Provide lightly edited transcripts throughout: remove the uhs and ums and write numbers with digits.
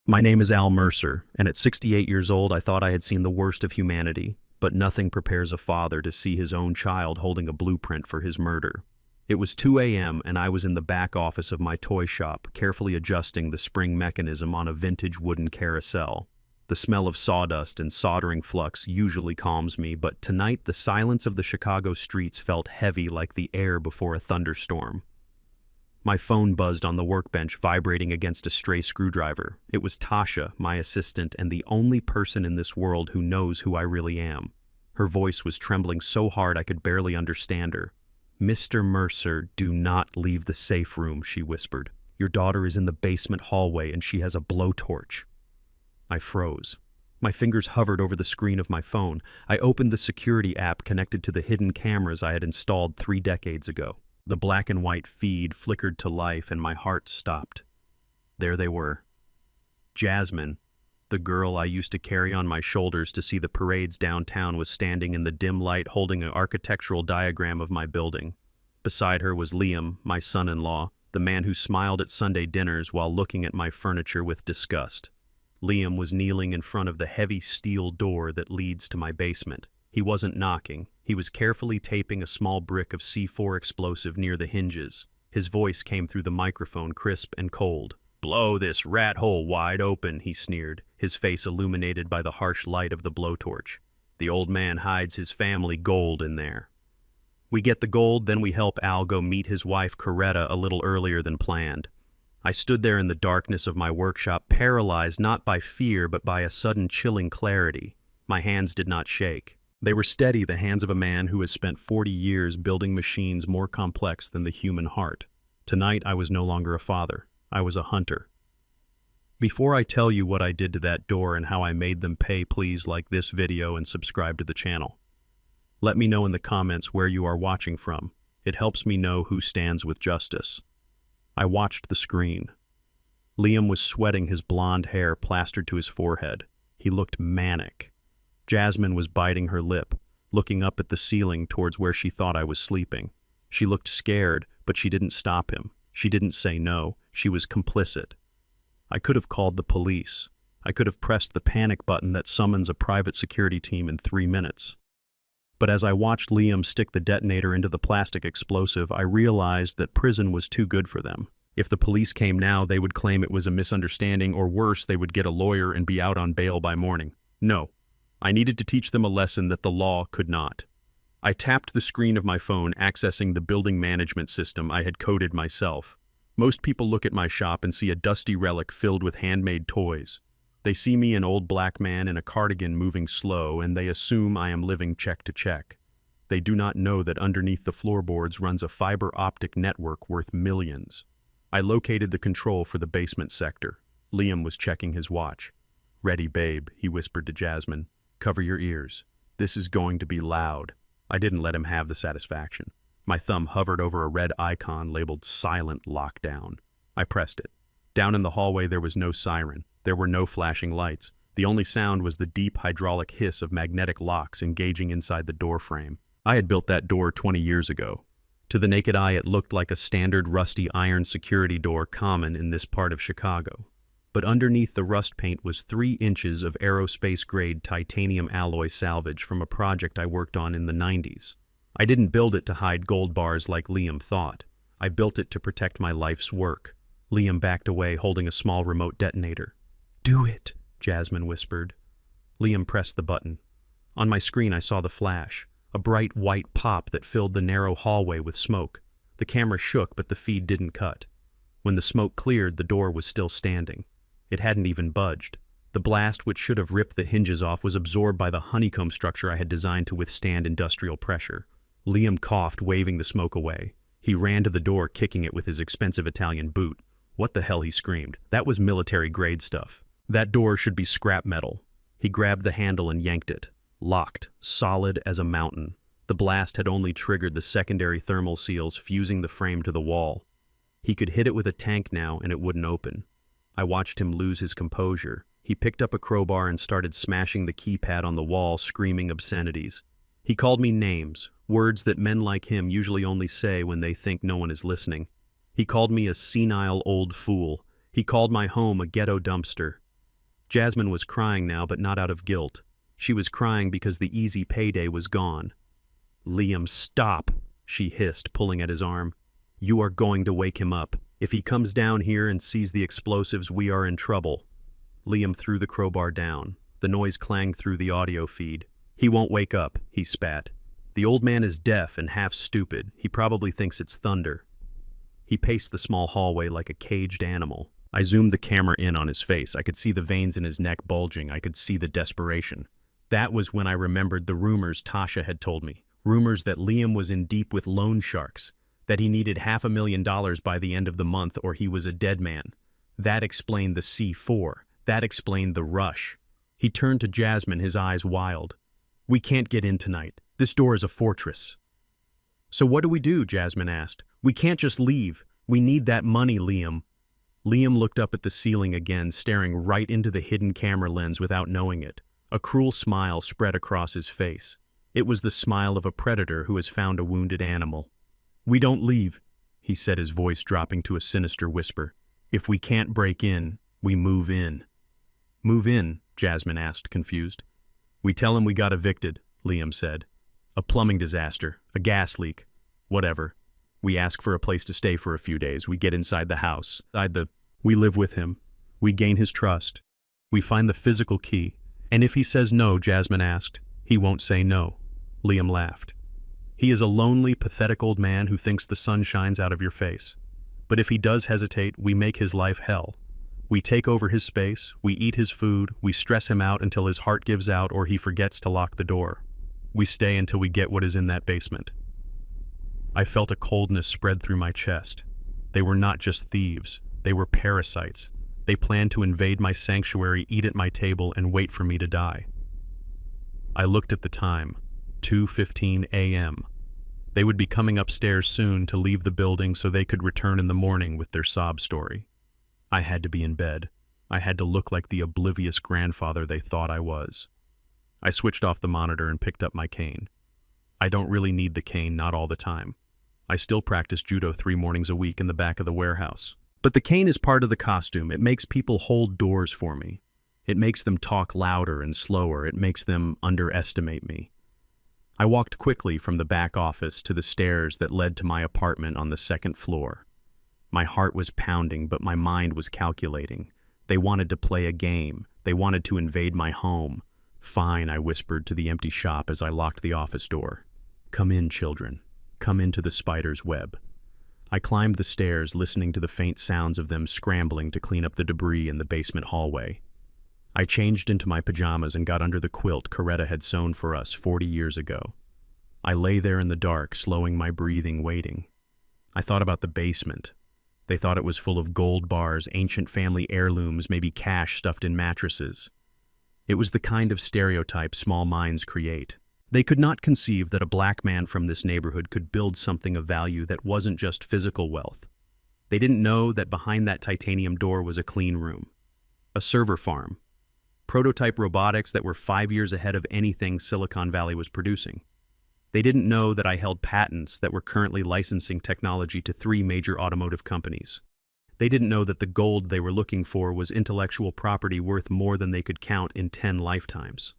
My name is Al Mercer, and at 68 years old, I thought I had seen the worst of humanity, but nothing prepares a father to see his own child holding a blueprint for his murder. It was 2 a.m., and I was in the back office of my toy shop, carefully adjusting the spring mechanism on a vintage wooden carousel. The smell of sawdust and soldering flux usually calms me, but tonight the silence of the Chicago streets felt heavy like the air before a thunderstorm. My phone buzzed on the workbench, vibrating against a stray screwdriver. It was Tasha, my assistant, and the only person in this world who knows who I really am. Her voice was trembling so hard I could barely understand her. "Mr. Mercer, do not leave the safe room," she whispered. "Your daughter is in the basement hallway and she has a blowtorch." I froze. My fingers hovered over the screen of my phone. I opened the security app connected to the hidden cameras I had installed 3 decades ago. The black and white feed flickered to life and my heart stopped. There they were. Jasmine, the girl I used to carry on my shoulders to see the parades downtown, was standing in the dim light holding an architectural diagram of my building. Beside her was Liam, my son-in-law, the man who smiled at Sunday dinners while looking at my furniture with disgust. Liam was kneeling in front of the heavy steel door that leads to my basement. He wasn't knocking. He was carefully taping a small brick of C4 explosive near the hinges. His voice came through the microphone, crisp and cold. "Blow this rat hole wide open," he sneered, his face illuminated by the harsh light of the blowtorch. "The old man hides his family gold in there. We get the gold, then we help Al go meet his wife Coretta a little earlier than planned." I stood there in the darkness of my workshop, paralyzed not by fear but by a sudden chilling clarity. My hands did not shake. They were steady, the hands of a man who has spent 40 years building machines more complex than the human heart. Tonight I was no longer a father. I was a hunter. Before I tell you what I did to that door and how I made them pay, please like this video and subscribe to the channel. Let me know in the comments where you are watching from. It helps me know who stands with justice. I watched the screen. Liam was sweating, his blonde hair plastered to his forehead. He looked manic. Jasmine was biting her lip, looking up at the ceiling towards where she thought I was sleeping. She looked scared, but she didn't stop him. She didn't say no. She was complicit. I could have called the police. I could have pressed the panic button that summons a private security team in 3 minutes. But as I watched Liam stick the detonator into the plastic explosive, I realized that prison was too good for them. If the police came now, they would claim it was a misunderstanding, or worse, they would get a lawyer and be out on bail by morning. No. I needed to teach them a lesson that the law could not. I tapped the screen of my phone, accessing the building management system I had coded myself. Most people look at my shop and see a dusty relic filled with handmade toys. They see me, an old black man in a cardigan moving slow, and they assume I am living check to check. They do not know that underneath the floorboards runs a fiber optic network worth millions. I located the control for the basement sector. Liam was checking his watch. "Ready, babe," he whispered to Jasmine. "Cover your ears. This is going to be loud." I didn't let him have the satisfaction. My thumb hovered over a red icon labeled Silent Lockdown. I pressed it. Down in the hallway there was no siren. There were no flashing lights. The only sound was the deep hydraulic hiss of magnetic locks engaging inside the door frame. I had built that door 20 years ago. To the naked eye it looked like a standard rusty iron security door common in this part of Chicago. But underneath the rust paint was 3 inches of aerospace-grade titanium alloy salvage from a project I worked on in the 90s. I didn't build it to hide gold bars like Liam thought. I built it to protect my life's work. Liam backed away, holding a small remote detonator. "Do it," Jasmine whispered. Liam pressed the button. On my screen I saw the flash, a bright white pop that filled the narrow hallway with smoke. The camera shook, but the feed didn't cut. When the smoke cleared, the door was still standing. It hadn't even budged. The blast, which should have ripped the hinges off, was absorbed by the honeycomb structure I had designed to withstand industrial pressure. Liam coughed, waving the smoke away. He ran to the door, kicking it with his expensive Italian boot. "What the hell," he screamed. "That was military-grade stuff. That door should be scrap metal." He grabbed the handle and yanked it. Locked, solid as a mountain. The blast had only triggered the secondary thermal seals, fusing the frame to the wall. He could hit it with a tank now, and it wouldn't open. I watched him lose his composure. He picked up a crowbar and started smashing the keypad on the wall, screaming obscenities. He called me names, words that men like him usually only say when they think no one is listening. He called me a senile old fool. He called my home a ghetto dumpster. Jasmine was crying now, but not out of guilt. She was crying because the easy payday was gone. "Liam, stop," she hissed, pulling at his arm. "You are going to wake him up. If he comes down here and sees the explosives, we are in trouble." Liam threw the crowbar down. The noise clanged through the audio feed. "He won't wake up," he spat. "The old man is deaf and half stupid. He probably thinks it's thunder." He paced the small hallway like a caged animal. I zoomed the camera in on his face. I could see the veins in his neck bulging. I could see the desperation. That was when I remembered the rumors Tasha had told me. Rumors that Liam was in deep with loan sharks, that he needed $500,000 by the end of the month or he was a dead man. That explained the C4. That explained the rush. He turned to Jasmine, his eyes wild. "We can't get in tonight. This door is a fortress." "So what do we do?" Jasmine asked. "We can't just leave. We need that money, Liam." Liam looked up at the ceiling again, staring right into the hidden camera lens without knowing it. A cruel smile spread across his face. It was the smile of a predator who has found a wounded animal. "We don't leave," he said, his voice dropping to a sinister whisper. "If we can't break in, we move in." "Move in?" Jasmine asked, confused. "We tell him we got evicted," Liam said. "A plumbing disaster, a gas leak, whatever. We ask for a place to stay for a few days. We get inside the house. We live with him. We gain his trust. We find the physical key. And if he says no," Jasmine asked, "he won't say no." Liam laughed. "He is a lonely, pathetic old man who thinks the sun shines out of your face. But if he does hesitate, we make his life hell. We take over his space, we eat his food, we stress him out until his heart gives out or he forgets to lock the door. We stay until we get what is in that basement." I felt a coldness spread through my chest. They were not just thieves. They were parasites. They planned to invade my sanctuary, eat at my table, and wait for me to die. I looked at the time, 2:15 a.m. They would be coming upstairs soon to leave the building so they could return in the morning with their sob story. I had to be in bed. I had to look like the oblivious grandfather they thought I was. I switched off the monitor and picked up my cane. I don't really need the cane, not all the time. I still practice judo 3 mornings a week in the back of the warehouse. But the cane is part of the costume. It makes people hold doors for me. It makes them talk louder and slower. It makes them underestimate me. I walked quickly from the back office to the stairs that led to my apartment on the 2nd floor. My heart was pounding, but my mind was calculating. They wanted to play a game. They wanted to invade my home. "Fine," I whispered to the empty shop as I locked the office door. "Come in, children. Come into the spider's web." I climbed the stairs, listening to the faint sounds of them scrambling to clean up the debris in the basement hallway. I changed into my pajamas and got under the quilt Coretta had sewn for us 40 years ago. I lay there in the dark, slowing my breathing, waiting. I thought about the basement. They thought it was full of gold bars, ancient family heirlooms, maybe cash stuffed in mattresses. It was the kind of stereotype small minds create. They could not conceive that a black man from this neighborhood could build something of value that wasn't just physical wealth. They didn't know that behind that titanium door was a clean room, a server farm, prototype robotics that were 5 years ahead of anything Silicon Valley was producing. They didn't know that I held patents that were currently licensing technology to 3 major automotive companies. They didn't know that the gold they were looking for was intellectual property worth more than they could count in 10 lifetimes.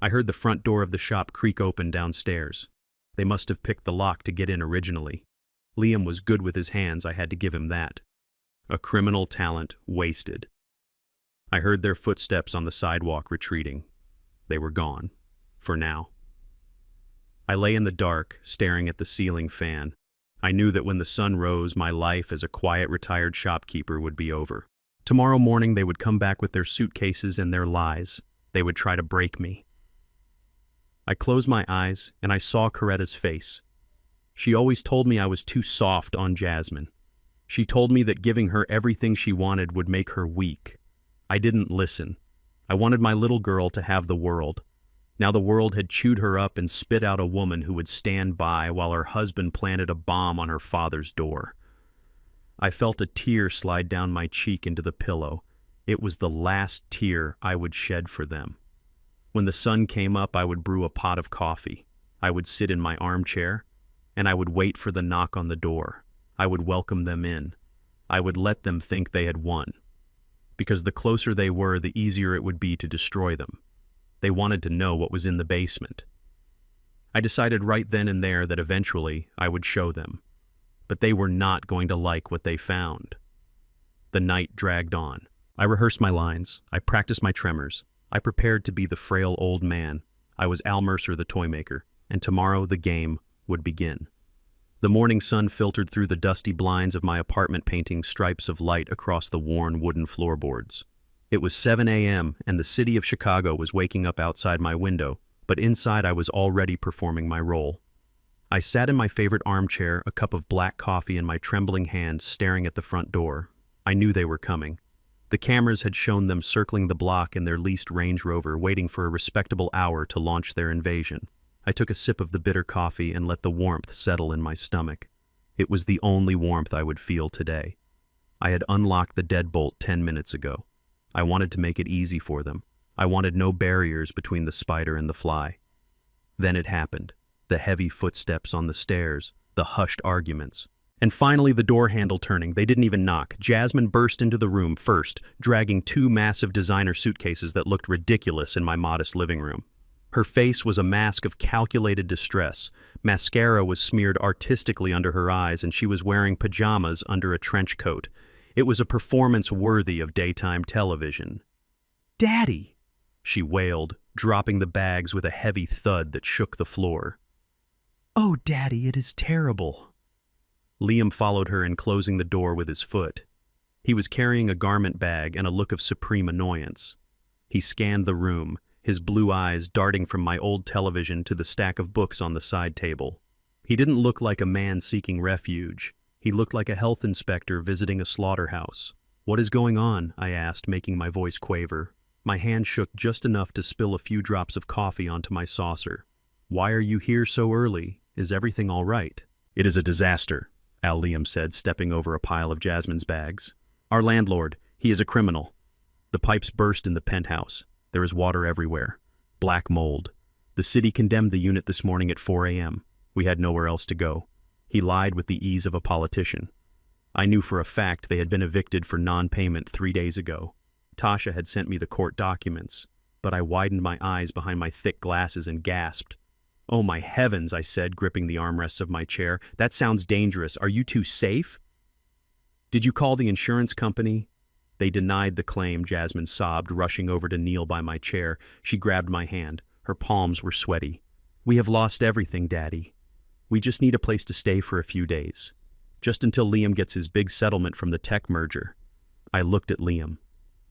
I heard the front door of the shop creak open downstairs. They must have picked the lock to get in originally. Liam was good with his hands, I had to give him that. A criminal talent wasted. I heard their footsteps on the sidewalk retreating. They were gone. For now. I lay in the dark, staring at the ceiling fan. I knew that when the sun rose, my life as a quiet, retired shopkeeper would be over. Tomorrow morning they would come back with their suitcases and their lies. They would try to break me. I closed my eyes, and I saw Coretta's face. She always told me I was too soft on Jasmine. She told me that giving her everything she wanted would make her weak. I didn't listen. I wanted my little girl to have the world. Now the world had chewed her up and spit out a woman who would stand by while her husband planted a bomb on her father's door. I felt a tear slide down my cheek into the pillow. It was the last tear I would shed for them. When the sun came up, I would brew a pot of coffee. I would sit in my armchair, and I would wait for the knock on the door. I would welcome them in. I would let them think they had won. because the closer they were, the easier it would be to destroy them. They wanted to know what was in the basement. I decided right then and there that eventually I would show them, but they were not going to like what they found. The night dragged on. I rehearsed my lines. I practiced my tremors. I prepared to be the frail old man. I was Al Mercer, the toy maker, and tomorrow the game would begin. The morning sun filtered through the dusty blinds of my apartment, painting stripes of light across the worn wooden floorboards. It was 7 a.m., and the city of Chicago was waking up outside my window, but inside I was already performing my role. I sat in my favorite armchair, a cup of black coffee in my trembling hand, staring at the front door. I knew they were coming. The cameras had shown them circling the block in their leased Range Rover, waiting for a respectable hour to launch their invasion. I took a sip of the bitter coffee and let the warmth settle in my stomach. It was the only warmth I would feel today. I had unlocked the deadbolt 10 minutes ago. I wanted to make it easy for them. I wanted no barriers between the spider and the fly. Then it happened. The heavy footsteps on the stairs, the hushed arguments. And finally the door handle turning. They didn't even knock. Jasmine burst into the room first, dragging 2 massive designer suitcases that looked ridiculous in my modest living room. Her face was a mask of calculated distress. Mascara was smeared artistically under her eyes, and she was wearing pajamas under a trench coat. It was a performance worthy of daytime television. "Daddy!" she wailed, dropping the bags with a heavy thud that shook the floor. "Oh, Daddy, it is terrible." Liam followed her in, closing the door with his foot. He was carrying a garment bag and a look of supreme annoyance. He scanned the room, his blue eyes darting from my old television to the stack of books on the side table. He didn't look like a man seeking refuge. He looked like a health inspector visiting a slaughterhouse. "What is going on?" I asked, making my voice quaver. My hand shook just enough to spill a few drops of coffee onto my saucer. "Why are you here so early? Is everything all right?" "It is a disaster," Al Liam said, stepping over a pile of Jasmine's bags. "Our landlord, he is a criminal. The pipes burst in the penthouse. There is water everywhere. Black mold. The city condemned the unit this morning at 4 a.m. We had nowhere else to go. He lied with the ease of a politician. I knew for a fact they had been evicted for non-payment 3 days ago. Tasha had sent me the court documents, but I widened my eyes behind my thick glasses and gasped. "Oh my heavens," I said, gripping the armrests of my chair. "That sounds dangerous. Are you two safe?" "Did you call the insurance company?" "They denied the claim," Jasmine sobbed, rushing over to kneel by my chair. She grabbed my hand. Her palms were sweaty. "We have lost everything, Daddy. We just need a place to stay for a few days. Just until Liam gets his big settlement from the tech merger." I looked at Liam.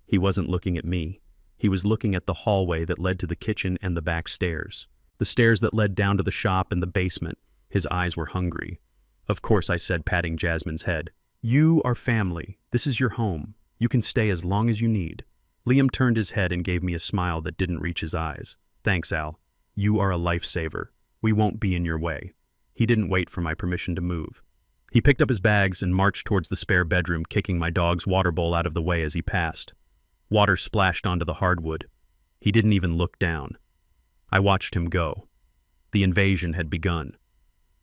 He wasn't looking at me. He was looking at the hallway that led to the kitchen and the back stairs. The stairs that led down to the shop and the basement. His eyes were hungry. "Of course," I said, patting Jasmine's head. "You are family. This is your home. You can stay as long as you need." Liam turned his head and gave me a smile that didn't reach his eyes. "Thanks, Al. You are a lifesaver. We won't be in your way." He didn't wait for my permission to move. He picked up his bags and marched towards the spare bedroom, kicking my dog's water bowl out of the way as he passed. Water splashed onto the hardwood. He didn't even look down. I watched him go. The invasion had begun.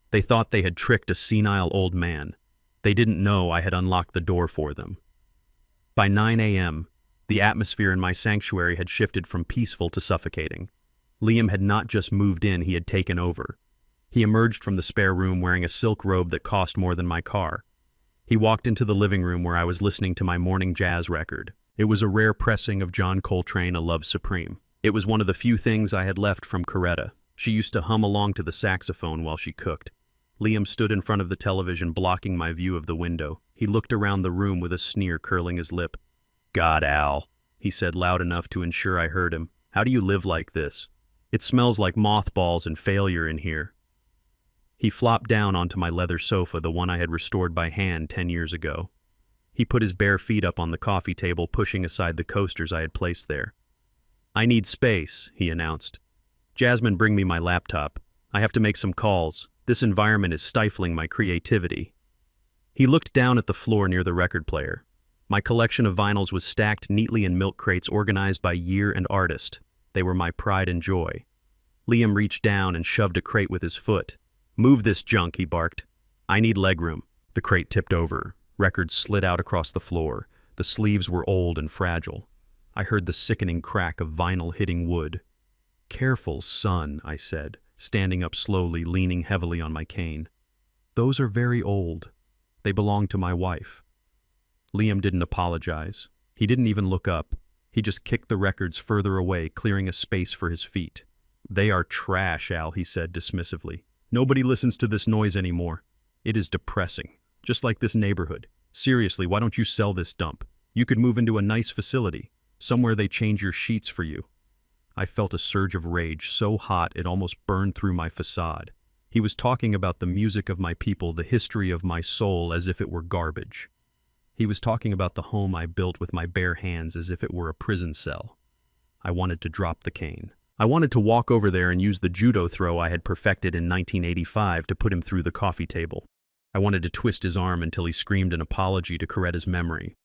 They thought they had tricked a senile old man. They didn't know I had unlocked the door for them. By 9 a.m., the atmosphere in my sanctuary had shifted from peaceful to suffocating. Liam had not just moved in, he had taken over. He emerged from the spare room wearing a silk robe that cost more than my car. He walked into the living room where I was listening to my morning jazz record. It was a rare pressing of John Coltrane, A Love Supreme. It was one of the few things I had left from Coretta. She used to hum along to the saxophone while she cooked. Liam stood in front of the television, blocking my view of the window. He looked around the room with a sneer curling his lip. "God, Al," he said loud enough to ensure I heard him. "How do you live like this? It smells like mothballs and failure in here." He flopped down onto my leather sofa, the one I had restored by hand 10 years ago. He put his bare feet up on the coffee table, pushing aside the coasters I had placed there. "I need space," he announced. "Jasmine, bring me my laptop. I have to make some calls. This environment is stifling my creativity." He looked down at the floor near the record player. My collection of vinyls was stacked neatly in milk crates organized by year and artist. They were my pride and joy. Liam reached down and shoved a crate with his foot. "Move this junk," he barked. "I need legroom." The crate tipped over. Records slid out across the floor. The sleeves were old and fragile. I heard the sickening crack of vinyl hitting wood. "Careful, son," I said, standing up slowly, leaning heavily on my cane. "Those are very old. They belong to my wife." Liam didn't apologize. He didn't even look up. He just kicked the records further away, clearing a space for his feet. "They are trash, Al," he said dismissively. "Nobody listens to this noise anymore. It is depressing. Just like this neighborhood. Seriously, why don't you sell this dump? You could move into a nice facility, somewhere they change your sheets for you." I felt a surge of rage so hot it almost burned through my facade. He was talking about the music of my people, the history of my soul, as if it were garbage. He was talking about the home I built with my bare hands as if it were a prison cell. I wanted to drop the cane. I wanted to walk over there and use the judo throw I had perfected in 1985 to put him through the coffee table. I wanted to twist his arm until he screamed an apology to Coretta's memory.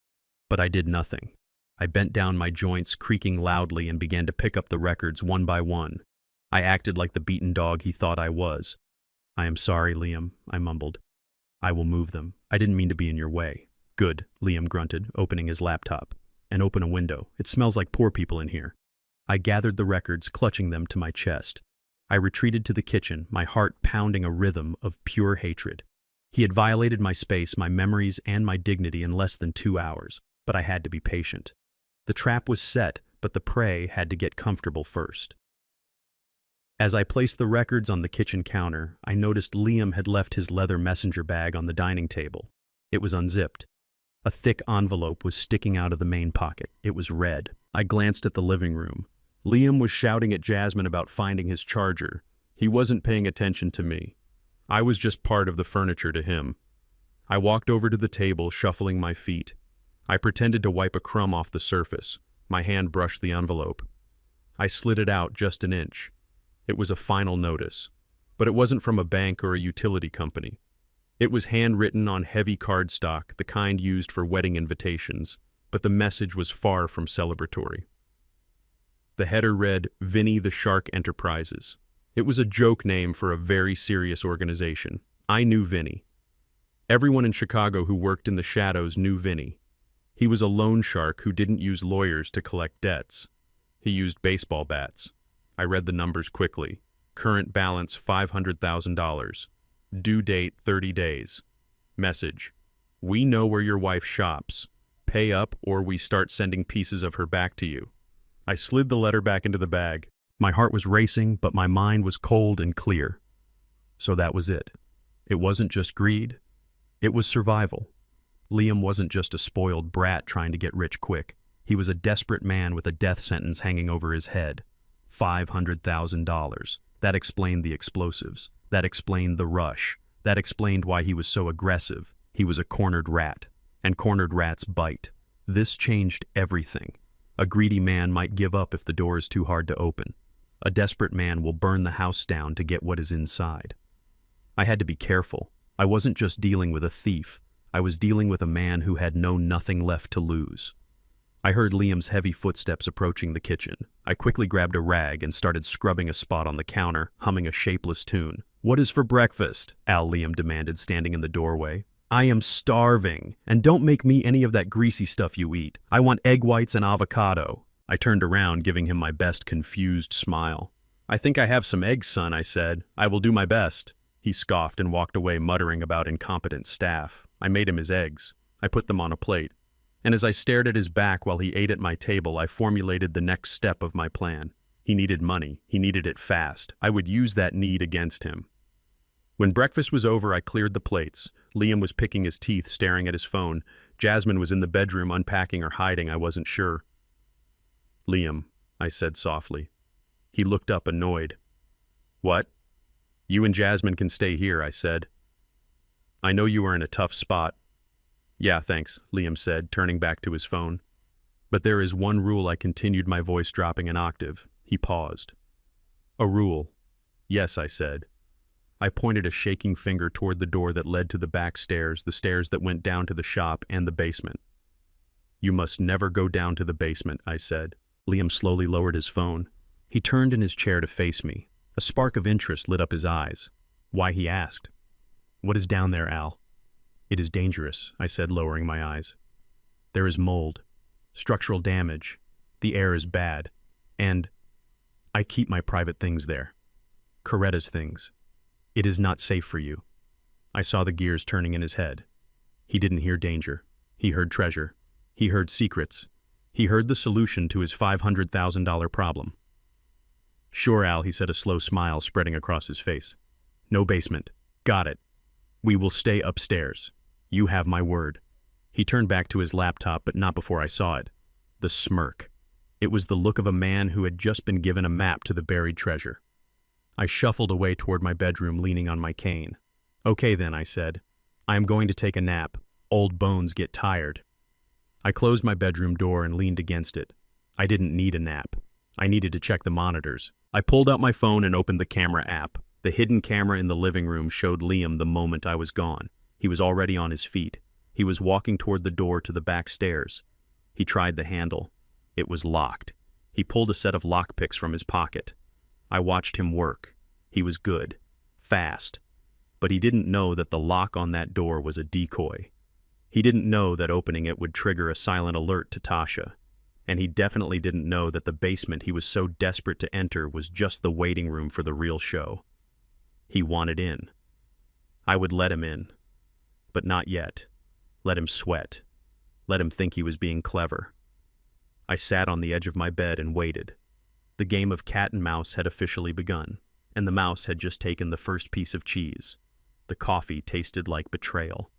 But I did nothing. I bent down my joints, creaking loudly, and began to pick up the records one by one. I acted like the beaten dog he thought I was. "I am sorry, Liam," I mumbled. "I will move them. I didn't mean to be in your way." "Good," Liam grunted, opening his laptop. "And open a window. It smells like poor people in here." I gathered the records, clutching them to my chest. I retreated to the kitchen, my heart pounding a rhythm of pure hatred. He had violated my space, my memories, and my dignity in less than 2 hours, but I had to be patient. The trap was set, but the prey had to get comfortable first. As I placed the records on the kitchen counter, I noticed Liam had left his leather messenger bag on the dining table. It was unzipped. A thick envelope was sticking out of the main pocket. It was red. I glanced at the living room. Liam was shouting at Jasmine about finding his charger. He wasn't paying attention to me. I was just part of the furniture to him. I walked over to the table, shuffling my feet. I pretended to wipe a crumb off the surface. My hand brushed the envelope. I slid it out just an inch. It was a final notice. But it wasn't from a bank or a utility company. It was handwritten on heavy cardstock, the kind used for wedding invitations, but the message was far from celebratory. The header read, "Vinny the Shark Enterprises." It was a joke name for a very serious organization. I knew Vinny. Everyone in Chicago who worked in the shadows knew Vinny. He was a loan shark who didn't use lawyers to collect debts. He used baseball bats. I read the numbers quickly. Current balance $500,000. Due date 30 days. Message: "We know where your wife shops. Pay up or we start sending pieces of her back to you." I slid the letter back into the bag. My heart was racing, but my mind was cold and clear. So that was it. It wasn't just greed. It was survival. Liam wasn't just a spoiled brat trying to get rich quick. He was a desperate man with a death sentence hanging over his head. $500,000. That explained the explosives. That explained the rush. That explained why he was so aggressive. He was a cornered rat. And cornered rats bite. This changed everything. A greedy man might give up if the door is too hard to open. A desperate man will burn the house down to get what is inside. I had to be careful. I wasn't just dealing with a thief. I was dealing with a man who had nothing left to lose. I heard Liam's heavy footsteps approaching the kitchen. I quickly grabbed a rag and started scrubbing a spot on the counter, humming a shapeless tune. "What is for breakfast?" Al Liam demanded, standing in the doorway. "I am starving, and don't make me any of that greasy stuff you eat. I want egg whites and avocado." I turned around, giving him my best confused smile. "I think I have some eggs, son," I said. "I will do my best." He scoffed and walked away, muttering about incompetent staff. I made him his eggs. I put them on a plate. And as I stared at his back while he ate at my table, I formulated the next step of my plan. He needed money. He needed it fast. I would use that need against him. When breakfast was over, I cleared the plates. Liam was picking his teeth, staring at his phone. Jasmine was in the bedroom, unpacking or hiding, I wasn't sure. "Liam," I said softly. He looked up, annoyed. "What?" "You and Jasmine can stay here," I said. "I know you are in a tough spot." "Yeah, thanks," Liam said, turning back to his phone. "But there is one rule," I continued, my voice dropping an octave. He paused. "A rule?" "Yes," I said. I pointed a shaking finger toward the door that led to the back stairs, the stairs that went down to the shop and the basement. "You must never go down to the basement," I said. Liam slowly lowered his phone. He turned in his chair to face me. A spark of interest lit up his eyes. Why, he asked. "What is down there, Al?" "It is dangerous," I said, lowering my eyes. There is mold, structural damage, the air is bad, and I keep my private things there. Coretta's things. It is not safe for you. I saw the gears turning in his head. He didn't hear danger. He heard treasure. He heard secrets. He heard the solution to his $500,000 problem. Sure, Al, he said, a slow smile spreading across his face. No basement. Got it. We will stay upstairs. You have my word. He turned back to his laptop, but not before I saw it. The smirk. It was the look of a man who had just been given a map to the buried treasure. I shuffled away toward my bedroom, leaning on my cane. Okay then, I said. I am going to take a nap. Old bones get tired. I closed my bedroom door and leaned against it. I didn't need a nap. I needed to check the monitors. I pulled out my phone and opened the camera app. The hidden camera in the living room showed Liam the moment I was gone. He was already on his feet. He was walking toward the door to the back stairs. He tried the handle. It was locked. He pulled a set of lockpicks from his pocket. I watched him work. He was good. Fast. But he didn't know that the lock on that door was a decoy. He didn't know that opening it would trigger a silent alert to Tasha. And he definitely didn't know that the basement he was so desperate to enter was just the waiting room for the real show. He wanted in. I would let him in. But not yet. Let him sweat. Let him think he was being clever. I sat on the edge of my bed and waited. The game of cat and mouse had officially begun, and the mouse had just taken the first piece of cheese. The coffee tasted like betrayal.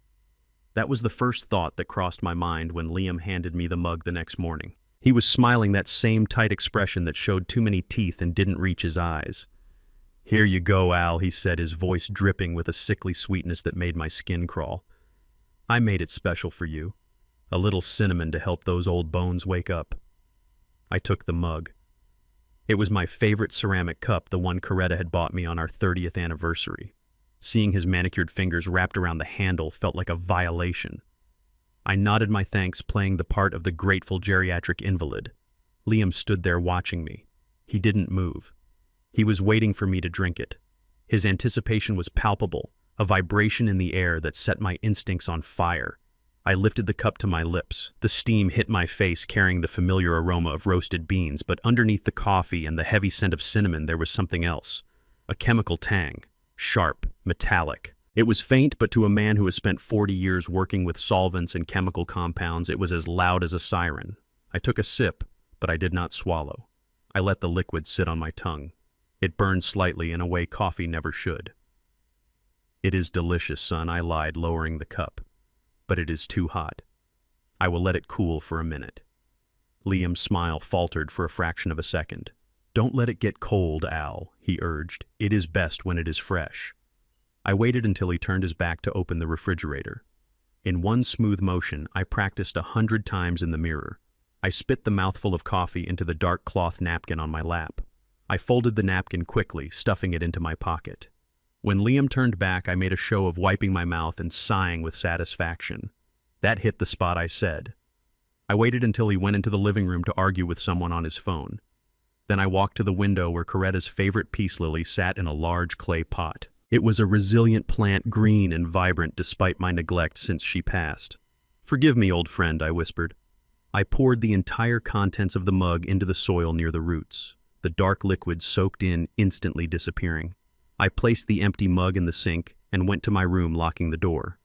That was the first thought that crossed my mind when Liam handed me the mug the next morning. He was smiling that same tight expression that showed too many teeth and didn't reach his eyes. Here you go, Al, he said, his voice dripping with a sickly sweetness that made my skin crawl. I made it special for you. A little cinnamon to help those old bones wake up. I took the mug. It was my favorite ceramic cup, the one Coretta had bought me on our 30th anniversary. Seeing his manicured fingers wrapped around the handle felt like a violation. I nodded my thanks, playing the part of the grateful geriatric invalid. Liam stood there watching me. He didn't move. He was waiting for me to drink it. His anticipation was palpable, a vibration in the air that set my instincts on fire. I lifted the cup to my lips. The steam hit my face, carrying the familiar aroma of roasted beans, but underneath the coffee and the heavy scent of cinnamon there was something else. A chemical tang. Sharp, metallic. It was faint, but to a man who has spent 40 years working with solvents and chemical compounds, it was as loud as a siren. I took a sip, but I did not swallow. I let the liquid sit on my tongue. It burned slightly in a way coffee never should. It is delicious, son, I lied, lowering the cup. But it is too hot. I will let it cool for a minute. Liam's smile faltered for a fraction of a second. Don't let it get cold, Al, he urged. It is best when it is fresh. I waited until he turned his back to open the refrigerator. In one smooth motion, I practiced 100 times in the mirror. I spit the mouthful of coffee into the dark cloth napkin on my lap. I folded the napkin quickly, stuffing it into my pocket. When Liam turned back, I made a show of wiping my mouth and sighing with satisfaction. That hit the spot, I said. I waited until he went into the living room to argue with someone on his phone. Then I walked to the window where Coretta's favorite peace lily sat in a large clay pot. It was a resilient plant, green and vibrant despite my neglect since she passed. Forgive me, old friend, I whispered. I poured the entire contents of the mug into the soil near the roots. The dark liquid soaked in, instantly disappearing. I placed the empty mug in the sink and went to my room, locking the door.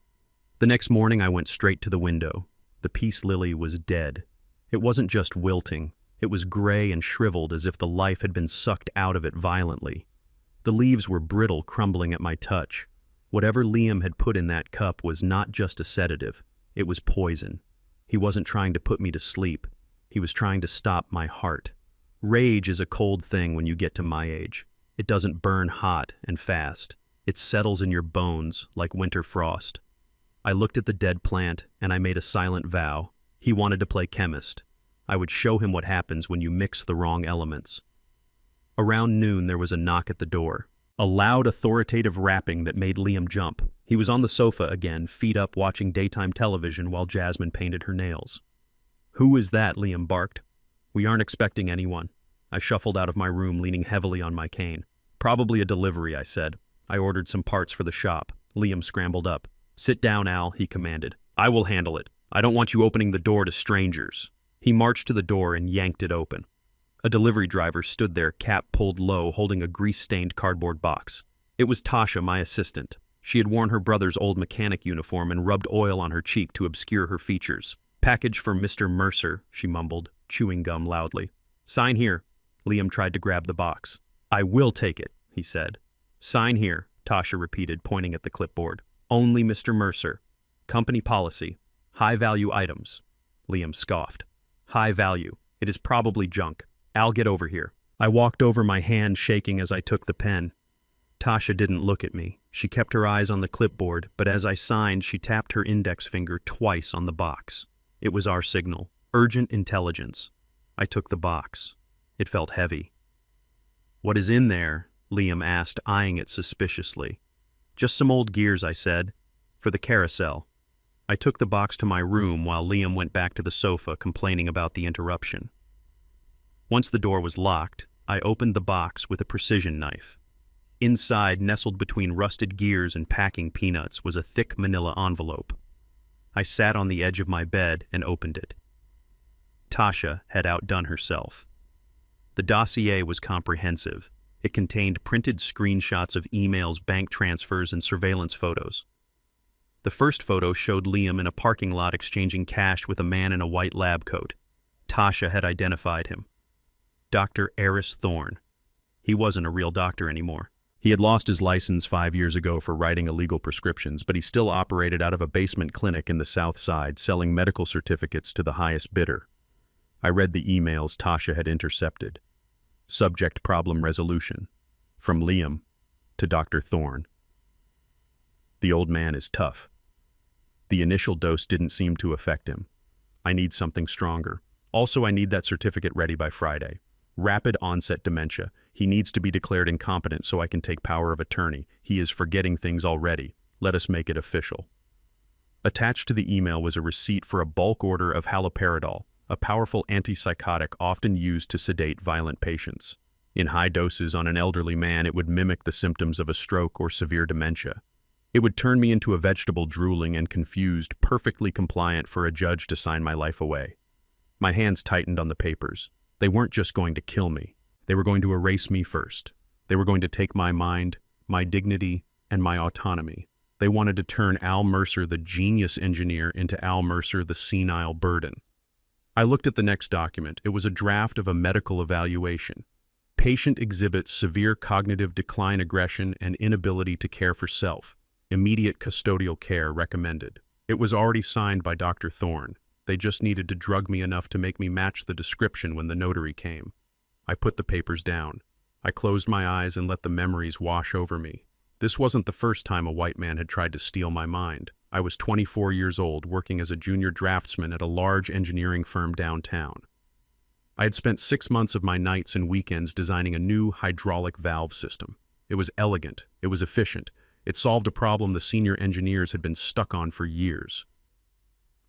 The next morning I went straight to the window. The peace lily was dead. It wasn't just wilting. It was gray and shriveled, as if the life had been sucked out of it violently. The leaves were brittle, crumbling at my touch. Whatever Liam had put in that cup was not just a sedative. It was poison. He wasn't trying to put me to sleep. He was trying to stop my heart. Rage is a cold thing when you get to my age. It doesn't burn hot and fast. It settles in your bones like winter frost. I looked at the dead plant, and I made a silent vow. He wanted to play chemist. I would show him what happens when you mix the wrong elements. Around noon, there was a knock at the door. A loud, authoritative rapping that made Liam jump. He was on the sofa again, feet up, watching daytime television while Jasmine painted her nails. "Who is that?" Liam barked. "We aren't expecting anyone." I shuffled out of my room, leaning heavily on my cane. "Probably a delivery," I said. I ordered some parts for the shop. Liam scrambled up. "Sit down, Al," he commanded. "I will handle it." I don't want you opening the door to strangers." He marched to the door and yanked it open. A delivery driver stood there, cap pulled low, holding a grease-stained cardboard box. It was Tasha, my assistant. She had worn her brother's old mechanic uniform and rubbed oil on her cheek to obscure her features. "Package for Mr. Mercer," she mumbled, chewing gum loudly. "Sign here." Liam tried to grab the box. "I will take it," he said. "Sign here," Tasha repeated, pointing at the clipboard. "Only Mr. Mercer. Company policy. High-value items." Liam scoffed. "High value. It is probably junk. Al, get over here." I walked over, my hand shaking as I took the pen. Tasha didn't look at me. She kept her eyes on the clipboard, but as I signed, she tapped her index finger twice on the box. It was our signal. Urgent intelligence. I took the box. It felt heavy. "What is in there?" Liam asked, eyeing it suspiciously. "Just some old gears," I said. "For the carousel." I took the box to my room while Liam went back to the sofa, complaining about the interruption. Once the door was locked, I opened the box with a precision knife. Inside, nestled between rusted gears and packing peanuts, was a thick manila envelope. I sat on the edge of my bed and opened it. Tasha had outdone herself. The dossier was comprehensive. It contained printed screenshots of emails, bank transfers, and surveillance photos. The first photo showed Liam in a parking lot exchanging cash with a man in a white lab coat. Tasha had identified him. Dr. Eris Thorne. He wasn't a real doctor anymore. He had lost his license 5 years ago for writing illegal prescriptions, but he still operated out of a basement clinic in the South Side, selling medical certificates to the highest bidder. I read the emails Tasha had intercepted. Subject: problem resolution. From Liam to Dr. Thorne. The old man is tough. The initial dose didn't seem to affect him. I need something stronger. Also, I need that certificate ready by Friday. Rapid onset dementia. He needs to be declared incompetent so I can take power of attorney. He is forgetting things already. Let us make it official. Attached to the email was a receipt for a bulk order of haloperidol, a powerful antipsychotic often used to sedate violent patients. In high doses on an elderly man, it would mimic the symptoms of a stroke or severe dementia. It would turn me into a vegetable, drooling and confused, perfectly compliant for a judge to sign my life away. My hands tightened on the papers. They weren't just going to kill me. They were going to erase me first. They were going to take my mind, my dignity, and my autonomy. They wanted to turn Al Mercer, the genius engineer, into Al Mercer, the senile burden. I looked at the next document. It was a draft of a medical evaluation. Patient exhibits severe cognitive decline, aggression, and inability to care for self. Immediate custodial care recommended. It was already signed by Dr. Thorne. They just needed to drug me enough to make me match the description when the notary came. I put the papers down. I closed my eyes and let the memories wash over me. This wasn't the first time a white man had tried to steal my mind. I was 24 years old, working as a junior draftsman at a large engineering firm downtown. I had spent 6 months of my nights and weekends designing a new hydraulic valve system. It was elegant. It was efficient. It solved a problem the senior engineers had been stuck on for years.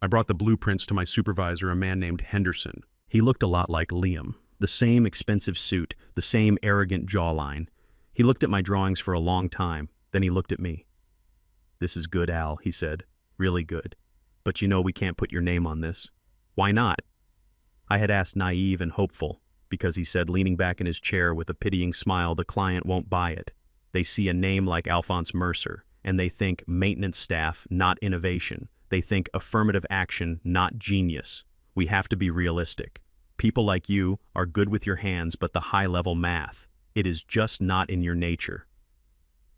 I brought the blueprints to my supervisor, a man named Henderson. He looked a lot like Liam. The same expensive suit, the same arrogant jawline. He looked at my drawings for a long time, then he looked at me. "This is good, Al," he said. "Really good. But you know we can't put your name on this." "Why not?" I had asked, naive and hopeful, because he said, leaning back in his chair with a pitying smile, "The client won't buy it. They see a name like Alphonse Mercer, and they think maintenance staff, not innovation. They think affirmative action, not genius. We have to be realistic. People like you are good with your hands, but the high-level math, it is just not in your nature."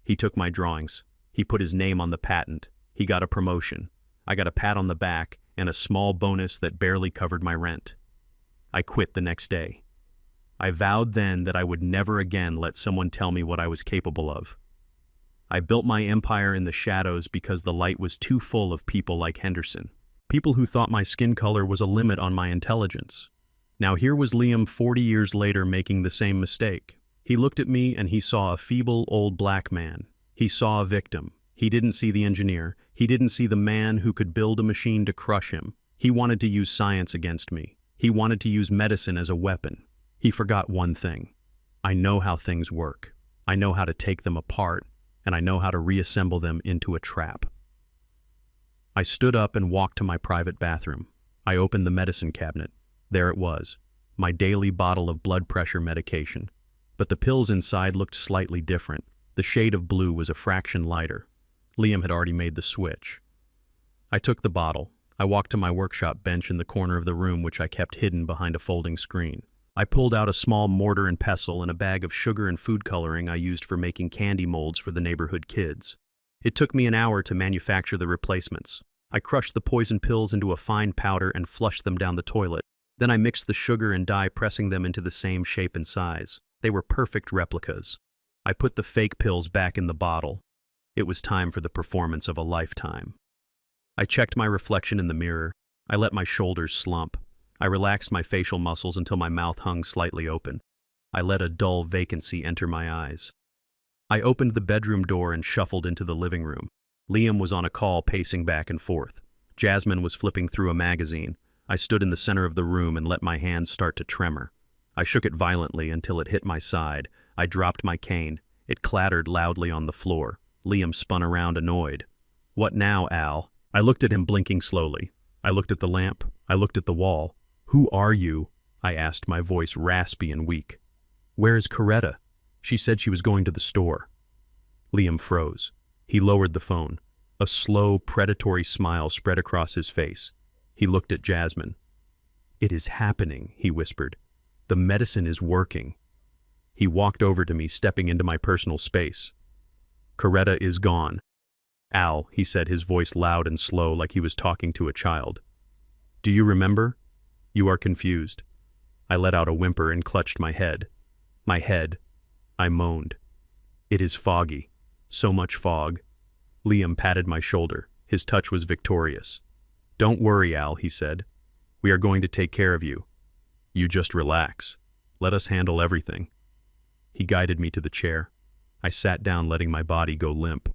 He took my drawings. He put his name on the patent. He got a promotion. I got a pat on the back and a small bonus that barely covered my rent. I quit the next day. I vowed then that I would never again let someone tell me what I was capable of. I built my empire in the shadows because the light was too full of people like Henderson. People who thought my skin color was a limit on my intelligence. Now here was Liam 40 years later making the same mistake. He looked at me and he saw a feeble old black man. He saw a victim. He didn't see the engineer. He didn't see the man who could build a machine to crush him. He wanted to use science against me. He wanted to use medicine as a weapon. He forgot one thing. I know how things work. I know how to take them apart, and I know how to reassemble them into a trap. I stood up and walked to my private bathroom. I opened the medicine cabinet. There it was, my daily bottle of blood pressure medication. But the pills inside looked slightly different. The shade of blue was a fraction lighter. Liam had already made the switch. I took the bottle. I walked to my workshop bench in the corner of the room, which I kept hidden behind a folding screen. I pulled out a small mortar and pestle and a bag of sugar and food coloring I used for making candy molds for the neighborhood kids. It took me an hour to manufacture the replacements. I crushed the poison pills into a fine powder and flushed them down the toilet. Then I mixed the sugar and dye, pressing them into the same shape and size. They were perfect replicas. I put the fake pills back in the bottle. It was time for the performance of a lifetime. I checked my reflection in the mirror. I let my shoulders slump. I relaxed my facial muscles until my mouth hung slightly open. I let a dull vacancy enter my eyes. I opened the bedroom door and shuffled into the living room. Liam was on a call, pacing back and forth. Jasmine was flipping through a magazine. I stood in the center of the room and let my hand start to tremor. I shook it violently until it hit my side. I dropped my cane. It clattered loudly on the floor. Liam spun around, annoyed. "What now, Al?" I looked at him, blinking slowly. I looked at the lamp. I looked at the wall. "Who are you?" I asked, my voice raspy and weak. "Where is Coretta? She said she was going to the store." Liam froze. He lowered the phone. A slow, predatory smile spread across his face. He looked at Jasmine. "It is happening," he whispered. "The medicine is working." He walked over to me, stepping into my personal space. "Coretta is gone." "Al," he said, his voice loud and slow, like he was talking to a child. "Do you remember? You are confused." I let out a whimper and clutched my head. My head. I moaned. "It is foggy. So much fog." Liam patted my shoulder. His touch was victorious. "Don't worry, Al," he said. "We are going to take care of you. You just relax. Let us handle everything." He guided me to the chair. I sat down, letting my body go limp.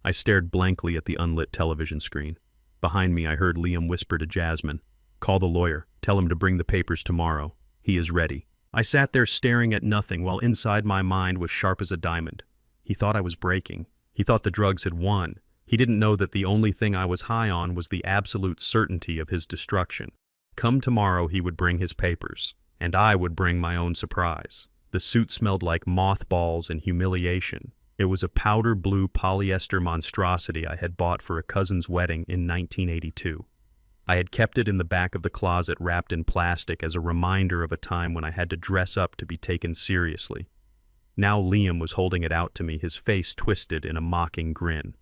I stared blankly at the unlit television screen. Behind me, I heard Liam whisper to Jasmine, "Call the lawyer. Tell him to bring the papers tomorrow. He is ready." I sat there staring at nothing while inside my mind was sharp as a diamond. He thought I was breaking. He thought the drugs had won. He didn't know that the only thing I was high on was the absolute certainty of his destruction. Come tomorrow, he would bring his papers, and I would bring my own surprise. The suit smelled like mothballs and humiliation. It was a powder blue polyester monstrosity I had bought for a cousin's wedding in 1982. I had kept it in the back of the closet, wrapped in plastic, as a reminder of a time when I had to dress up to be taken seriously. Now Liam was holding it out to me, his face twisted in a mocking grin.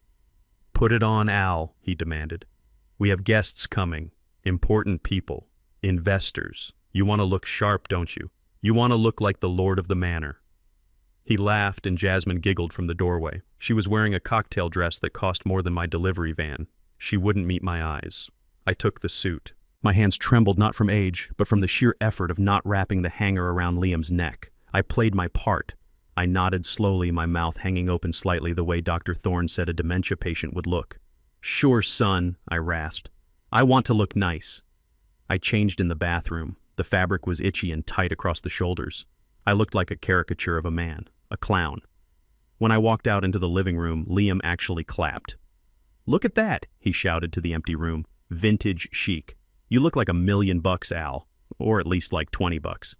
"Put it on, Al," he demanded. "We have guests coming, important people, investors. You want to look sharp, don't you? You want to look like the lord of the manor." He laughed, and Jasmine giggled from the doorway. She was wearing a cocktail dress that cost more than my delivery van. She wouldn't meet my eyes. I took the suit. My hands trembled, not from age, but from the sheer effort of not wrapping the hanger around Liam's neck. I played my part. I nodded slowly, my mouth hanging open slightly, the way Dr. Thorne said a dementia patient would look. "Sure, son," I rasped. "I want to look nice." I changed in the bathroom. The fabric was itchy and tight across the shoulders. I looked like a caricature of a man, a clown. When I walked out into the living room, Liam actually clapped. "Look at that," he shouted to the empty room. "Vintage chic. You look like $1,000,000, Al. Or at least like $20."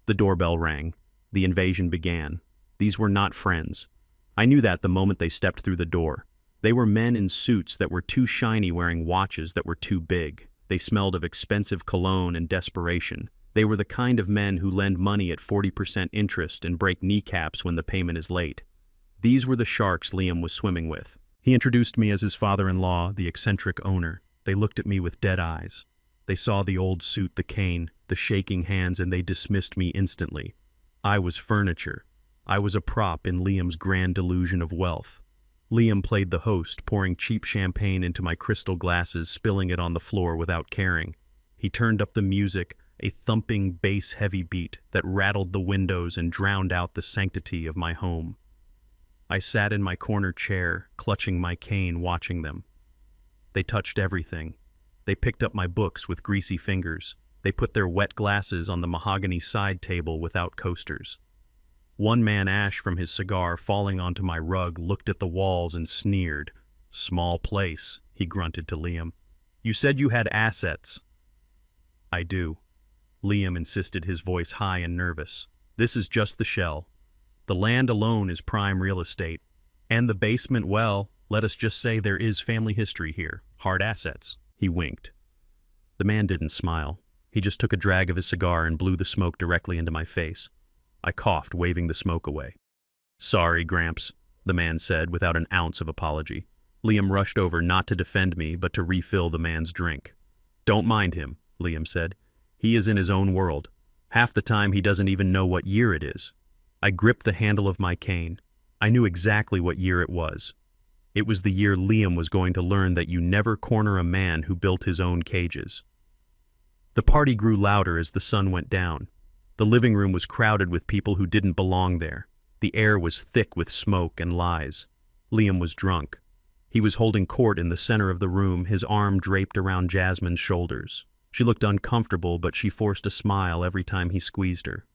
The doorbell rang. The invasion began. These were not friends. I knew that the moment they stepped through the door. They were men in suits that were too shiny, wearing watches that were too big. They smelled of expensive cologne and desperation. They were the kind of men who lend money at 40% interest and break kneecaps when the payment is late. These were the sharks Liam was swimming with. He introduced me as his father-in-law, the eccentric owner. They looked at me with dead eyes. They saw the old suit, the cane, the shaking hands, and they dismissed me instantly. I was furniture. I was a prop in Liam's grand delusion of wealth. Liam played the host, pouring cheap champagne into my crystal glasses, spilling it on the floor without caring. He turned up the music, a thumping bass-heavy beat that rattled the windows and drowned out the sanctity of my home. I sat in my corner chair, clutching my cane, watching them. They touched everything. They picked up my books with greasy fingers. They put their wet glasses on the mahogany side table without coasters. One man, ash from his cigar falling onto my rug, looked at the walls and sneered. "Small place," he grunted to Liam. You said you had assets. I do. Liam insisted, his voice high and nervous. This is just the shell. The land alone is prime real estate. And the basement, well, let us just say there is family history here. Hard assets. He winked. The man didn't smile. He just took a drag of his cigar and blew the smoke directly into my face. I coughed, waving the smoke away. Sorry, Gramps, the man said without an ounce of apology. Liam rushed over not to defend me, but to refill the man's drink. Don't mind him, Liam said. He is in his own world. Half the time he doesn't even know what year it is. I gripped the handle of my cane. I knew exactly what year it was. It was the year Liam was going to learn that you never corner a man who built his own cages. The party grew louder as the sun went down. The living room was crowded with people who didn't belong there. The air was thick with smoke and lies. Liam was drunk. He was holding court in the center of the room, his arm draped around Jasmine's shoulders. She looked uncomfortable, but she forced a smile every time he squeezed her.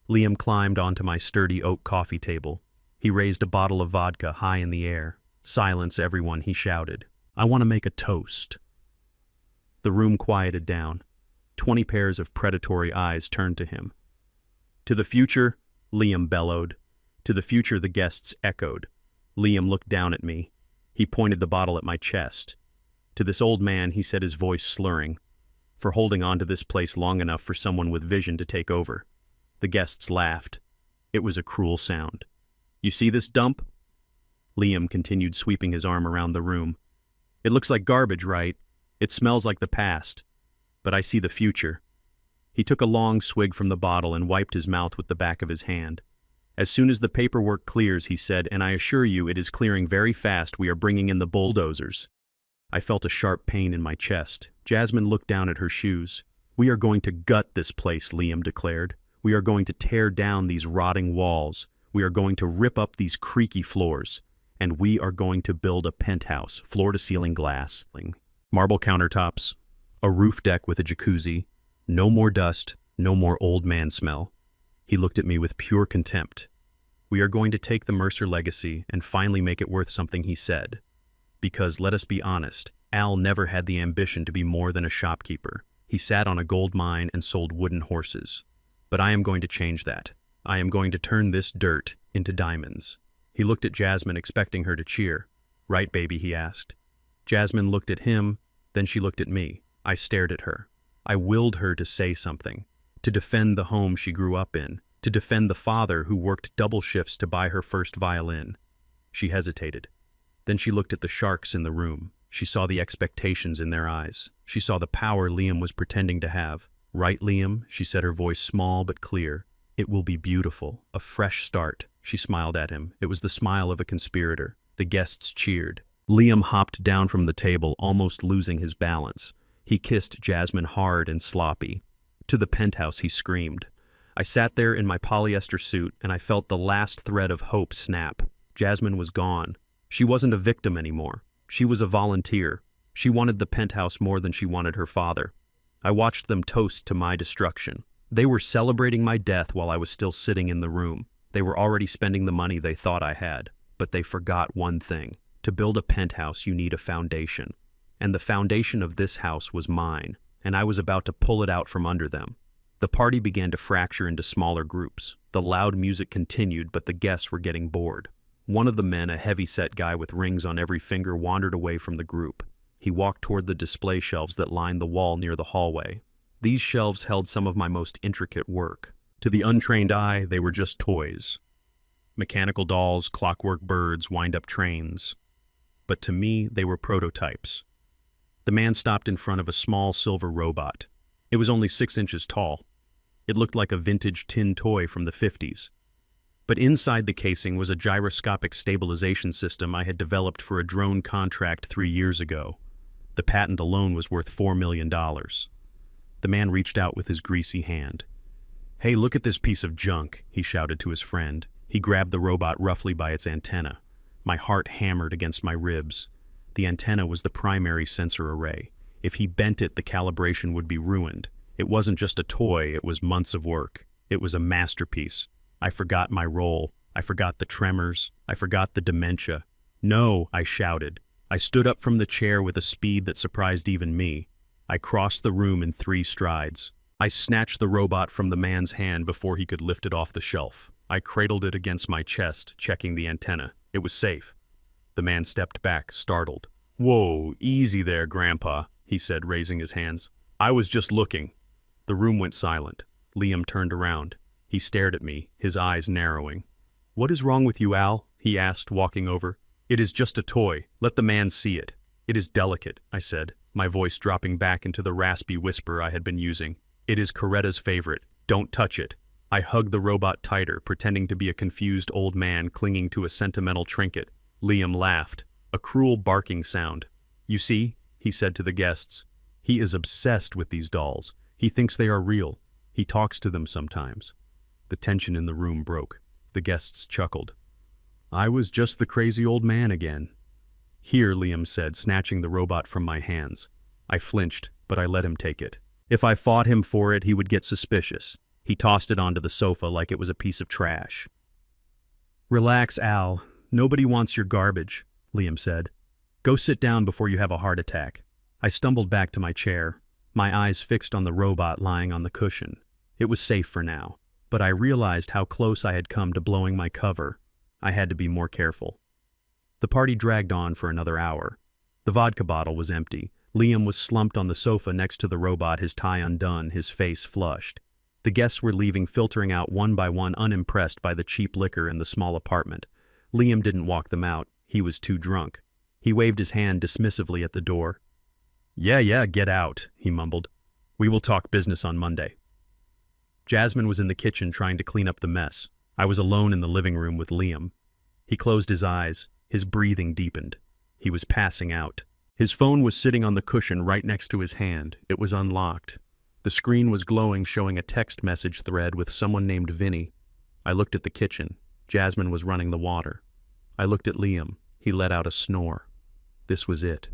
Liam climbed onto my sturdy oak coffee table. He raised a bottle of vodka high in the air. Silence, everyone, he shouted. I want to make a toast. The room quieted down. 20 pairs of predatory eyes turned to him. To the future, Liam bellowed. To the future, the guests echoed. Liam looked down at me. He pointed the bottle at my chest. To this old man, he said, his voice slurring, for holding on to this place long enough for someone with vision to take over. The guests laughed. It was a cruel sound. You see this dump? Liam continued, sweeping his arm around the room. It looks like garbage, right? It smells like the past. But I see the future. He took a long swig from the bottle and wiped his mouth with the back of his hand. As soon as the paperwork clears, he said, and I assure you it is clearing very fast, we are bringing in the bulldozers. I felt a sharp pain in my chest. Jasmine looked down at her shoes. We are going to gut this place, Liam declared. We are going to tear down these rotting walls. We are going to rip up these creaky floors. And we are going to build a penthouse, floor-to-ceiling glass, marble countertops, a roof deck with a jacuzzi. No more dust, no more old man smell. He looked at me with pure contempt. We are going to take the Mercer legacy and finally make it worth something, he said. Because, let us be honest, Al never had the ambition to be more than a shopkeeper. He sat on a gold mine and sold wooden horses. But I am going to change that. I am going to turn this dirt into diamonds. He looked at Jasmine, expecting her to cheer. Right, baby, he asked. Jasmine looked at him, then she looked at me. I stared at her. I willed her to say something, to defend the home she grew up in, to defend the father who worked double shifts to buy her first violin. She hesitated. Then she looked at the sharks in the room. She saw the expectations in their eyes. She saw the power Liam was pretending to have. Right, Liam, she said, her voice small but clear. It will be beautiful, a fresh start. She smiled at him. It was the smile of a conspirator. The guests cheered. Liam hopped down from the table, almost losing his balance. He kissed Jasmine hard and sloppy. To the penthouse, he screamed. I sat there in my polyester suit, and I felt the last thread of hope snap. Jasmine was gone. She wasn't a victim anymore. She was a volunteer. She wanted the penthouse more than she wanted her father. I watched them toast to my destruction. They were celebrating my death while I was still sitting in the room. They were already spending the money they thought I had. But they forgot one thing. To build a penthouse, you need a foundation. And the foundation of this house was mine, and I was about to pull it out from under them. The party began to fracture into smaller groups. The loud music continued, but the guests were getting bored. One of the men, a heavy-set guy with rings on every finger, wandered away from the group. He walked toward the display shelves that lined the wall near the hallway. These shelves held some of my most intricate work. To the untrained eye, they were just toys. Mechanical dolls, clockwork birds, wind-up trains. But to me, they were prototypes. The man stopped in front of a small silver robot. It was only 6 inches tall. It looked like a vintage tin toy from the 50s. But inside the casing was a gyroscopic stabilization system I had developed for a drone contract 3 years ago. The patent alone was worth $4 million. The man reached out with his greasy hand. Hey, look at this piece of junk, he shouted to his friend. He grabbed the robot roughly by its antenna. My heart hammered against my ribs. The antenna was the primary sensor array. If he bent it, the calibration would be ruined. It wasn't just a toy, it was months of work. It was a masterpiece. I forgot my role. I forgot the tremors. I forgot the dementia. No, I shouted. I stood up from the chair with a speed that surprised even me. I crossed the room in 3 strides. I snatched the robot from the man's hand before he could lift it off the shelf. I cradled it against my chest, checking the antenna. It was safe. The man stepped back, startled. "Whoa, easy there, Grandpa," he said, raising his hands. "I was just looking." The room went silent. Liam turned around. He stared at me, his eyes narrowing. "What is wrong with you, Al?" he asked, walking over. "It is just a toy. Let the man see it." "It is delicate," I said, my voice dropping back into the raspy whisper I had been using. "It is Coretta's favorite. Don't touch it." I hugged the robot tighter, pretending to be a confused old man clinging to a sentimental trinket. Liam laughed, a cruel barking sound. "You see," he said to the guests, "he is obsessed with these dolls. He thinks they are real. He talks to them sometimes." The tension in the room broke. The guests chuckled. I was just the crazy old man again. "Here," Liam said, snatching the robot from my hands. I flinched, but I let him take it. If I fought him for it, he would get suspicious. He tossed it onto the sofa like it was a piece of trash. "Relax, Al. Nobody wants your garbage," Liam said. "Go sit down before you have a heart attack." I stumbled back to my chair, my eyes fixed on the robot lying on the cushion. It was safe for now, but I realized how close I had come to blowing my cover. I had to be more careful. The party dragged on for another hour. The vodka bottle was empty. Liam was slumped on the sofa next to the robot, his tie undone, his face flushed. The guests were leaving, filtering out one by one, unimpressed by the cheap liquor in the small apartment. Liam didn't walk them out. He was too drunk. He waved his hand dismissively at the door. Yeah, get out," he mumbled. "We will talk business on Monday." Jasmine was in the kitchen trying to clean up the mess. I was alone in the living room with Liam. He closed his eyes. His breathing deepened. He was passing out. His phone was sitting on the cushion right next to his hand. It was unlocked. The screen was glowing, showing a text message thread with someone named Vinny. I looked at the kitchen. Jasmine was running the water. I looked at Liam. He let out a snore. This was it.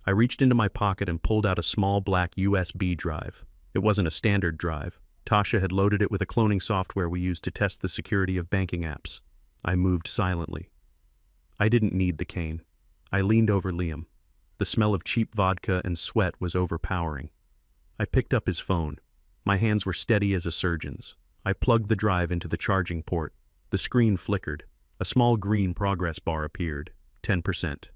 I reached into my pocket and pulled out a small black USB drive. It wasn't a standard drive. Tasha had loaded it with a cloning software we used to test the security of banking apps. I moved silently. I didn't need the cane. I leaned over Liam. The smell of cheap vodka and sweat was overpowering. I picked up his phone. My hands were steady as a surgeon's. I plugged the drive into the charging port. The screen flickered. A small green progress bar appeared. 10%.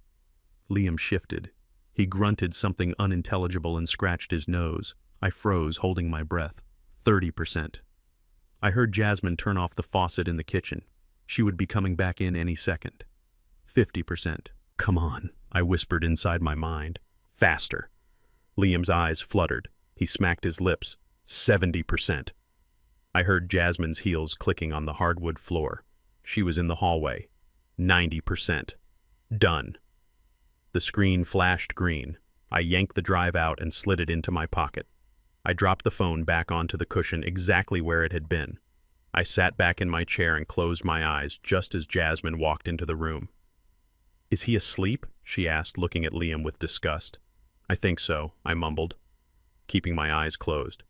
Liam shifted. He grunted something unintelligible and scratched his nose. I froze, holding my breath. 30%. I heard Jasmine turn off the faucet in the kitchen. She would be coming back in any second. 50%. "Come on," I whispered inside my mind. "Faster." Liam's eyes fluttered. He smacked his lips. 70%. I heard Jasmine's heels clicking on the hardwood floor. She was in the hallway. 90%. Done. The screen flashed green. I yanked the drive out and slid it into my pocket. I dropped the phone back onto the cushion exactly where it had been. I sat back in my chair and closed my eyes just as Jasmine walked into the room. "Is he asleep?" she asked, looking at Liam with disgust. "I think so," I mumbled, keeping my eyes closed.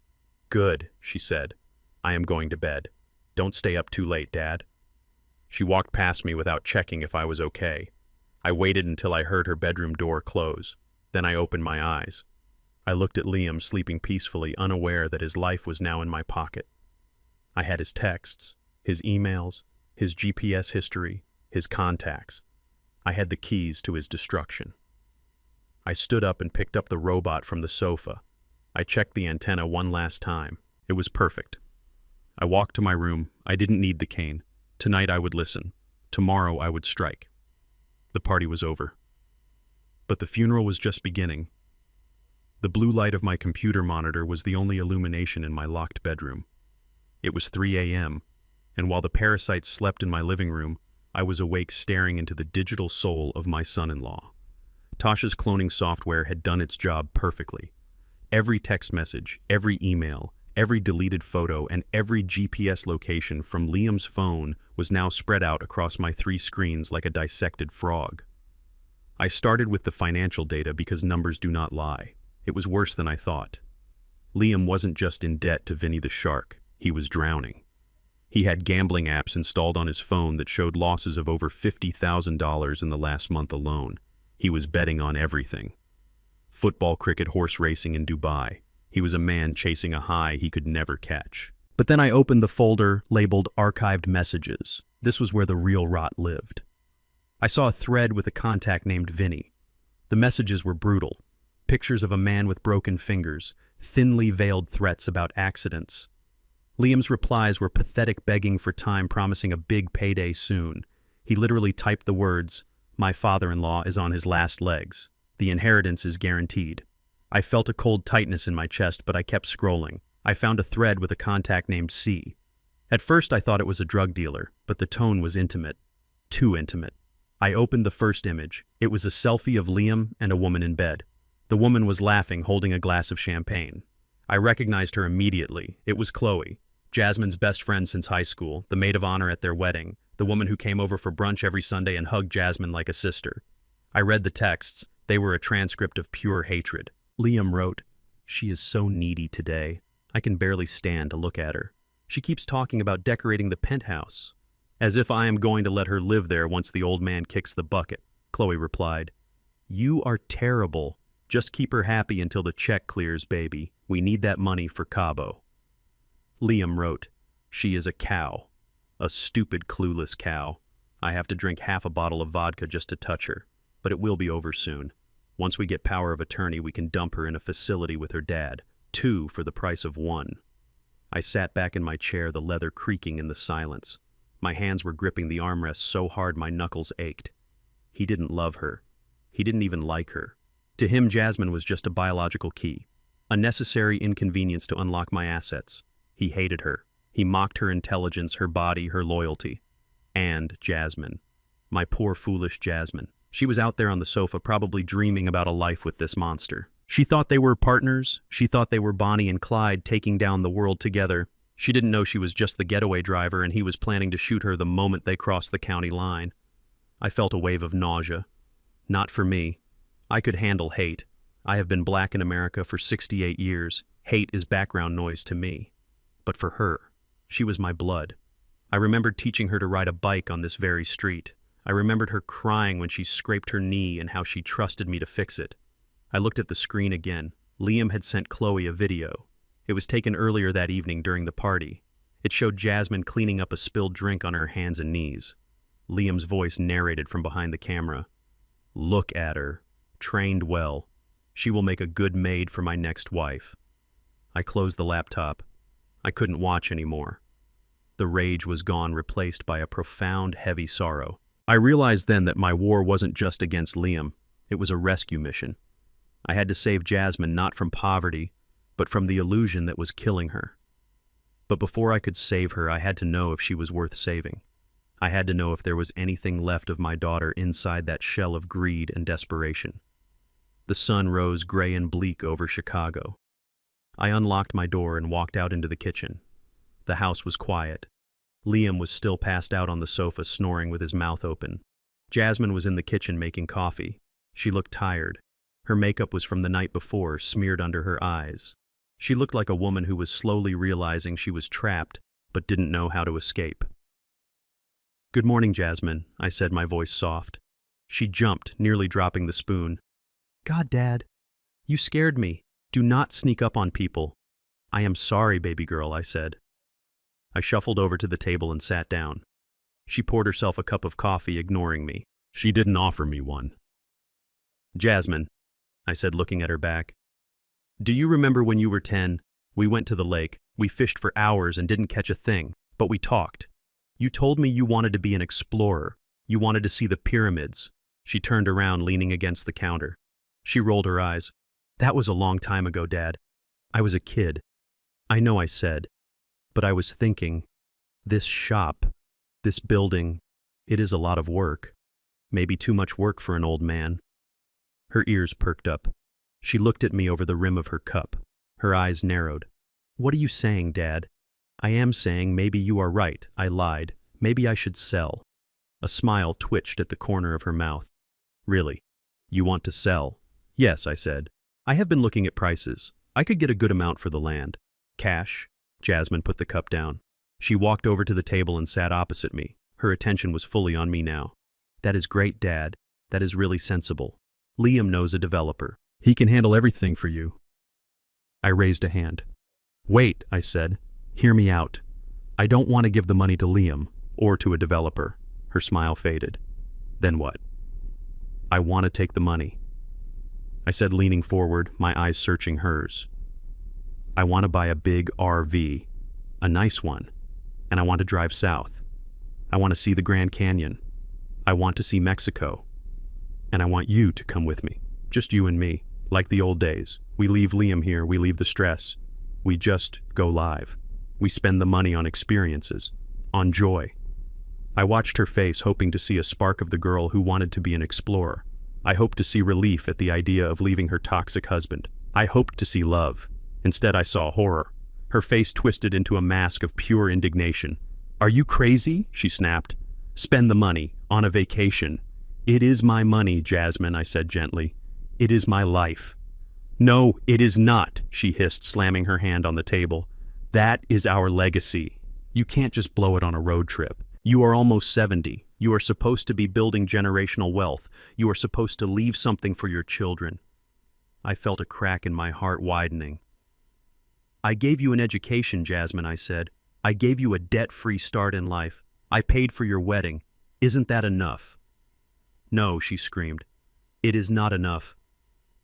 "Good," she said. "I am going to bed. Don't stay up too late, Dad." She walked past me without checking if I was okay. I waited until I heard her bedroom door close. Then I opened my eyes. I looked at Liam sleeping peacefully, unaware that his life was now in my pocket. I had his texts, his emails, his GPS history, his contacts. I had the keys to his destruction. I stood up and picked up the robot from the sofa. I checked the antenna one last time. It was perfect. I walked to my room. I didn't need the cane. Tonight I would listen. Tomorrow I would strike. The party was over. But the funeral was just beginning. The blue light of my computer monitor was the only illumination in my locked bedroom. It was 3 a.m., and while the parasites slept in my living room, I was awake staring into the digital soul of my son-in-law. Tasha's cloning software had done its job perfectly. Every text message, every email, every deleted photo, and every GPS location from Liam's phone was now spread out across my 3 screens like a dissected frog. I started with the financial data because numbers do not lie. It was worse than I thought. Liam wasn't just in debt to Vinny the Shark. He was drowning. He had gambling apps installed on his phone that showed losses of over $50,000 in the last month alone. He was betting on everything. Football, cricket, horse racing in Dubai. He was a man chasing a high he could never catch. But then I opened the folder labeled Archived Messages. This was where the real rot lived. I saw a thread with a contact named Vinny. The messages were brutal. Pictures of a man with broken fingers, thinly veiled threats about accidents. Liam's replies were pathetic begging for time, promising a big payday soon. He literally typed the words, "My father-in-law is on his last legs. The inheritance is guaranteed." I felt a cold tightness in my chest, but I kept scrolling. I found a thread with a contact named C. At first I thought it was a drug dealer, but the tone was intimate. Too intimate. I opened the first image. It was a selfie of Liam and a woman in bed. The woman was laughing, holding a glass of champagne. I recognized her immediately. It was Chloe, Jasmine's best friend since high school, the maid of honor at their wedding, the woman who came over for brunch every Sunday and hugged Jasmine like a sister. I read the texts. They were a transcript of pure hatred. Liam wrote, "She is so needy today. I can barely stand to look at her. She keeps talking about decorating the penthouse. As if I am going to let her live there once the old man kicks the bucket." Chloe replied, "You are terrible. Just keep her happy until the check clears, baby. We need that money for Cabo." Liam wrote, "She is a cow. A stupid, clueless cow. I have to drink half a bottle of vodka just to touch her. But it will be over soon. Once we get power of attorney, we can dump her in a facility with her dad. 2 for the price of 1. I sat back in my chair, the leather creaking in the silence. My hands were gripping the armrest so hard my knuckles ached. He didn't love her. He didn't even like her. To him, Jasmine was just a biological key, a necessary inconvenience to unlock my assets. He hated her. He mocked her intelligence, her body, her loyalty. And Jasmine. My poor, foolish Jasmine. She was out there on the sofa, probably dreaming about a life with this monster. She thought they were partners. She thought they were Bonnie and Clyde taking down the world together. She didn't know she was just the getaway driver and he was planning to shoot her the moment they crossed the county line. I felt a wave of nausea. Not for me. I could handle hate. I have been black in America for 68 years. Hate is background noise to me. But for her, she was my blood. I remembered teaching her to ride a bike on this very street. I remembered her crying when she scraped her knee and how she trusted me to fix it. I looked at the screen again. Liam had sent Chloe a video. It was taken earlier that evening during the party. It showed Jasmine cleaning up a spilled drink on her hands and knees. Liam's voice narrated from behind the camera. "Look at her. Trained well. She will make a good maid for my next wife." I closed the laptop. I couldn't watch anymore. The rage was gone, replaced by a profound, heavy sorrow. I realized then that my war wasn't just against Liam. It was a rescue mission. I had to save Jasmine not from poverty, but from the illusion that was killing her. But before I could save her, I had to know if she was worth saving. I had to know if there was anything left of my daughter inside that shell of greed and desperation. The sun rose gray and bleak over Chicago. I unlocked my door and walked out into the kitchen. The house was quiet. Liam was still passed out on the sofa, snoring with his mouth open. Jasmine was in the kitchen making coffee. She looked tired. Her makeup was from the night before, smeared under her eyes. She looked like a woman who was slowly realizing she was trapped, but didn't know how to escape. "Good morning, Jasmine," I said, my voice soft. She jumped, nearly dropping the spoon. "God, Dad, you scared me. Do not sneak up on people." "I am sorry, baby girl," I said. I shuffled over to the table and sat down. She poured herself a cup of coffee, ignoring me. She didn't offer me one. "Jasmine," I said, looking at her back, "do you remember when you were 10? We went to the lake. We fished for hours and didn't catch a thing, but we talked. You told me you wanted to be an explorer. You wanted to see the pyramids." She turned around, leaning against the counter. She rolled her eyes. "That was a long time ago, Dad. I was a kid. I know I said. But I was thinking, this shop, this building, it is a lot of work. Maybe too much work for an old man." Her ears perked up. She looked at me over the rim of her cup. Her eyes narrowed. "What are you saying, Dad?" "I am saying maybe you are right," I lied. "Maybe I should sell." A smile twitched at the corner of her mouth. "Really? You want to sell?" "Yes," I said. "I have been looking at prices. I could get a good amount for the land." "Cash?" Jasmine put the cup down. She walked over to the table and sat opposite me. Her attention was fully on me now. "That is great, Dad. That is really sensible. Liam knows a developer. He can handle everything for you. I raised a hand. Wait, I said. Hear me out. I don't want to give the money to Liam or to a developer. Her smile faded. Then what? I want to take the money. I said, leaning forward, my eyes searching hers. I want to buy a big RV, a nice one, and I want to drive south. I want to see the Grand Canyon. I want to see Mexico. And I want you to come with me, just you and me, like the old days. We leave Liam here, we leave the stress. We just go live. We spend the money on experiences, on joy. I watched her face, hoping to see a spark of the girl who wanted to be an explorer. I hoped to see relief at the idea of leaving her toxic husband. I hoped to see love. Instead, I saw horror. Her face twisted into a mask of pure indignation. Are you crazy? She snapped. Spend the money, on a vacation. It is my money, Jasmine, I said gently. It is my life. No, it is not, she hissed, slamming her hand on the table. That is our legacy. You can't just blow it on a road trip. You are almost 70. You are supposed to be building generational wealth. You are supposed to leave something for your children. I felt a crack in my heart widening. I gave you an education, Jasmine, I said. I gave you a debt-free start in life. I paid for your wedding. Isn't that enough? No, she screamed. It is not enough.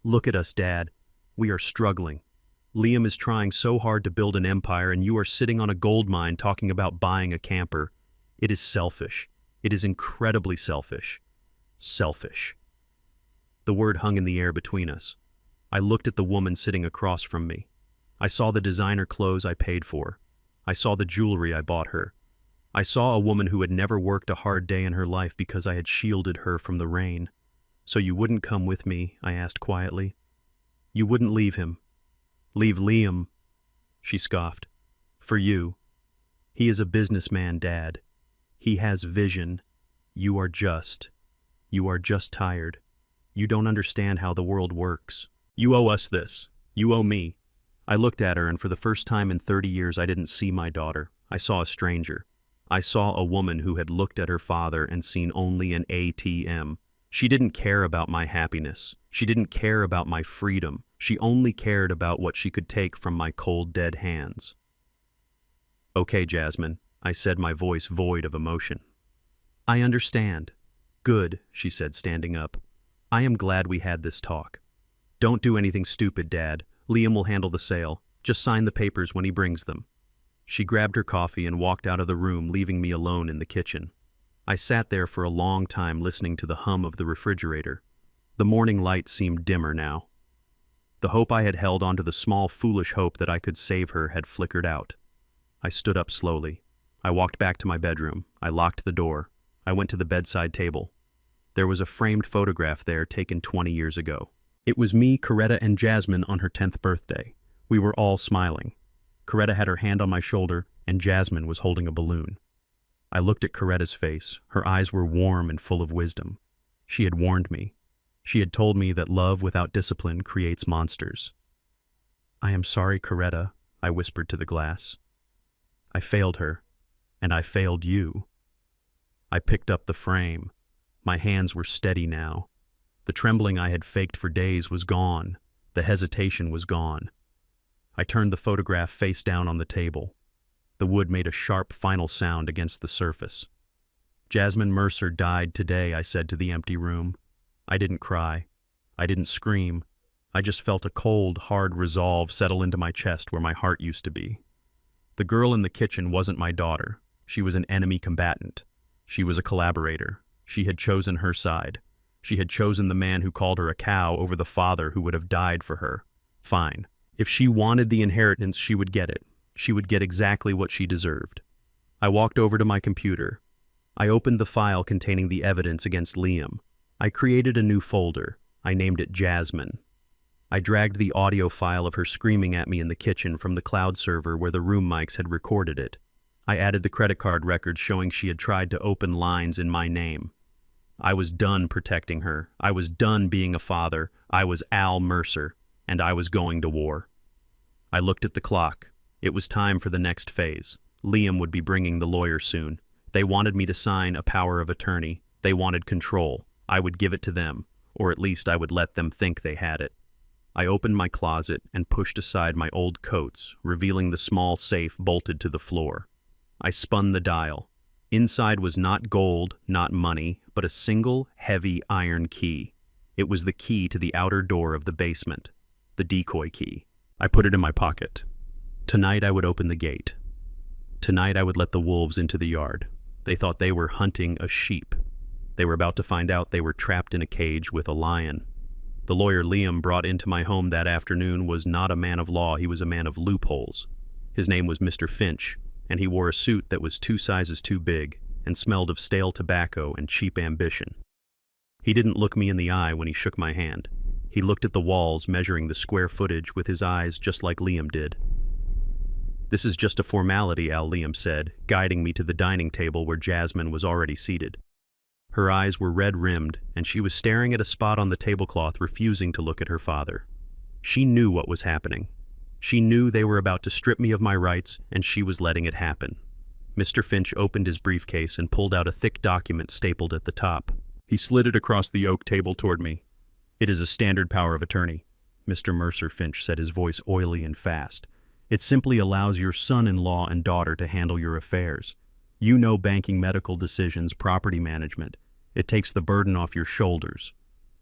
Look at us, Dad. We are struggling. Liam is trying so hard to build an empire, and you are sitting on a gold mine talking about buying a camper. It is selfish. It is incredibly selfish. Selfish. The word hung in the air between us. I looked at the woman sitting across from me. I saw the designer clothes I paid for. I saw the jewelry I bought her. I saw a woman who had never worked a hard day in her life because I had shielded her from the rain. So you wouldn't come with me? I asked quietly. You wouldn't leave him. Leave Liam? She scoffed. For you. He is a businessman, Dad. He has vision. You are just tired. You don't understand how the world works. You owe us this. You owe me. I looked at her, and for the first time in 30 years I didn't see my daughter. I saw a stranger. I saw a woman who had looked at her father and seen only an ATM. She didn't care about my happiness. She didn't care about my freedom. She only cared about what she could take from my cold, dead hands. Okay, Jasmine, I said, my voice void of emotion. I understand. Good, she said, standing up. I am glad we had this talk. Don't do anything stupid, Dad. Liam will handle the sale. Just sign the papers when he brings them. She grabbed her coffee and walked out of the room, leaving me alone in the kitchen. I sat there for a long time listening to the hum of the refrigerator. The morning light seemed dimmer now. The hope I had held onto, the small, foolish hope that I could save her, had flickered out. I stood up slowly. I walked back to my bedroom. I locked the door. I went to the bedside table. There was a framed photograph there taken 20 years ago. It was me, Coretta, and Jasmine on her 10th birthday. We were all smiling. Coretta had her hand on my shoulder, and Jasmine was holding a balloon. I looked at Coretta's face. Her eyes were warm and full of wisdom. She had warned me. She had told me that love without discipline creates monsters. I am sorry, Coretta, I whispered to the glass. I failed her, and I failed you. I picked up the frame. My hands were steady now. The trembling I had faked for days was gone. The hesitation was gone. I turned the photograph face down on the table. The wood made a sharp final sound against the surface. Jasmine Mercer died today, I said to the empty room. I didn't cry. I didn't scream. I just felt a cold, hard resolve settle into my chest where my heart used to be. The girl in the kitchen wasn't my daughter. She was an enemy combatant. She was a collaborator. She had chosen her side. She had chosen the man who called her a cow over the father who would have died for her. Fine. If she wanted the inheritance, she would get it. She would get exactly what she deserved. I walked over to my computer. I opened the file containing the evidence against Liam. I created a new folder. I named it Jasmine. I dragged the audio file of her screaming at me in the kitchen from the cloud server where the room mics had recorded it. I added the credit card records showing she had tried to open lines in my name. I was done protecting her. I was done being a father. I was Al Mercer, and I was going to war. I looked at the clock. It was time for the next phase. Liam would be bringing the lawyer soon. They wanted me to sign a power of attorney. They wanted control. I would give it to them. or at least I would let them think they had it. I opened my closet and pushed aside my old coats, revealing the small safe bolted to the floor. I spun the dial. Inside was not gold, not money, but a single, heavy iron key. It was the key to the outer door of the basement, the decoy key. I put it in my pocket. Tonight I would open the gate. Tonight I would let the wolves into the yard. They thought they were hunting a sheep. They were about to find out they were trapped in a cage with a lion. The lawyer Liam brought into my home that afternoon was not a man of law, he was a man of loopholes. His name was Mr. Finch, and he wore a suit that was 2 sizes too big and smelled of stale tobacco and cheap ambition. He didn't look me in the eye when he shook my hand. He looked at the walls, measuring the square footage with his eyes just like Liam did. "This is just a formality," Al Liam said, guiding me to the dining table where Jasmine was already seated. Her eyes were red-rimmed, and she was staring at a spot on the tablecloth, refusing to look at her father. She knew what was happening. She knew they were about to strip me of my rights, and she was letting it happen. Mr. Finch opened his briefcase and pulled out a thick document stapled at the top. He slid it across the oak table toward me. "It is a standard power of attorney," Mr. Mercer Finch said, his voice oily and fast. "It simply allows your son-in-law and daughter to handle your affairs. You know banking, medical decisions, property management. It takes the burden off your shoulders."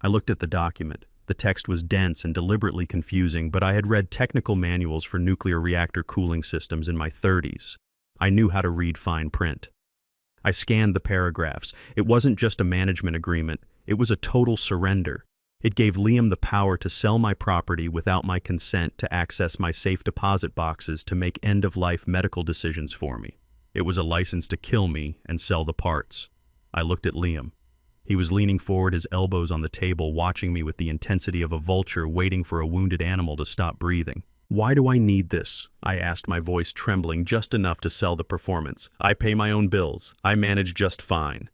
I looked at the document. The text was dense and deliberately confusing, but I had read technical manuals for nuclear reactor cooling systems in my 30s. I knew how to read fine print. I scanned the paragraphs. It wasn't just a management agreement. It was a total surrender. It gave Liam the power to sell my property without my consent, to access my safe deposit boxes, to make end-of-life medical decisions for me. It was a license to kill me and sell the parts. I looked at Liam. He was leaning forward, his elbows on the table, watching me with the intensity of a vulture waiting for a wounded animal to stop breathing. "Why do I need this?" I asked, my voice trembling just enough to sell the performance. "I pay my own bills. I manage just fine."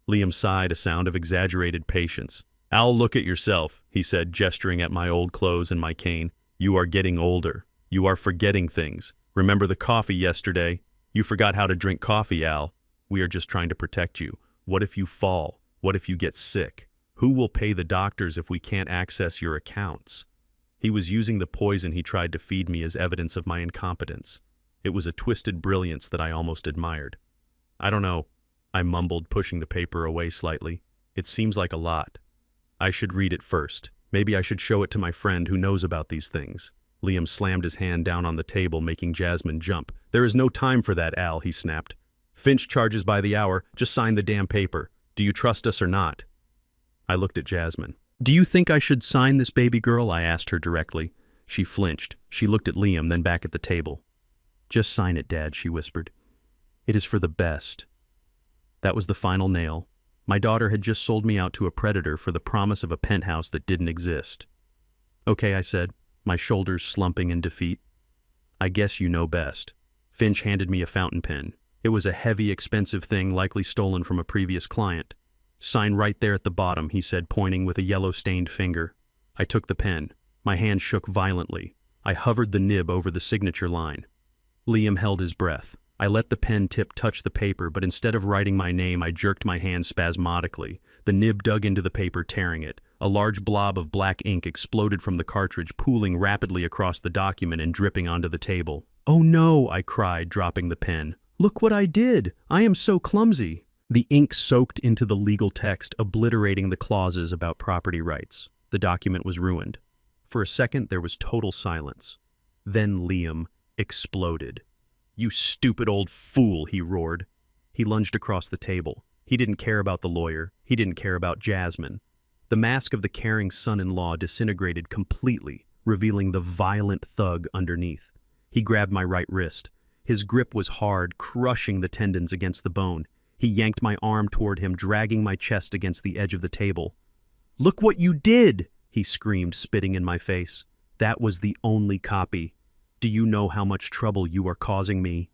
Liam sighed, a sound of exaggerated patience. "Al, look at yourself," he said, gesturing at my old clothes and my cane. "You are getting older. You are forgetting things. Remember the coffee yesterday? You forgot how to drink coffee, Al. We are just trying to protect you. What if you fall? What if you get sick? Who will pay the doctors if we can't access your accounts?" He was using the poison he tried to feed me as evidence of my incompetence. It was a twisted brilliance that I almost admired. "I don't know," I mumbled, pushing the paper away slightly. "It seems like a lot. I should read it first. Maybe I should show it to my friend who knows about these things." Liam slammed his hand down on the table, making Jasmine jump. "There is no time for that, Al," he snapped. "Finch charges by the hour. Just sign the damn paper. Do you trust us or not?" I looked at Jasmine. "Do you think I should sign this, baby girl?" I asked her directly. She flinched. She looked at Liam, then back at the table. "Just sign it, Dad," she whispered. "It is for the best." That was the final nail. My daughter had just sold me out to a predator for the promise of a penthouse that didn't exist. "Okay," I said, my shoulders slumping in defeat. "I guess you know best." Finch handed me a fountain pen. It was a heavy, expensive thing, likely stolen from a previous client. "Sign right there at the bottom," he said, pointing with a yellow-stained finger. I took the pen. My hand shook violently. I hovered the nib over the signature line. Liam held his breath. I let the pen tip touch the paper, but instead of writing my name, I jerked my hand spasmodically. The nib dug into the paper, tearing it. A large blob of black ink exploded from the cartridge, pooling rapidly across the document and dripping onto the table. "Oh no!" I cried, dropping the pen. "Look what I did! I am so clumsy!" The ink soaked into the legal text, obliterating the clauses about property rights. The document was ruined. For a second, there was total silence. Then Liam exploded. "You stupid old fool," he roared. He lunged across the table. He didn't care about the lawyer. He didn't care about Jasmine. The mask of the caring son-in-law disintegrated completely, revealing the violent thug underneath. He grabbed my right wrist. His grip was hard, crushing the tendons against the bone. He yanked my arm toward him, dragging my chest against the edge of the table. "Look what you did!" he screamed, spitting in my face. "That was the only copy. Do you know how much trouble you are causing me?"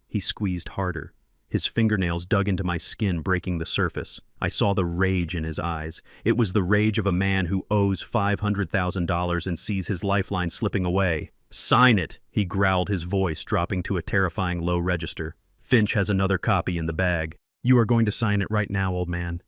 He squeezed harder. His fingernails dug into my skin, breaking the surface. I saw the rage in his eyes. It was the rage of a man who owes $500,000 and sees his lifeline slipping away. "Sign it," he growled, his voice dropping to a terrifying low register. "Finch has another copy in the bag. You are going to sign it right now, old man.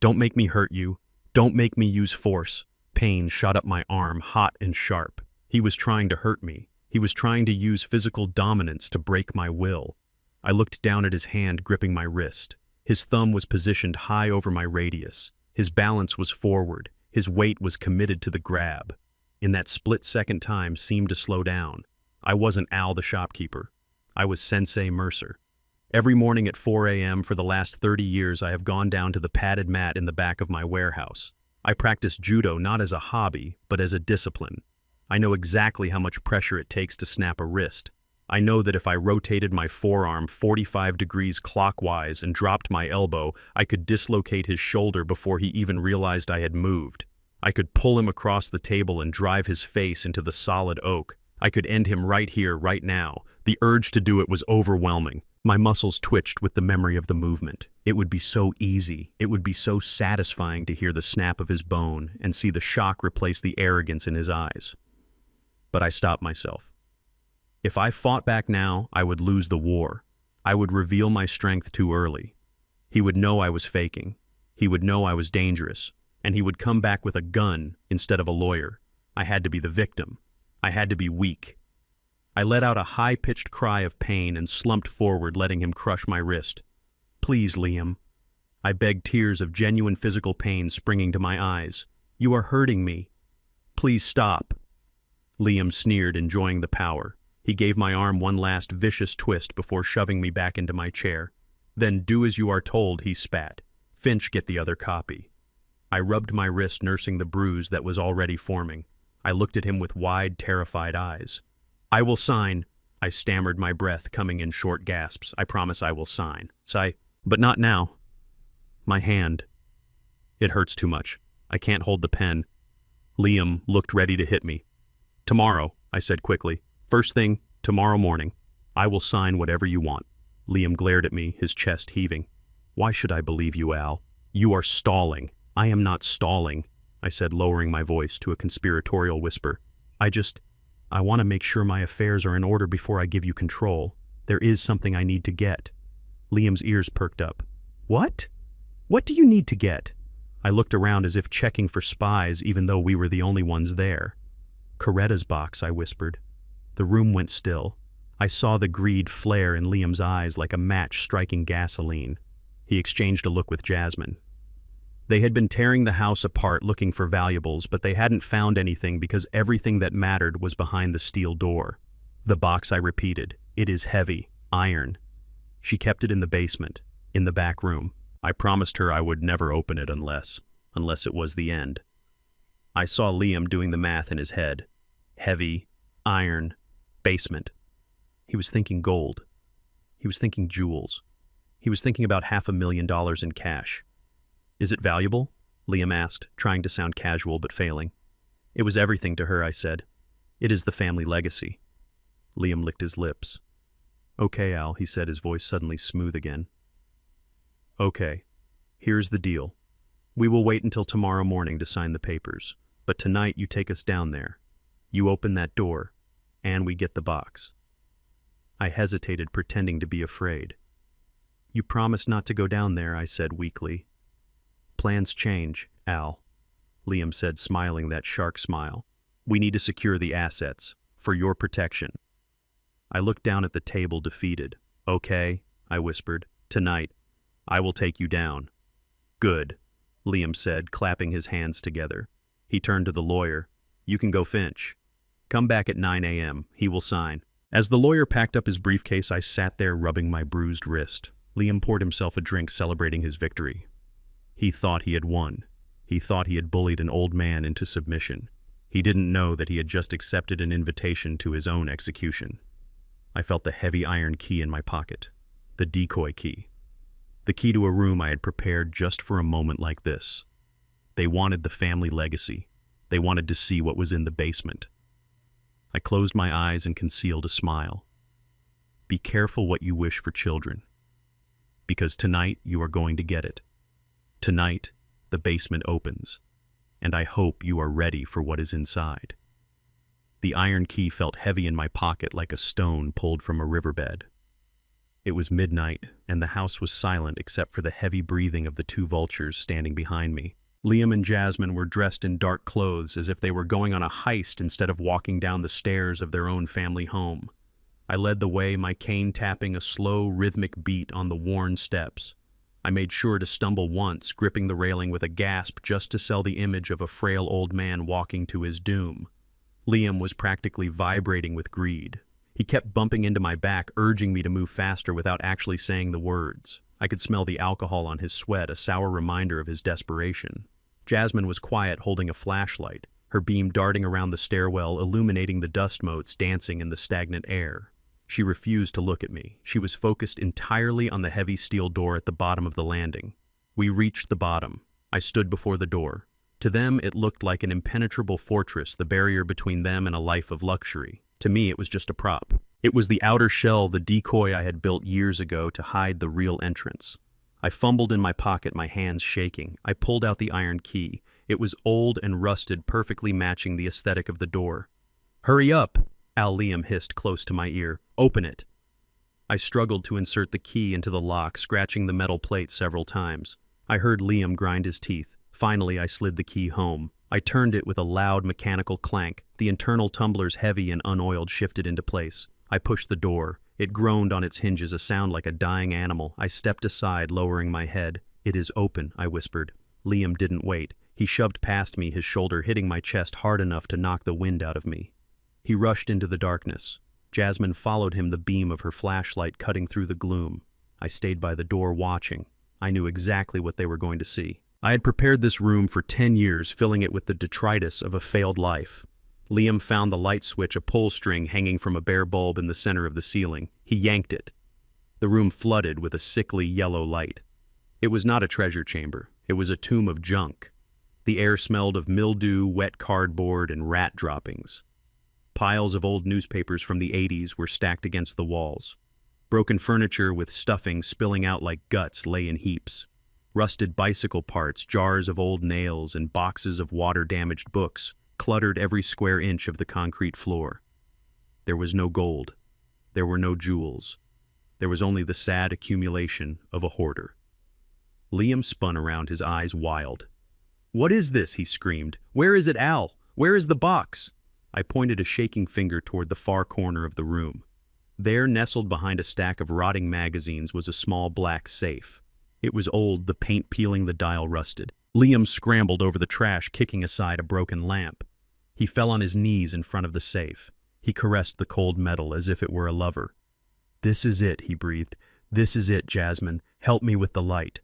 Don't make me hurt you. Don't make me use force. Pain shot up my arm, hot and sharp. He was trying to hurt me. He was trying to use physical dominance to break my will. I looked down at his hand gripping my wrist. His thumb was positioned high over my radius. His balance was forward. His weight was committed to the grab. In that split-second time seemed to slow down. I wasn't Al the shopkeeper. I was Sensei Mercer. Every morning at 4 a.m. for the last 30 years I have gone down to the padded mat in the back of my warehouse. I practice judo not as a hobby, but as a discipline. I know exactly how much pressure it takes to snap a wrist. I know that if I rotated my forearm 45 degrees clockwise and dropped my elbow, I could dislocate his shoulder before he even realized I had moved. I could pull him across the table and drive his face into the solid oak. I could end him right here, right now. The urge to do it was overwhelming. My muscles twitched with the memory of the movement. It would be so easy. It would be so satisfying to hear the snap of his bone and see the shock replace the arrogance in his eyes. But I stopped myself. If I fought back now, I would lose the war. I would reveal my strength too early. He would know I was faking. He would know I was dangerous. And he would come back with a gun instead of a lawyer. I had to be the victim. I had to be weak. I let out a high-pitched cry of pain and slumped forward, letting him crush my wrist. "Please, Liam." I begged, tears of genuine physical pain springing to my eyes. "You are hurting me. Please stop." Liam sneered, enjoying the power. He gave my arm one last vicious twist before shoving me back into my chair. "Then do as you are told," he spat. "Finch, get the other copy." I rubbed my wrist, nursing the bruise that was already forming. I looked at him with wide, terrified eyes. "I will sign," I stammered, my breath coming in short gasps. "I promise I will sign. But not now. My hand. It hurts too much. I can't hold the pen." Liam looked ready to hit me. "Tomorrow," I said quickly. "First thing, tomorrow morning. I will sign whatever you want." Liam glared at me, his chest heaving. "Why should I believe you, Al? You are stalling." "I am not stalling," I said, lowering my voice to a conspiratorial whisper. I want to make sure my affairs are in order before I give you control. There is something I need to get." Liam's ears perked up. "What? What do you need to get?" I looked around as if checking for spies, even though we were the only ones there. "Coretta's box," I whispered. The room went still. I saw the greed flare in Liam's eyes like a match striking gasoline. He exchanged a look with Jasmine. They had been tearing the house apart looking for valuables, but they hadn't found anything because everything that mattered was behind the steel door. "The box," I repeated. "It is heavy. Iron." She kept it in the basement, in the back room. I promised her I would never open it unless it was the end. I saw Liam doing the math in his head. Heavy, iron, basement. He was thinking gold. He was thinking jewels. He was thinking about $500,000 in cash. "Is it valuable?" Liam asked, trying to sound casual but failing. "It was everything to her," I said. "It is the family legacy." Liam licked his lips. "Okay, Al," he said, his voice suddenly smooth again. "Okay, here's the deal. We will wait until tomorrow morning to sign the papers, but tonight you take us down there. You open that door, and we get the box." I hesitated, pretending to be afraid. "You promise not to go down there," I said weakly. "Plans change, Al," Liam said, smiling that shark smile. "We need to secure the assets, for your protection." I looked down at the table, defeated. "Okay," I whispered. "Tonight, I will take you down." "Good," Liam said, clapping his hands together. He turned to the lawyer. "You can go, Finch. Come back at 9 a.m. He will sign." As the lawyer packed up his briefcase, I sat there rubbing my bruised wrist. Liam poured himself a drink, celebrating his victory. He thought he had won. He thought he had bullied an old man into submission. He didn't know that he had just accepted an invitation to his own execution. I felt the heavy iron key in my pocket. The decoy key. The key to a room I had prepared just for a moment like this. They wanted the family legacy. They wanted to see what was in the basement. I closed my eyes and concealed a smile. Be careful what you wish for, children. Because tonight you are going to get it. Tonight, the basement opens, and I hope you are ready for what is inside. The iron key felt heavy in my pocket like a stone pulled from a riverbed. It was midnight, and the house was silent except for the heavy breathing of the two vultures standing behind me. Liam and Jasmine were dressed in dark clothes as if they were going on a heist instead of walking down the stairs of their own family home. I led the way, my cane tapping a slow, rhythmic beat on the worn steps. I made sure to stumble once, gripping the railing with a gasp just to sell the image of a frail old man walking to his doom. Liam was practically vibrating with greed. He kept bumping into my back, urging me to move faster without actually saying the words. I could smell the alcohol on his sweat, a sour reminder of his desperation. Jasmine was quiet, holding a flashlight, her beam darting around the stairwell, illuminating the dust motes dancing in the stagnant air. She refused to look at me. She was focused entirely on the heavy steel door at the bottom of the landing. We reached the bottom. I stood before the door. To them, it looked like an impenetrable fortress, the barrier between them and a life of luxury. To me, it was just a prop. It was the outer shell, the decoy I had built years ago to hide the real entrance. I fumbled in my pocket, my hands shaking. I pulled out the iron key. It was old and rusted, perfectly matching the aesthetic of the door. "Hurry up!" Al Liam hissed close to my ear. "Open it!" I struggled to insert the key into the lock, scratching the metal plate several times. I heard Liam grind his teeth. Finally, I slid the key home. I turned it with a loud mechanical clank. The internal tumblers, heavy and unoiled, shifted into place. I pushed the door. It groaned on its hinges, a sound like a dying animal. I stepped aside, lowering my head. "It is open," I whispered. Liam didn't wait. He shoved past me, his shoulder hitting my chest hard enough to knock the wind out of me. He rushed into the darkness. Jasmine followed him, the beam of her flashlight cutting through the gloom. I stayed by the door, watching. I knew exactly what they were going to see. I had prepared this room for 10 years, filling it with the detritus of a failed life. Liam found the light switch, a pull string hanging from a bare bulb in the center of the ceiling. He yanked it. The room flooded with a sickly yellow light. It was not a treasure chamber. It was a tomb of junk. The air smelled of mildew, wet cardboard, and rat droppings. Piles of old newspapers from the 80s were stacked against the walls. Broken furniture with stuffing spilling out like guts lay in heaps. Rusted bicycle parts, jars of old nails, and boxes of water-damaged books cluttered every square inch of the concrete floor. There was no gold. There were no jewels. There was only the sad accumulation of a hoarder. Liam spun around, his eyes wild. "What is this?" he screamed. "Where is it, Al? Where is the box?" I pointed a shaking finger toward the far corner of the room. There, nestled behind a stack of rotting magazines, was a small black safe. It was old, the paint peeling, the dial rusted. Liam scrambled over the trash, kicking aside a broken lamp. He fell on his knees in front of the safe. He caressed the cold metal as if it were a lover. "This is it," he breathed. "This is it, Jasmine. Help me with the light."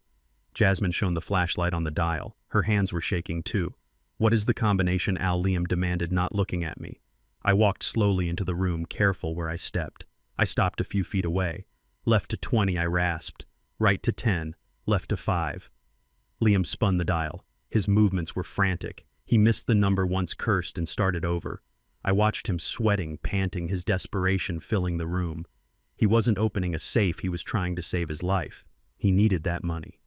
Jasmine shone the flashlight on the dial. Her hands were shaking too. "What is the combination?" Al Liam demanded, not looking at me. I walked slowly into the room, careful where I stepped. I stopped a few feet away. Left to 20, I rasped. Right to 10. Left to 5. Liam spun the dial. His movements were frantic. He missed the number once, cursed, and started over. I watched him sweating, panting, his desperation filling the room. He wasn't opening a safe, he was trying to save his life. He needed that money.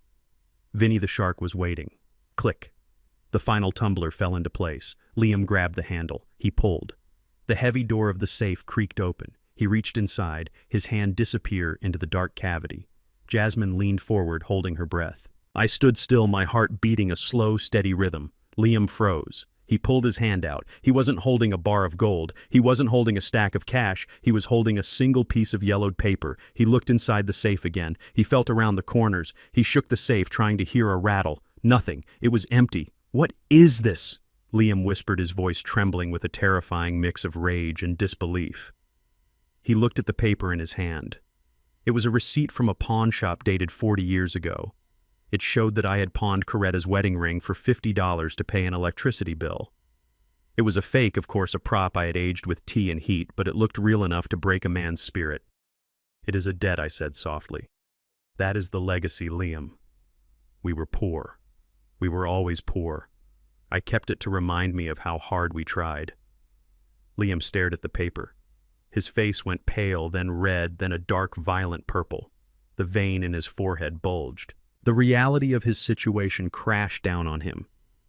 Vinny the shark was waiting. Click. The final tumbler fell into place. Liam grabbed the handle. He pulled. The heavy door of the safe creaked open. He reached inside, his hand disappeared into the dark cavity. Jasmine leaned forward, holding her breath. I stood still, my heart beating a slow, steady rhythm. Liam froze. He pulled his hand out. He wasn't holding a bar of gold. He wasn't holding a stack of cash. He was holding a single piece of yellowed paper. He looked inside the safe again. He felt around the corners. He shook the safe, trying to hear a rattle. Nothing. It was empty. "What is this?" Liam whispered, his voice trembling with a terrifying mix of rage and disbelief. He looked at the paper in his hand. It was a receipt from a pawn shop dated 40 years ago. It showed that I had pawned Coretta's wedding ring for $50 to pay an electricity bill. It was a fake, of course, a prop I had aged with tea and heat, but it looked real enough to break a man's spirit. "It is a debt," I said softly. "That is the legacy, Liam. We were poor. We were always poor. I kept it to remind me of how hard we tried." Liam stared at the paper. His face went pale, then red, then a dark, violent purple. The vein in his forehead bulged. The reality of his situation crashed down on him.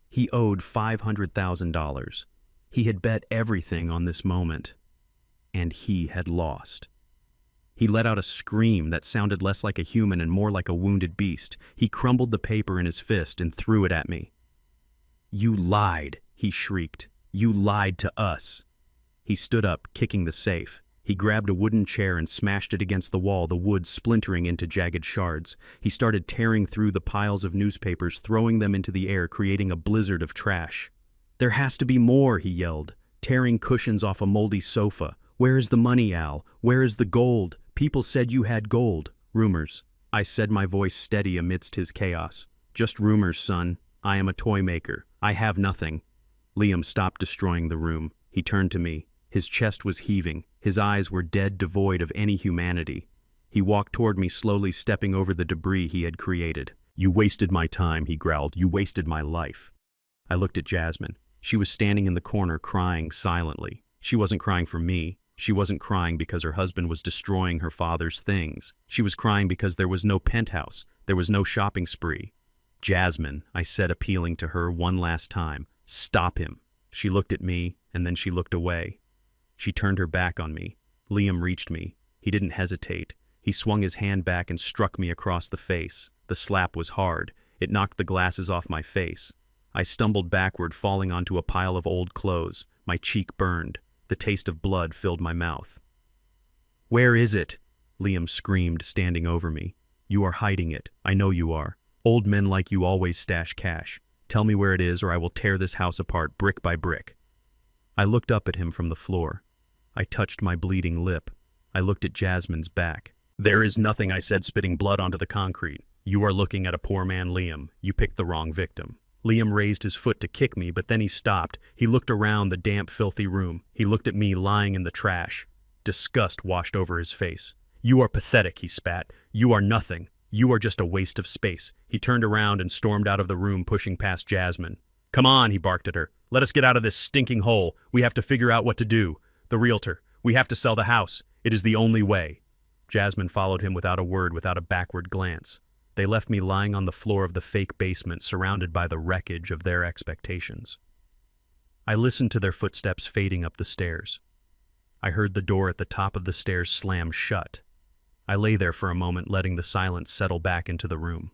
He owed $500,000. He had bet everything on this moment. And he had lost. He let out a scream that sounded less like a human and more like a wounded beast. He crumbled the paper in his fist and threw it at me. "You lied," he shrieked. "You lied to us." He stood up, kicking the safe. He grabbed a wooden chair and smashed it against the wall, the wood splintering into jagged shards. He started tearing through the piles of newspapers, throwing them into the air, creating a blizzard of trash. "There has to be more," he yelled, tearing cushions off a moldy sofa. "Where is the money, Al? Where is the gold? People said you had gold." "Rumors," I said, my voice steady amidst his chaos. "Just rumors, son. I am a toy maker. I have nothing." Liam stopped destroying the room. He turned to me. His chest was heaving. His eyes were dead, devoid of any humanity. He walked toward me, slowly stepping over the debris he had created. "You wasted my time," he growled. "You wasted my life." I looked at Jasmine. She was standing in the corner, crying silently. She wasn't crying for me. She wasn't crying because her husband was destroying her father's things. She was crying because there was no penthouse. There was no shopping spree. "Jasmine," I said, appealing to her one last time, "stop him." She looked at me, and then she looked away. She turned her back on me. Liam reached me. He didn't hesitate. He swung his hand back and struck me across the face. The slap was hard. It knocked the glasses off my face. I stumbled backward, falling onto a pile of old clothes. My cheek burned. The taste of blood filled my mouth. "Where is it?" Liam screamed, standing over me. "You are hiding it. I know you are. Old men like you always stash cash. Tell me where it is, or I will tear this house apart brick by brick." I looked up at him from the floor. I touched my bleeding lip. I looked at Jasmine's back. "There is nothing," I said, spitting blood onto the concrete. "You are looking at a poor man, Liam. You picked the wrong victim." Liam raised his foot to kick me, but then he stopped. He looked around the damp, filthy room. He looked at me lying in the trash. Disgust washed over his face. "You are pathetic," he spat. "You are nothing. You are just a waste of space." He turned around and stormed out of the room, pushing past Jasmine. "Come on," he barked at her. "Let us get out of this stinking hole. We have to figure out what to do. The realtor. We have to sell the house. It is the only way." Jasmine followed him without a word, without a backward glance. They left me lying on the floor of the fake basement, surrounded by the wreckage of their expectations. I listened to their footsteps fading up the stairs. I heard the door at the top of the stairs slam shut. I lay there for a moment, letting the silence settle back into the room.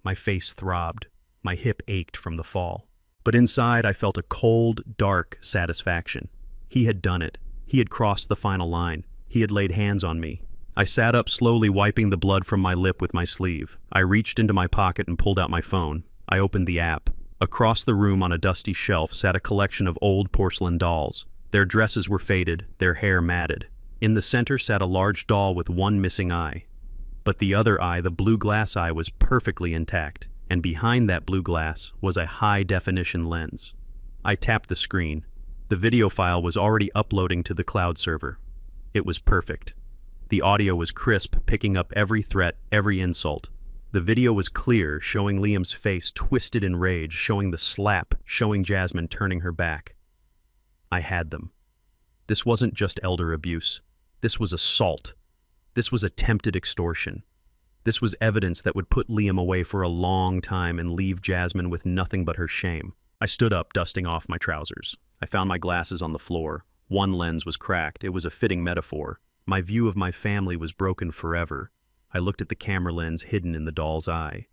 My face throbbed. My hip ached from the fall. But inside, I felt a cold, dark satisfaction. He had done it. He had crossed the final line. He had laid hands on me. I sat up, slowly wiping the blood from my lip with my sleeve. I reached into my pocket and pulled out my phone. I opened the app. Across the room on a dusty shelf sat a collection of old porcelain dolls. Their dresses were faded, their hair matted. In the center sat a large doll with one missing eye. But the other eye, the blue glass eye, was perfectly intact, and behind that blue glass was a high-definition lens. I tapped the screen. The video file was already uploading to the cloud server. It was perfect. The audio was crisp, picking up every threat, every insult. The video was clear, showing Liam's face twisted in rage, showing the slap, showing Jasmine turning her back. I had them. This wasn't just elder abuse. This was assault. This was attempted extortion. This was evidence that would put Liam away for a long time and leave Jasmine with nothing but her shame. I stood up, dusting off my trousers. I found my glasses on the floor. One lens was cracked. It was a fitting metaphor. My view of my family was broken forever. I looked at the camera lens hidden in the doll's eye.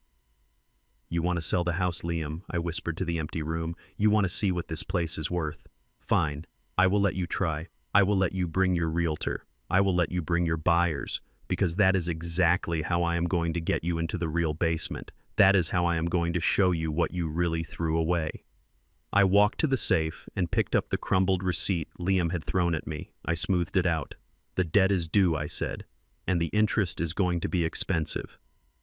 "You want to sell the house, Liam," I whispered to the empty room. "You want to see what this place is worth. Fine. I will let you try. I will let you bring your realtor. I will let you bring your buyers, because that is exactly how I am going to get you into the real basement. That is how I am going to show you what you really threw away." I walked to the safe and picked up the crumbled receipt Liam had thrown at me. I smoothed it out. "The debt is due," I said, "and the interest is going to be expensive."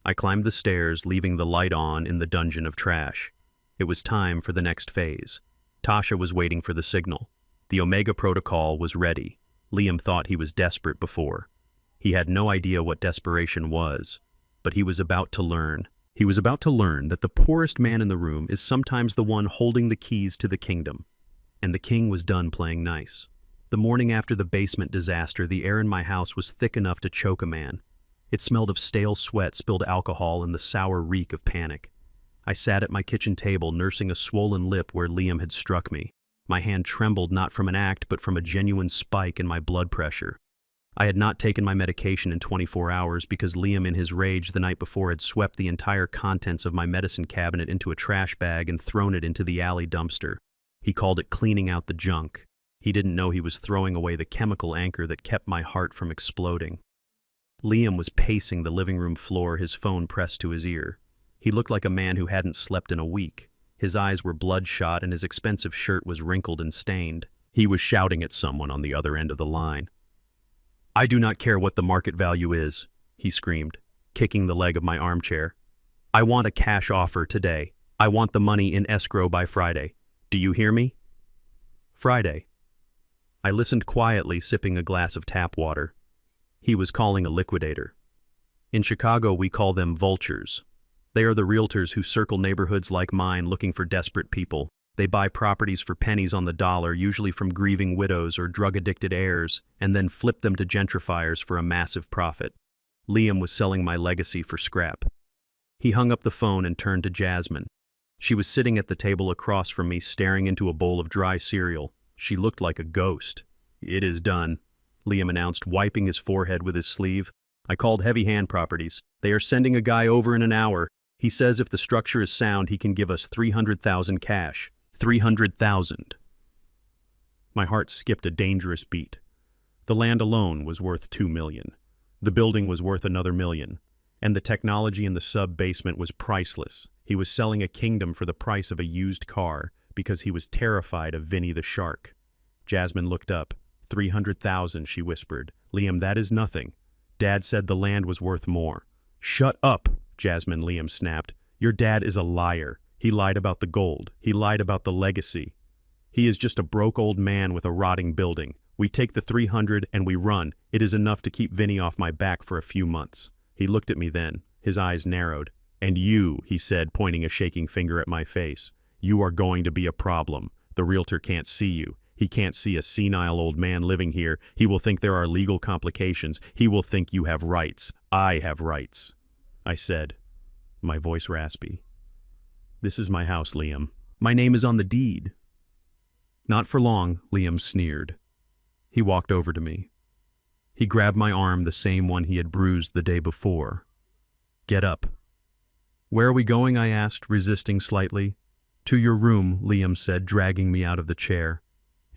I climbed the stairs, leaving the light on in the dungeon of trash. It was time for the next phase. Tasha was waiting for the signal. The Omega Protocol was ready. Liam thought he was desperate before. He had no idea what desperation was, but he was about to learn. He was about to learn that the poorest man in the room is sometimes the one holding the keys to the kingdom. And the king was done playing nice. The morning after the basement disaster, the air in my house was thick enough to choke a man. It smelled of stale sweat, spilled alcohol, and the sour reek of panic. I sat at my kitchen table, nursing a swollen lip where Liam had struck me. My hand trembled not from an act, but from a genuine spike in my blood pressure. I had not taken my medication in 24 hours because Liam, in his rage the night before, had swept the entire contents of my medicine cabinet into a trash bag and thrown it into the alley dumpster. He called it cleaning out the junk. He didn't know he was throwing away the chemical anchor that kept my heart from exploding. Liam was pacing the living room floor, his phone pressed to his ear. He looked like a man who hadn't slept in a week. His eyes were bloodshot and his expensive shirt was wrinkled and stained. He was shouting at someone on the other end of the line. "I do not care what the market value is," he screamed, kicking the leg of my armchair. "I want a cash offer today. I want the money in escrow by Friday. Do you hear me?" Friday. I listened quietly, sipping a glass of tap water. He was calling a liquidator. In Chicago, we call them vultures. They are the realtors who circle neighborhoods like mine looking for desperate people. They buy properties for pennies on the dollar, usually from grieving widows or drug-addicted heirs, and then flip them to gentrifiers for a massive profit. Liam was selling my legacy for scrap. He hung up the phone and turned to Jasmine. She was sitting at the table across from me, staring into a bowl of dry cereal. She looked like a ghost. "It is done," Liam announced, wiping his forehead with his sleeve. "I called Heavy Hand Properties. They are sending a guy over in an hour. He says if the structure is sound, he can give us $300,000 cash. $300,000. My heart skipped a dangerous beat. The land alone was worth $2 million. The building was worth another $1 million. And the technology in the sub-basement was priceless. He was selling a kingdom for the price of a used car because he was terrified of Vinny the Shark. Jasmine looked up. $300,000, she whispered. "Liam, that is nothing. Dad said the land was worth more." "Shut up," Jasmine, Liam snapped. "Your dad is a liar. He lied about the gold. He lied about the legacy. He is just a broke old man with a rotting building. We take the 300 and we run. It is enough to keep Vinny off my back for a few months." He looked at me then. His eyes narrowed. "And you," he said, pointing a shaking finger at my face, "you are going to be a problem. The realtor can't see you. He can't see a senile old man living here. He will think there are legal complications. He will think you have rights. I have rights," I said, my voice raspy. "This is my house, Liam. My name is on the deed." "Not for long," Liam sneered. He walked over to me. He grabbed my arm, the same one he had bruised the day before. "Get up." "Where are we going?" I asked, resisting slightly. "To your room," Liam said, dragging me out of the chair.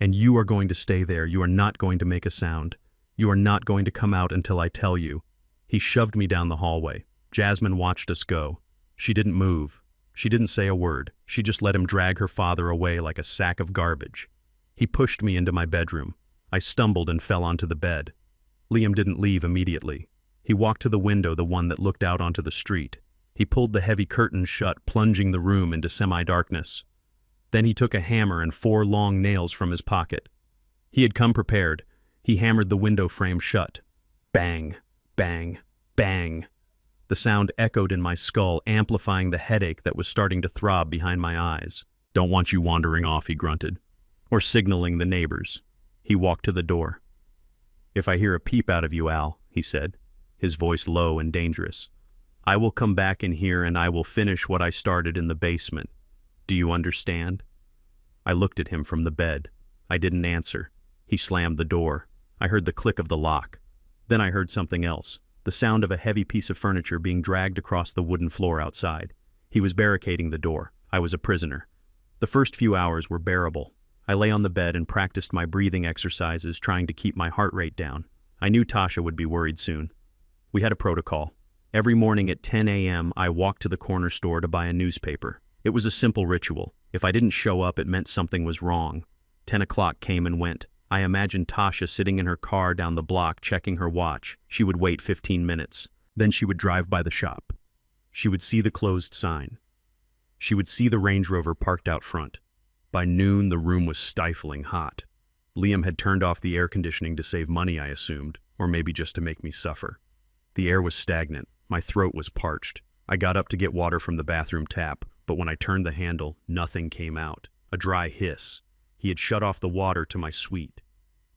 "And you are going to stay there. You are not going to make a sound. You are not going to come out until I tell you." He shoved me down the hallway. Jasmine watched us go. She didn't move. She didn't say a word. She just let him drag her father away like a sack of garbage. He pushed me into my bedroom. I stumbled and fell onto the bed. Liam didn't leave immediately. He walked to the window, the one that looked out onto the street. He pulled the heavy curtains shut, plunging the room into semi-darkness. Then he took a hammer and 4 long nails from his pocket. He had come prepared. He hammered the window frame shut. Bang, bang, bang. The sound echoed in my skull, amplifying the headache that was starting to throb behind my eyes. "Don't want you wandering off," he grunted. "Or signaling the neighbors." He walked to the door. "If I hear a peep out of you, Al," he said, his voice low and dangerous, "I will come back in here and I will finish what I started in the basement. Do you understand?" I looked at him from the bed. I didn't answer. He slammed the door. I heard the click of the lock. Then I heard something else, the sound of a heavy piece of furniture being dragged across the wooden floor outside. He was barricading the door. I was a prisoner. The first few hours were bearable. I lay on the bed and practiced my breathing exercises, trying to keep my heart rate down. I knew Tasha would be worried soon. We had a protocol. Every morning at 10 a.m., I walked to the corner store to buy a newspaper. It was a simple ritual. If I didn't show up, it meant something was wrong. 10 o'clock came and went. I imagined Tasha sitting in her car down the block, checking her watch. She would wait 15 minutes. Then she would drive by the shop. She would see the closed sign. She would see the Range Rover parked out front. By noon, the room was stifling hot. Liam had turned off the air conditioning to save money, I assumed, or maybe just to make me suffer. The air was stagnant. My throat was parched. I got up to get water from the bathroom tap, but when I turned the handle, nothing came out. A dry hiss. He had shut off the water to my suite.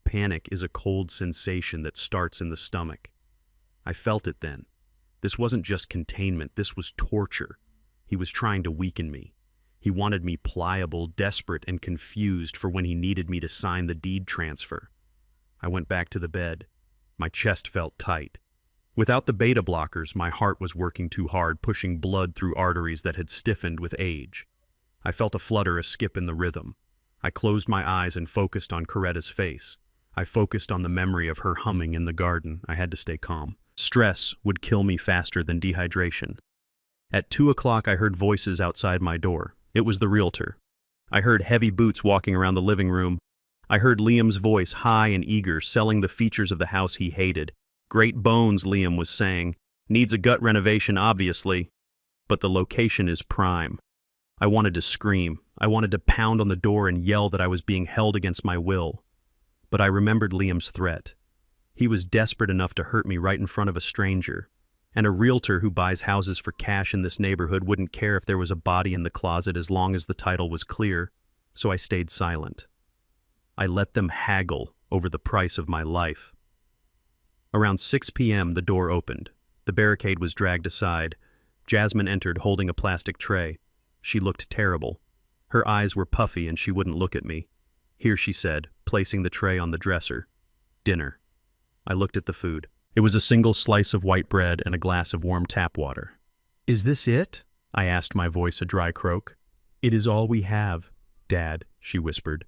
Panic is a cold sensation that starts in the stomach. I felt it then. This wasn't just containment, this was torture. He was trying to weaken me. He wanted me pliable, desperate, and confused for when he needed me to sign the deed transfer. I went back to the bed. My chest felt tight. Without the beta blockers, my heart was working too hard, pushing blood through arteries that had stiffened with age. I felt a flutter, a skip in the rhythm. I closed my eyes and focused on Coretta's face. I focused on the memory of her humming in the garden. I had to stay calm. Stress would kill me faster than dehydration. At 2 o'clock, I heard voices outside my door. It was the realtor. I heard heavy boots walking around the living room. I heard Liam's voice, high and eager, selling the features of the house he hated. Great bones, Liam was saying. Needs a gut renovation, obviously. But the location is prime. I wanted to scream. I wanted to pound on the door and yell that I was being held against my will. But I remembered Liam's threat. He was desperate enough to hurt me right in front of a stranger. And a realtor who buys houses for cash in this neighborhood wouldn't care if there was a body in the closet as long as the title was clear, so I stayed silent. I let them haggle over the price of my life. Around 6 p.m., the door opened. The barricade was dragged aside. Jasmine entered holding a plastic tray. She looked terrible. Her eyes were puffy and she wouldn't look at me. Here, she said, placing the tray on the dresser. Dinner. I looked at the food. It was a single slice of white bread and a glass of warm tap water. Is this it? I asked, my voice a dry croak. It is all we have, Dad, she whispered.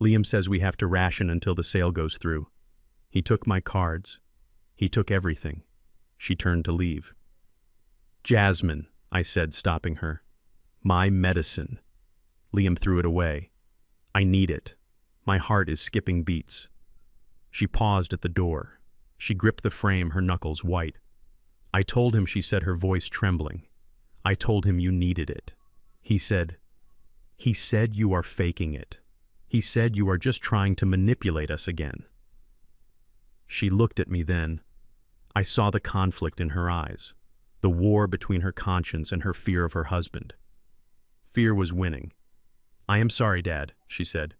Liam says we have to ration until the sale goes through. He took my cards. He took everything. She turned to leave. Jasmine, I said, stopping her. My medicine. Liam threw it away. I need it. My heart is skipping beats. She paused at the door. She gripped the frame, her knuckles white. I told him, she said, her voice trembling. I told him you needed it. He said you are faking it. He said you are just trying to manipulate us again. She looked at me then. I saw the conflict in her eyes, the war between her conscience and her fear of her husband. Fear was winning. I am sorry, Dad, she said.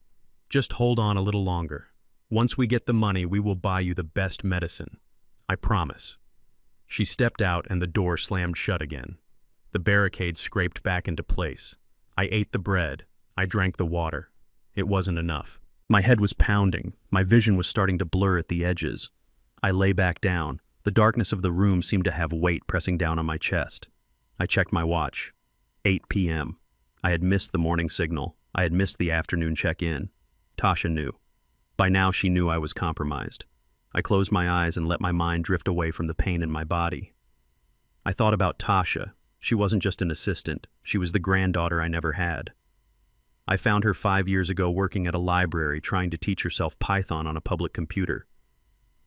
Just hold on a little longer. Once we get the money, we will buy you the best medicine. I promise. She stepped out and the door slammed shut again. The barricade scraped back into place. I ate the bread. I drank the water. It wasn't enough. My head was pounding. My vision was starting to blur at the edges. I lay back down. The darkness of the room seemed to have weight pressing down on my chest. I checked my watch. 8 p.m. I had missed the morning signal. I had missed the afternoon check-in. Tasha knew. By now she knew I was compromised. I closed my eyes and let my mind drift away from the pain in my body. I thought about Tasha. She wasn't just an assistant. She was the granddaughter I never had. I found her 5 years ago working at a library trying to teach herself Python on a public computer.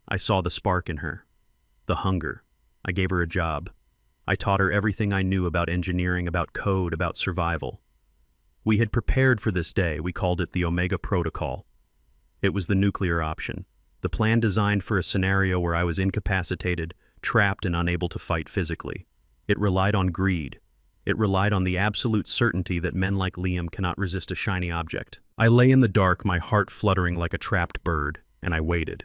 I saw the spark in her. The hunger. I gave her a job. I taught her everything I knew about engineering, about code, about survival. We had prepared for this day. We called it the Omega Protocol. It was the nuclear option, the plan designed for a scenario where I was incapacitated, trapped, and unable to fight physically. It relied on greed. It relied on the absolute certainty that men like Liam cannot resist a shiny object. I lay in the dark, my heart fluttering like a trapped bird, and I waited.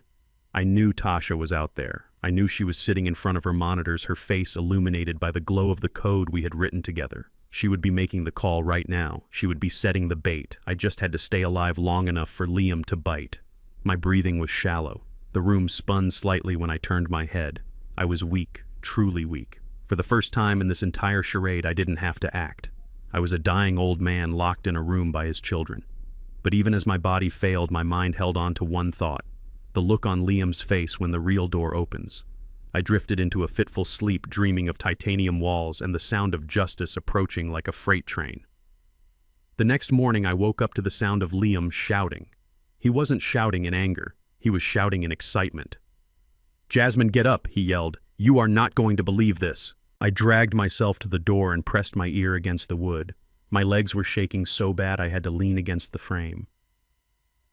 I knew Tasha was out there. I knew she was sitting in front of her monitors, her face illuminated by the glow of the code we had written together. She would be making the call right now. She would be setting the bait. I just had to stay alive long enough for Liam to bite. My breathing was shallow. The room spun slightly when I turned my head. I was weak, truly weak. For the first time in this entire charade, I didn't have to act. I was a dying old man locked in a room by his children. But even as my body failed, my mind held on to one thought. The look on Liam's face when the real door opens. I drifted into a fitful sleep, dreaming of titanium walls and the sound of justice approaching like a freight train. The next morning, I woke up to the sound of Liam shouting. He wasn't shouting in anger. He was shouting in excitement. "Jasmine, get up," he yelled. "You are not going to believe this." I dragged myself to the door and pressed my ear against the wood. My legs were shaking so bad I had to lean against the frame.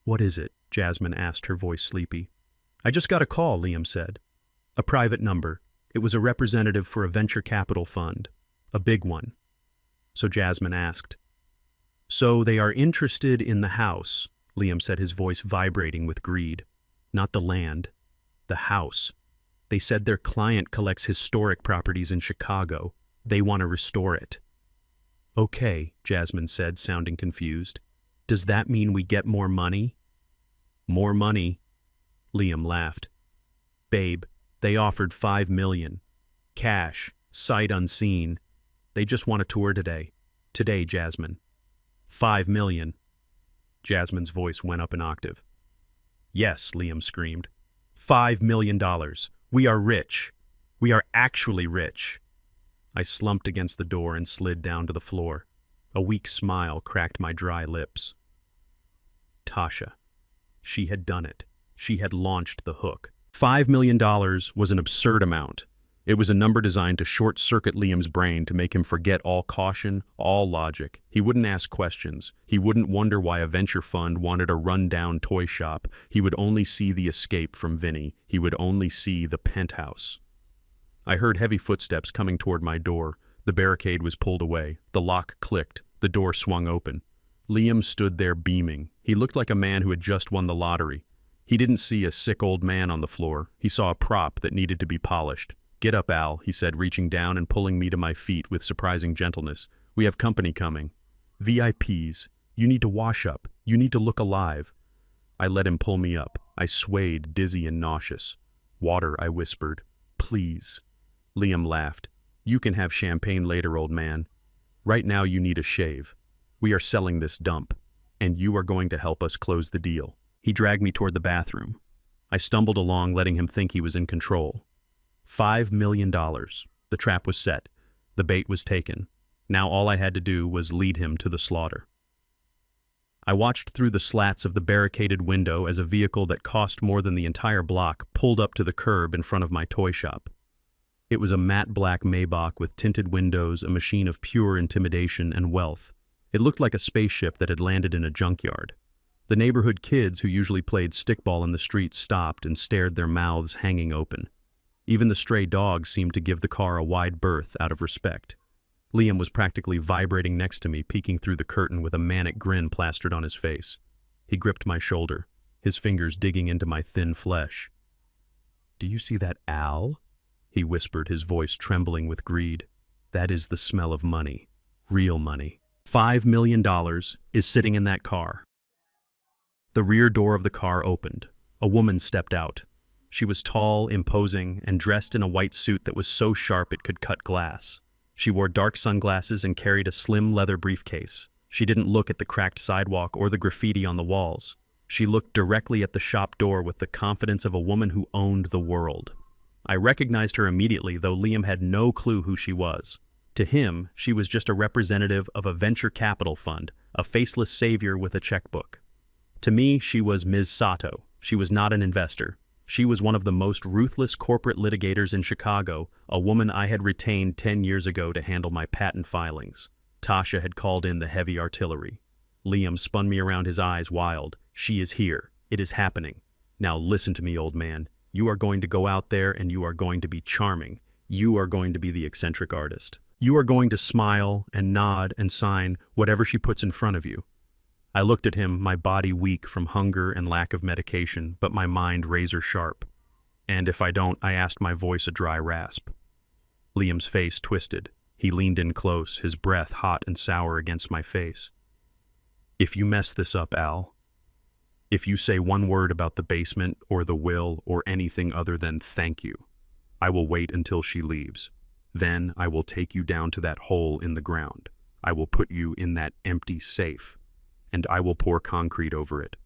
"What is it?" Jasmine asked, her voice sleepy. "I just got a call," Liam said. "A private number. It was a representative for a venture capital fund. A big one." So Jasmine asked. "So they are interested in the house," Liam said, his voice vibrating with greed. "Not the land. The house. They said their client collects historic properties in Chicago. They want to restore it." "Okay," Jasmine said, sounding confused. "Does that mean we get more money?" "More money?" Liam laughed. Babe, they offered 5 million. Cash, sight unseen. They just want a tour today. Today, Jasmine. 5 million. Jasmine's voice went up an octave. Yes, Liam screamed. $5 million. We are rich. We are actually rich. I slumped against the door and slid down to the floor. A weak smile cracked my dry lips. Tasha. She had done it. She had launched the hook. $5 million was an absurd amount. It was a number designed to short-circuit Liam's brain to make him forget all caution, all logic. He wouldn't ask questions. He wouldn't wonder why a venture fund wanted a run-down toy shop. He would only see the escape from Vinny. He would only see the penthouse. I heard heavy footsteps coming toward my door. The barricade was pulled away. The lock clicked. The door swung open. Liam stood there beaming. He looked like a man who had just won the lottery. He didn't see a sick old man on the floor. He saw a prop that needed to be polished. Get up, Al, he said, reaching down and pulling me to my feet with surprising gentleness. We have company coming. VIPs. You need to wash up. You need to look alive. I let him pull me up. I swayed, dizzy and nauseous. Water, I whispered. Please. Liam laughed. You can have champagne later, old man. Right now you need a shave. We are selling this dump, and you are going to help us close the deal. He dragged me toward the bathroom. I stumbled along, letting him think he was in control. $5 million. The trap was set. The bait was taken. Now all I had to do was lead him to the slaughter. I watched through the slats of the barricaded window as a vehicle that cost more than the entire block pulled up to the curb in front of my toy shop. It was a matte black Maybach with tinted windows, a machine of pure intimidation and wealth. It looked like a spaceship that had landed in a junkyard. The neighborhood kids who usually played stickball in the street stopped and stared, their mouths hanging open. Even the stray dogs seemed to give the car a wide berth out of respect. Liam was practically vibrating next to me, peeking through the curtain with a manic grin plastered on his face. He gripped my shoulder, his fingers digging into my thin flesh. "Do you see that, Al?" he whispered, his voice trembling with greed. "That is the smell of money. Real money. $5 million is sitting in that car." The rear door of the car opened. A woman stepped out. She was tall, imposing, and dressed in a white suit that was so sharp it could cut glass. She wore dark sunglasses and carried a slim leather briefcase. She didn't look at the cracked sidewalk or the graffiti on the walls. She looked directly at the shop door with the confidence of a woman who owned the world. I recognized her immediately, though Liam had no clue who she was. To him, she was just a representative of a venture capital fund, a faceless savior with a checkbook. To me, she was Ms. Sato. She was not an investor. She was one of the most ruthless corporate litigators in Chicago, a woman I had retained 10 years ago to handle my patent filings. Tasha had called in the heavy artillery. Liam spun me around, his eyes wild. "She is here. It is happening. Now listen to me, old man. You are going to go out there and you are going to be charming. You are going to be the eccentric artist. You are going to smile and nod and sign whatever she puts in front of you." I looked at him, my body weak from hunger and lack of medication, but my mind razor sharp. "And if I don't," I asked, my voice a dry rasp. Liam's face twisted. He leaned in close, his breath hot and sour against my face. "If you mess this up, Al, if you say one word about the basement or the will or anything other than thank you, I will wait until she leaves. Then I will take you down to that hole in the ground. I will put you in that empty safe. And I will pour concrete over it.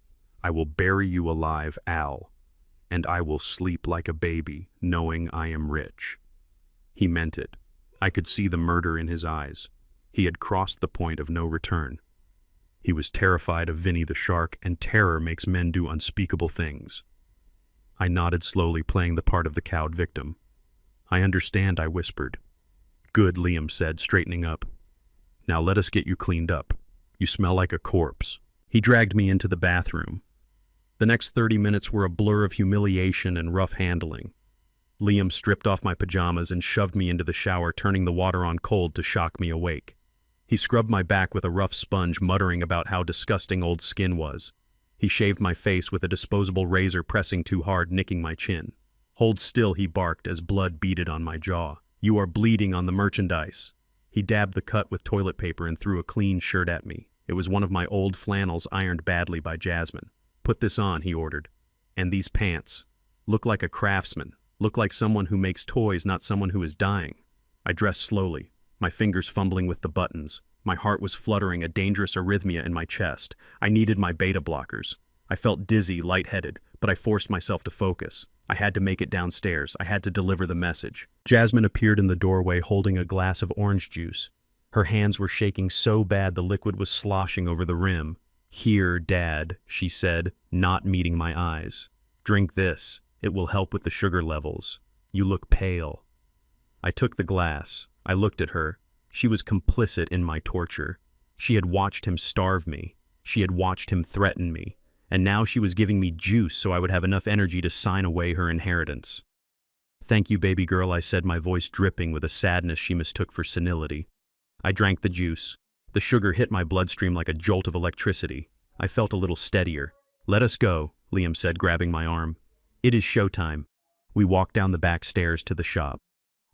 I will bury you alive, Al. And I will sleep like a baby, knowing I am rich." He meant it. I could see the murder in his eyes. He had crossed the point of no return. He was terrified of Vinny the shark, and terror makes men do unspeakable things. I nodded slowly, playing the part of the cowed victim. "I understand," I whispered. "Good," Liam said, straightening up. "Now let us get you cleaned up. You smell like a corpse." He dragged me into the bathroom. The next 30 minutes were a blur of humiliation and rough handling. Liam stripped off my pajamas and shoved me into the shower, turning the water on cold to shock me awake. He scrubbed my back with a rough sponge, muttering about how disgusting old skin was. He shaved my face with a disposable razor, pressing too hard, nicking my chin. "Hold still," he barked as blood beaded on my jaw. "You are bleeding on the merchandise." He dabbed the cut with toilet paper and threw a clean shirt at me. It was one of my old flannels ironed badly by Jasmine. "Put this on," he ordered. "And these pants." Look like a craftsman. Look like someone who makes toys, not someone who is dying. I dressed slowly, my fingers fumbling with the buttons. My heart was fluttering, a dangerous arrhythmia in my chest. I needed my beta blockers. I felt dizzy, lightheaded, but I forced myself to focus. I had to make it downstairs. I had to deliver the message. Jasmine appeared in the doorway holding a glass of orange juice. Her hands were shaking so bad the liquid was sloshing over the rim. "Here, Dad," she said, not meeting my eyes. "Drink this. It will help with the sugar levels. You look pale." I took the glass. I looked at her. She was complicit in my torture. She had watched him starve me. She had watched him threaten me. And now she was giving me juice so I would have enough energy to sign away her inheritance. "Thank you, baby girl," I said, my voice dripping with a sadness she mistook for senility. I drank the juice. The sugar hit my bloodstream like a jolt of electricity. I felt a little steadier. "Let us go," Liam said, grabbing my arm. "It is showtime." We walked down the back stairs to the shop.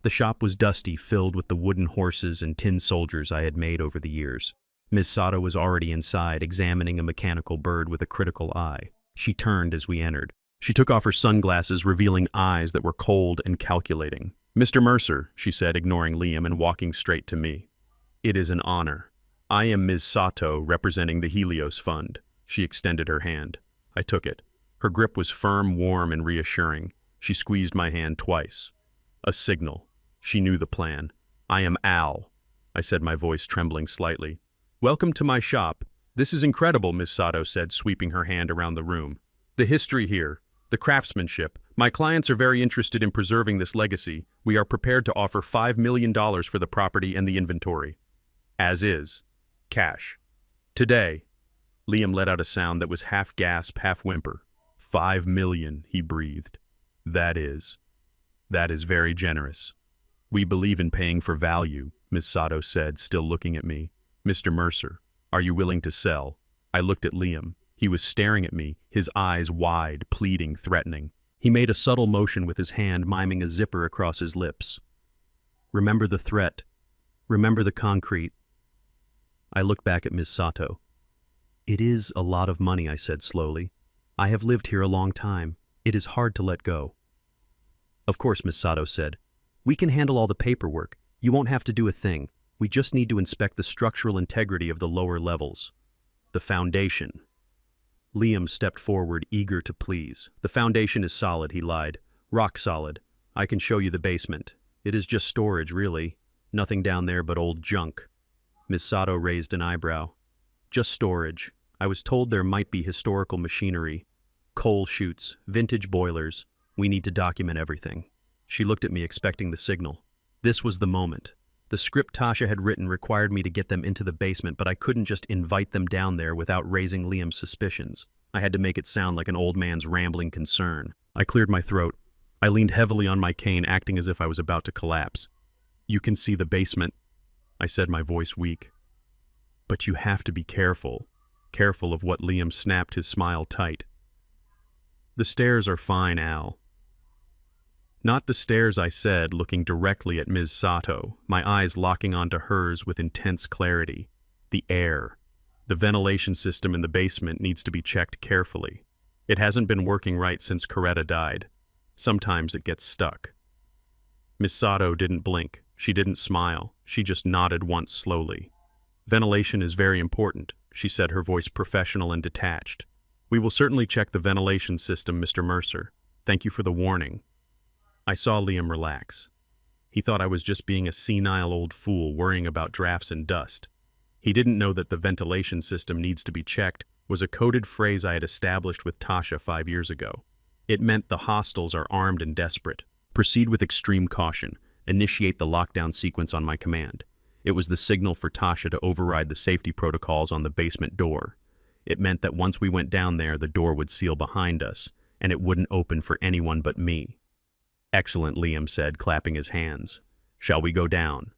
The shop was dusty, filled with the wooden horses and tin soldiers I had made over the years. Ms. Sato was already inside, examining a mechanical bird with a critical eye. She turned as we entered. She took off her sunglasses, revealing eyes that were cold and calculating. "Mr. Mercer," she said, ignoring Liam and walking straight to me. "It is an honor. I am Ms. Sato, representing the Helios Fund." She extended her hand. I took it. Her grip was firm, warm, and reassuring. She squeezed my hand twice. A signal. She knew the plan. "I am Al," I said, my voice trembling slightly. "Welcome to my shop. This is incredible," Ms. Sato said, sweeping her hand around the room. "The history here, the craftsmanship. My clients are very interested in preserving this legacy. We are prepared to offer $5 million for the property and the inventory. As is. Cash. Today." Liam let out a sound that was half gasp, half whimper. "5 million, he breathed. That is very generous." "We believe in paying for value," Ms. Sato said, still looking at me. "Mr. Mercer, are you willing to sell?" I looked at Liam. He was staring at me, his eyes wide, pleading, threatening. He made a subtle motion with his hand, miming a zipper across his lips. "Remember the threat. Remember the concrete." I looked back at Ms. Sato. "It is a lot of money," I said slowly. "I have lived here a long time. It is hard to let go." "Of course," Ms. Sato said. "We can handle all the paperwork. You won't have to do a thing. We just need to inspect the structural integrity of the lower levels. The foundation." Liam stepped forward, eager to please. "The foundation is solid," he lied. "Rock solid. I can show you the basement. It is just storage, really. Nothing down there but old junk." Ms. Sato raised an eyebrow. "Just storage. I was told there might be historical machinery, coal chutes, vintage boilers. We need to document everything." She looked at me, expecting the signal. This was the moment. The script Tasha had written required me to get them into the basement, but I couldn't just invite them down there without raising Liam's suspicions. I had to make it sound like an old man's rambling concern. I cleared my throat. I leaned heavily on my cane, acting as if I was about to collapse. "You can see the basement," I said, my voice weak. "But you have to be careful." Careful of what? Liam snapped, his smile tight. "The stairs are fine, Al." "Not the stairs," I said, looking directly at Ms. Sato, my eyes locking onto hers with intense clarity. "The air. The ventilation system in the basement needs to be checked carefully. It hasn't been working right since Coretta died. Sometimes it gets stuck." Ms. Sato didn't blink. She didn't smile. She just nodded once slowly. "Ventilation is very important," she said, her voice professional and detached. "We will certainly check the ventilation system, Mr. Mercer. Thank you for the warning." I saw Liam relax. He thought I was just being a senile old fool worrying about drafts and dust. He didn't know that the ventilation system needs to be checked was a coded phrase I had established with Tasha 5 years ago. It meant the hostiles are armed and desperate. Proceed with extreme caution. Initiate the lockdown sequence on my command. It was the signal for Tasha to override the safety protocols on the basement door. It meant that once we went down there, the door would seal behind us, and it wouldn't open for anyone but me. "Excellent," Liam said, clapping his hands. "Shall we go down?"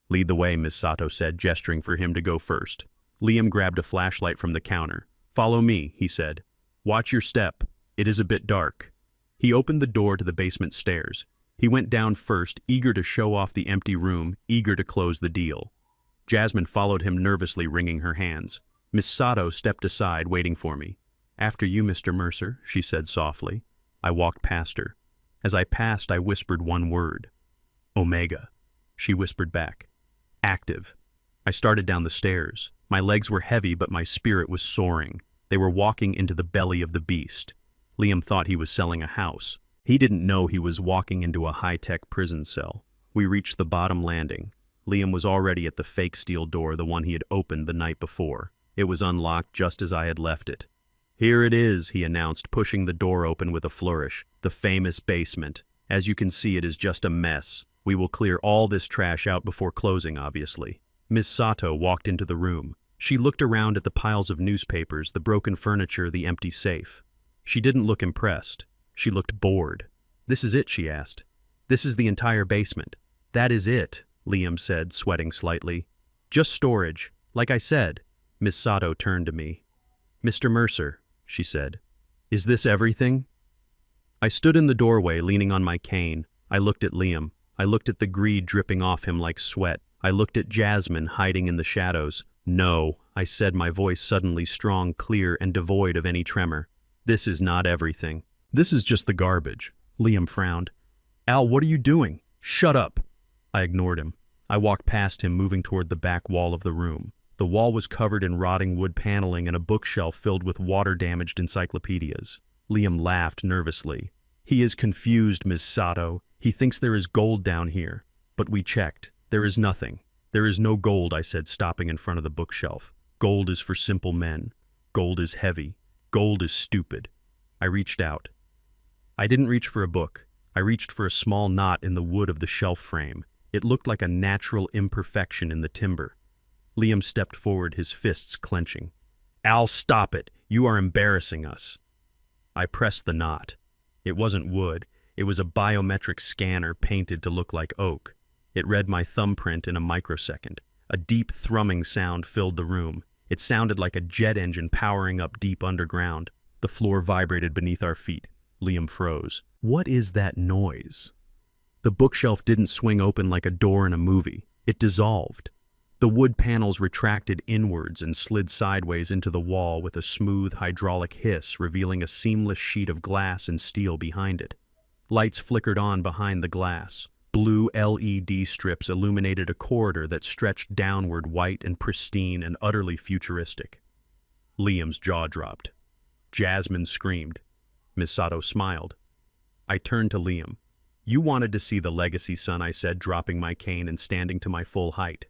"Lead the way," Ms. Sato said, gesturing for him to go first. Liam grabbed a flashlight from the counter. "Follow me," he said. "Watch your step. It is a bit dark." He opened the door to the basement stairs. He went down first, eager to show off the empty room, eager to close the deal. Jasmine followed him, nervously wringing her hands. Miss Sato stepped aside, waiting for me. "After you, Mr. Mercer," she said softly. I walked past her. As I passed, I whispered one word. Omega. She whispered back. Active. I started down the stairs. My legs were heavy, but my spirit was soaring. They were walking into the belly of the beast. Liam thought he was selling a house. He didn't know he was walking into a high-tech prison cell. We reached the bottom landing. Liam was already at the fake steel door, the one he had opened the night before. It was unlocked just as I had left it. Here it is, he announced, pushing the door open with a flourish. The famous basement. As you can see, it is just a mess. We will clear all this trash out before closing, obviously. Miss Sato walked into the room. She looked around at the piles of newspapers, the broken furniture, the empty safe. She didn't look impressed. She looked bored. This is it, she asked. This is the entire basement. That is it, Liam said, sweating slightly. Just storage. Like I said. Miss Sato turned to me. Mr. Mercer, she said, is this everything? I stood in the doorway, leaning on my cane. I looked at Liam. I looked at the greed dripping off him like sweat. I looked at Jasmine hiding in the shadows. No, I said, my voice suddenly strong, clear, and devoid of any tremor. This is not everything. This is just the garbage. Liam frowned. Al, what are you doing? Shut up. I ignored him. I walked past him, moving toward the back wall of the room. The wall was covered in rotting wood paneling and a bookshelf filled with water-damaged encyclopedias. Liam laughed nervously. He is confused, Miss Sato. He thinks there is gold down here. But we checked. There is nothing. There is no gold, I said, stopping in front of the bookshelf. Gold is for simple men. Gold is heavy. Gold is stupid. I reached out. I didn't reach for a book. I reached for a small knot in the wood of the shelf frame. It looked like a natural imperfection in the timber. Liam stepped forward, his fists clenching. Al, stop it. You are embarrassing us. I pressed the knot. It wasn't wood. It was a biometric scanner painted to look like oak. It read my thumbprint in a microsecond. A deep thrumming sound filled the room. It sounded like a jet engine powering up deep underground. The floor vibrated beneath our feet. Liam froze. What is that noise? The bookshelf didn't swing open like a door in a movie. It dissolved. The wood panels retracted inwards and slid sideways into the wall with a smooth hydraulic hiss, revealing a seamless sheet of glass and steel behind it. Lights flickered on behind the glass. Blue LED strips illuminated a corridor that stretched downward, white and pristine and utterly futuristic. Liam's jaw dropped. Jasmine screamed. Miss Sato smiled. I turned to Liam. You wanted to see the legacy, son, I said, dropping my cane and standing to my full height.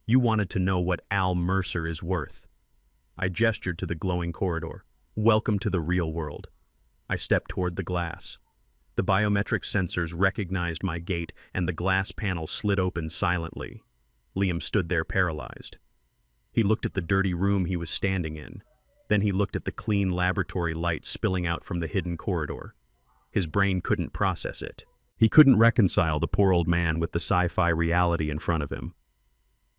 You wanted to know what Al Mercer is worth. I gestured to the glowing corridor. Welcome to the real world. I stepped toward the glass. The biometric sensors recognized my gait, and the glass panel slid open silently. Liam stood there paralyzed. He looked at the dirty room he was standing in. Then he looked at the clean laboratory light spilling out from the hidden corridor. His brain couldn't process it. He couldn't reconcile the poor old man with the sci-fi reality in front of him.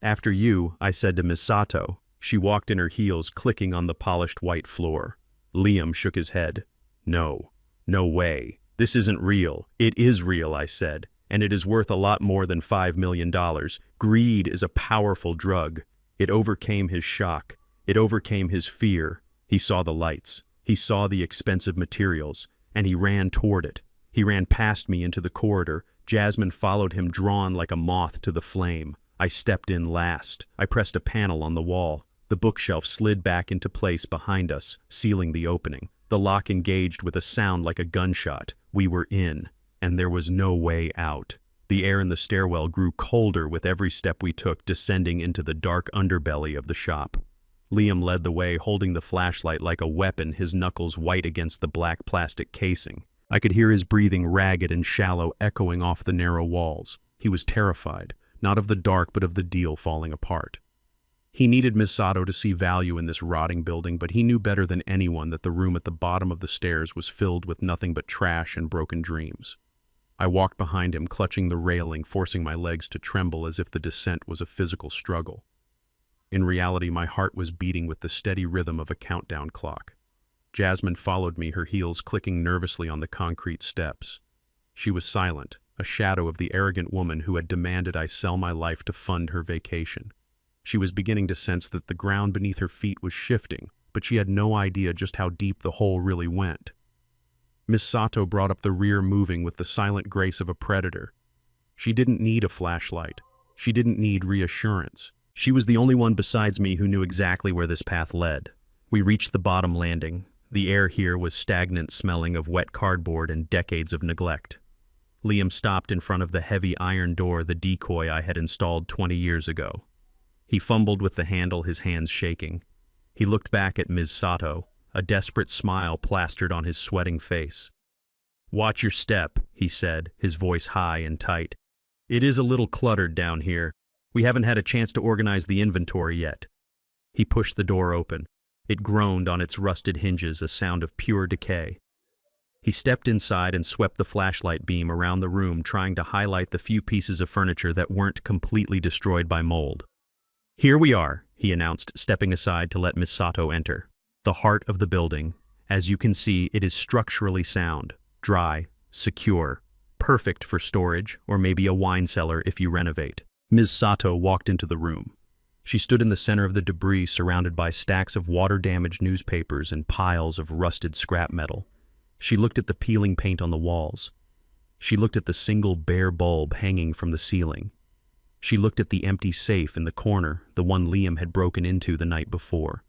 After you, I said to Miss Sato. She walked in her heels, clicking on the polished white floor. Liam shook his head. No. No way. This isn't real. It is real, I said, and it is worth a lot more than $5 million. Greed is a powerful drug. It overcame his shock. It overcame his fear. He saw the lights. He saw the expensive materials, and he ran toward it. He ran past me into the corridor. Jasmine followed him, drawn like a moth to the flame. I stepped in last. I pressed a panel on the wall. The bookshelf slid back into place behind us, sealing the opening. The lock engaged with a sound like a gunshot. We were in, and there was no way out. The air in the stairwell grew colder with every step we took, descending into the dark underbelly of the shop. Liam led the way, holding the flashlight like a weapon, his knuckles white against the black plastic casing. I could hear his breathing, ragged and shallow, echoing off the narrow walls. He was terrified, not of the dark, but of the deal falling apart. He needed Miss Sato to see value in this rotting building, but he knew better than anyone that the room at the bottom of the stairs was filled with nothing but trash and broken dreams. I walked behind him, clutching the railing, forcing my legs to tremble as if the descent was a physical struggle. In reality, my heart was beating with the steady rhythm of a countdown clock. Jasmine followed me, her heels clicking nervously on the concrete steps. She was silent, a shadow of the arrogant woman who had demanded I sell my life to fund her vacation. She was beginning to sense that the ground beneath her feet was shifting, but she had no idea just how deep the hole really went. Miss Sato brought up the rear, moving with the silent grace of a predator. She didn't need a flashlight. She didn't need reassurance. She was the only one besides me who knew exactly where this path led. We reached the bottom landing. The air here was stagnant, smelling of wet cardboard and decades of neglect. Liam stopped in front of the heavy iron door, the decoy I had installed 20 years ago. He fumbled with the handle, his hands shaking. He looked back at Ms. Sato, a desperate smile plastered on his sweating face. "Watch your step," he said, his voice high and tight. "It is a little cluttered down here. We haven't had a chance to organize the inventory yet." He pushed the door open. It groaned on its rusted hinges, a sound of pure decay. He stepped inside and swept the flashlight beam around the room, trying to highlight the few pieces of furniture that weren't completely destroyed by mold. "Here we are," he announced, stepping aside to let Miss Sato enter. "The heart of the building. As you can see, it is structurally sound, dry, secure, perfect for storage or maybe a wine cellar if you renovate." Ms. Sato walked into the room. She stood in the center of the debris, surrounded by stacks of water-damaged newspapers and piles of rusted scrap metal. She looked at the peeling paint on the walls. She looked at the single bare bulb hanging from the ceiling. She looked at the empty safe in the corner, the one Liam had broken into the night before.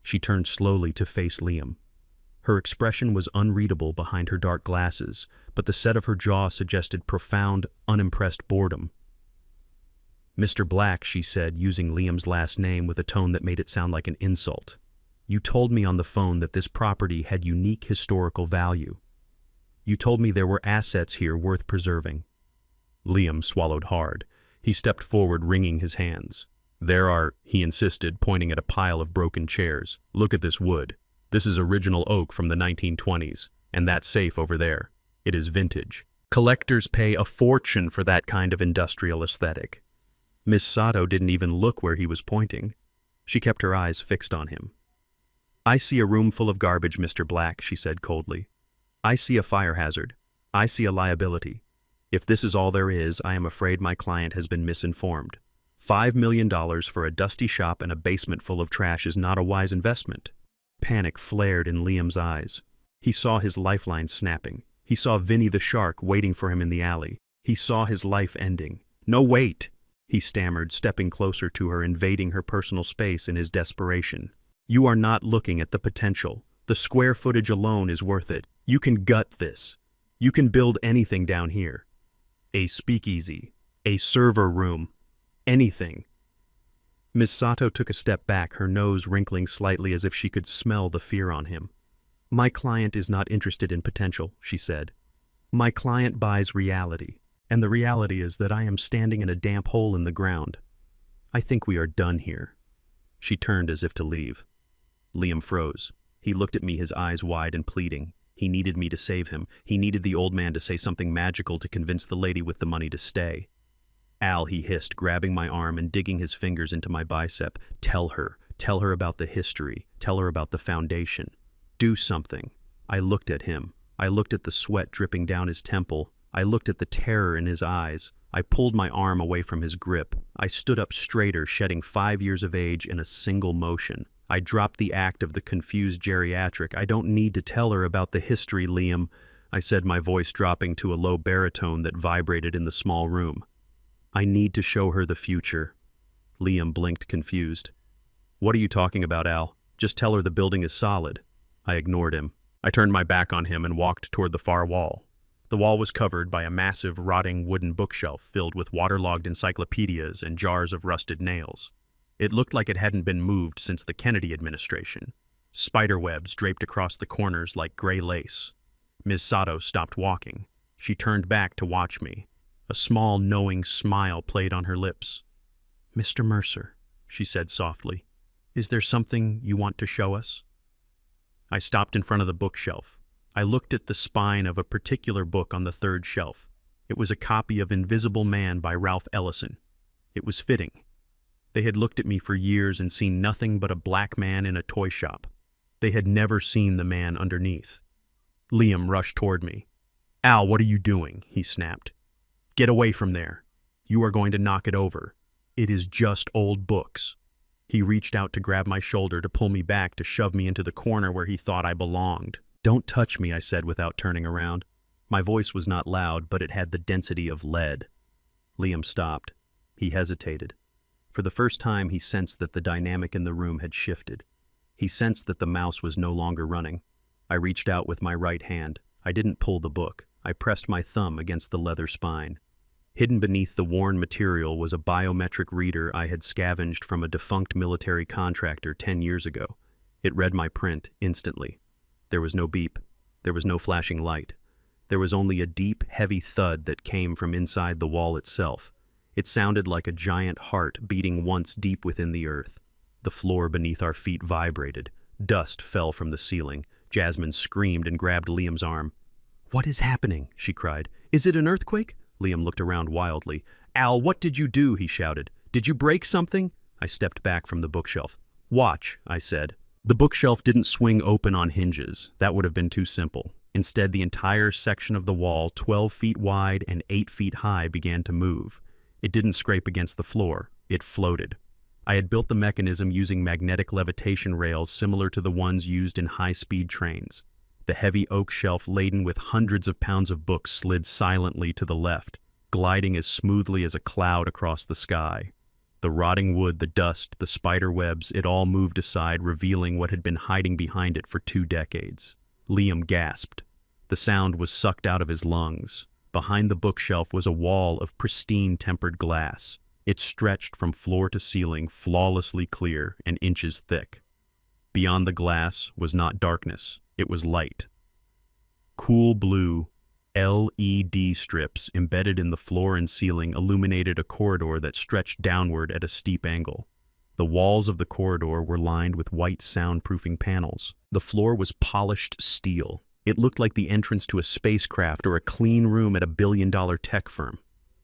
She turned slowly to face Liam. Her expression was unreadable behind her dark glasses, but the set of her jaw suggested profound, unimpressed boredom. "Mr. Black," she said, using Liam's last name with a tone that made it sound like an insult. "You told me on the phone that this property had unique historical value. You told me there were assets here worth preserving." Liam swallowed hard. He stepped forward, wringing his hands. "There are," he insisted, pointing at a pile of broken chairs. "Look at this wood. This is original oak from the 1920s, and that safe over there. It is vintage. Collectors pay a fortune for that kind of industrial aesthetic." Miss Sato didn't even look where he was pointing. She kept her eyes fixed on him. "I see a room full of garbage, Mr. Black," she said coldly. "I see a fire hazard. I see a liability. If this is all there is, I am afraid my client has been misinformed. $5 million for a dusty shop and a basement full of trash is not a wise investment." Panic flared in Liam's eyes. He saw his lifeline snapping. He saw Vinny the shark waiting for him in the alley. He saw his life ending. "No, wait!" he stammered, stepping closer to her, invading her personal space in his desperation. "You are not looking at the potential. The square footage alone is worth it. You can gut this. You can build anything down here. A speakeasy, a server room, anything." Miss Sato took a step back, her nose wrinkling slightly as if she could smell the fear on him. "My client is not interested in potential," she said. "My client buys reality. And the reality is that I am standing in a damp hole in the ground. I think we are done here." She turned as if to leave. Liam froze. He looked at me, his eyes wide and pleading. He needed me to save him. He needed the old man to say something magical to convince the lady with the money to stay. "Al," he hissed, grabbing my arm and digging his fingers into my bicep. Tell her about the history. Tell her about the foundation. Do something." I looked at him. I looked at the sweat dripping down his temple. I looked at the terror in his eyes. I pulled my arm away from his grip. I stood up straighter, shedding 5 years of age in a single motion. I dropped the act of the confused geriatric. "I don't need to tell her about the history, Liam," I said, my voice dropping to a low baritone that vibrated in the small room. "I need to show her the future." Liam blinked, confused. "What are you talking about, Al? Just tell her the building is solid." I ignored him. I turned my back on him and walked toward the far wall. The wall was covered by a massive, rotting wooden bookshelf filled with waterlogged encyclopedias and jars of rusted nails. It looked like it hadn't been moved since the Kennedy administration. Spiderwebs draped across the corners like gray lace. Ms. Sato stopped walking. She turned back to watch me. A small, knowing smile played on her lips. "Mr. Mercer," she said softly, "is there something you want to show us?" I stopped in front of the bookshelf. I looked at the spine of a particular book on the third shelf. It was a copy of Invisible Man by Ralph Ellison. It was fitting. They had looked at me for years and seen nothing but a black man in a toy shop. They had never seen the man underneath. Liam rushed toward me. "Al, what are you doing?" he snapped. "Get away from there. You are going to knock it over. It is just old books." He reached out to grab my shoulder, to pull me back, to shove me into the corner where he thought I belonged. "Don't touch me," I said without turning around. My voice was not loud, but it had the density of lead. Liam stopped. He hesitated. For the first time, he sensed that the dynamic in the room had shifted. He sensed that the mouse was no longer running. I reached out with my right hand. I didn't pull the book. I pressed my thumb against the leather spine. Hidden beneath the worn material was a biometric reader I had scavenged from a defunct military contractor 10 years ago. It read my print instantly. There was no beep. There was no flashing light. There was only a deep, heavy thud that came from inside the wall itself. It sounded like a giant heart beating once deep within the earth. The floor beneath our feet vibrated. Dust fell from the ceiling. Jasmine screamed and grabbed Liam's arm. "What is happening?" she cried. "Is it an earthquake?" Liam looked around wildly. "Al, what did you do?" he shouted. "Did you break something?" I stepped back from the bookshelf. "Watch," I said. The bookshelf didn't swing open on hinges. That would have been too simple. Instead, the entire section of the wall, 12 feet wide and 8 feet high, began to move. It didn't scrape against the floor. It floated. I had built the mechanism using magnetic levitation rails similar to the ones used in high-speed trains. The heavy oak shelf laden with hundreds of pounds of books slid silently to the left, gliding as smoothly as a cloud across the sky. The rotting wood, the dust, the spider webs, it all moved aside, revealing what had been hiding behind it for 2 decades. Liam gasped. The sound was sucked out of his lungs. Behind the bookshelf was a wall of pristine tempered glass. It stretched from floor to ceiling, flawlessly clear and inches thick. Beyond the glass was not darkness, it was light. Cool blue LED strips embedded in the floor and ceiling illuminated a corridor that stretched downward at a steep angle. The walls of the corridor were lined with white soundproofing panels. The floor was polished steel. It looked like the entrance to a spacecraft or a clean room at a billion-dollar tech firm.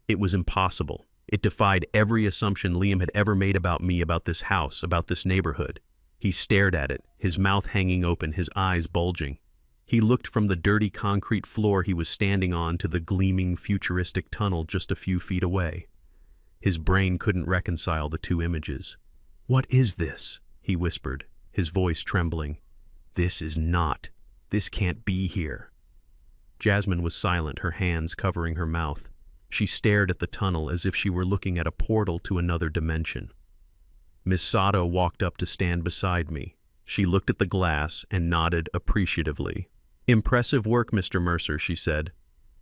It was impossible. It defied every assumption Liam had ever made about me, about this house, about this neighborhood. He stared at it, his mouth hanging open, his eyes bulging. He looked from the dirty concrete floor he was standing on to the gleaming, futuristic tunnel just a few feet away. His brain couldn't reconcile the two images. "What is this?" he whispered, his voice trembling. "This is not. This can't be here." Jasmine was silent, her hands covering her mouth. She stared at the tunnel as if she were looking at a portal to another dimension. Miss Sato walked up to stand beside me. She looked at the glass and nodded appreciatively. "Impressive work, Mr. Mercer," she said.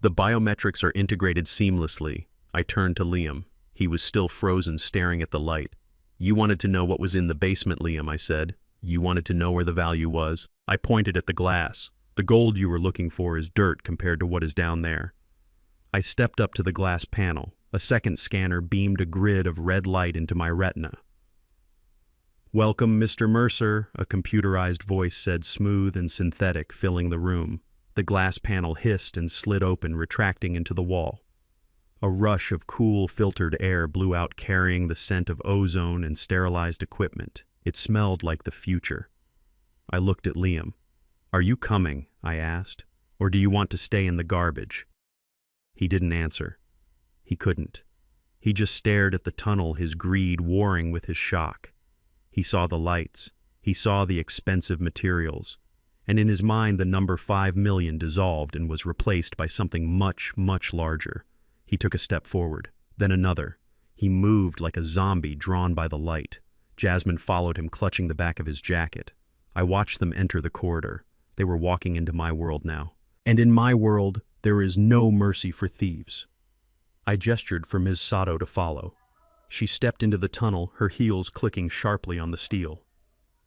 "The biometrics are integrated seamlessly." I turned to Liam. He was still frozen, staring at the light. "You wanted to know what was in the basement, Liam," I said. "You wanted to know where the value was." I pointed at the glass. "The gold you were looking for is dirt compared to what is down there." I stepped up to the glass panel. A second scanner beamed a grid of red light into my retina. "Welcome, Mr. Mercer," a computerized voice said, smooth and synthetic, filling the room. The glass panel hissed and slid open, retracting into the wall. A rush of cool, filtered air blew out, carrying the scent of ozone and sterilized equipment. It smelled like the future. I looked at Liam. "Are you coming?" I asked. "Or do you want to stay in the garbage?" He didn't answer. He couldn't. He just stared at the tunnel, his greed warring with his shock. He saw the lights. He saw the expensive materials. And in his mind, the number 5 million dissolved and was replaced by something much, much larger. He took a step forward, then another. He moved like a zombie drawn by the light. Jasmine followed him, clutching the back of his jacket. I watched them enter the corridor. They were walking into my world now. And in my world, there is no mercy for thieves. I gestured for Ms. Sato to follow. She stepped into the tunnel, her heels clicking sharply on the steel.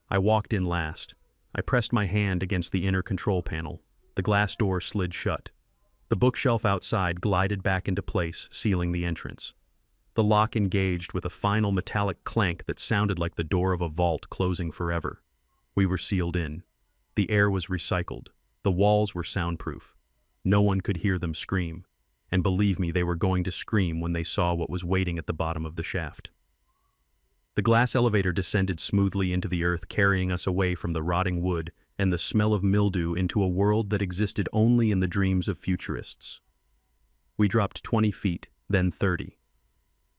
I walked in last. I pressed my hand against the inner control panel. The glass door slid shut. The bookshelf outside glided back into place, sealing the entrance. The lock engaged with a final metallic clank that sounded like the door of a vault closing forever. We were sealed in. The air was recycled. The walls were soundproof. No one could hear them scream. And believe me, they were going to scream when they saw what was waiting at the bottom of the shaft. The glass elevator descended smoothly into the earth, carrying us away from the rotting wood and the smell of mildew into a world that existed only in the dreams of futurists. We dropped 20 feet, then 30.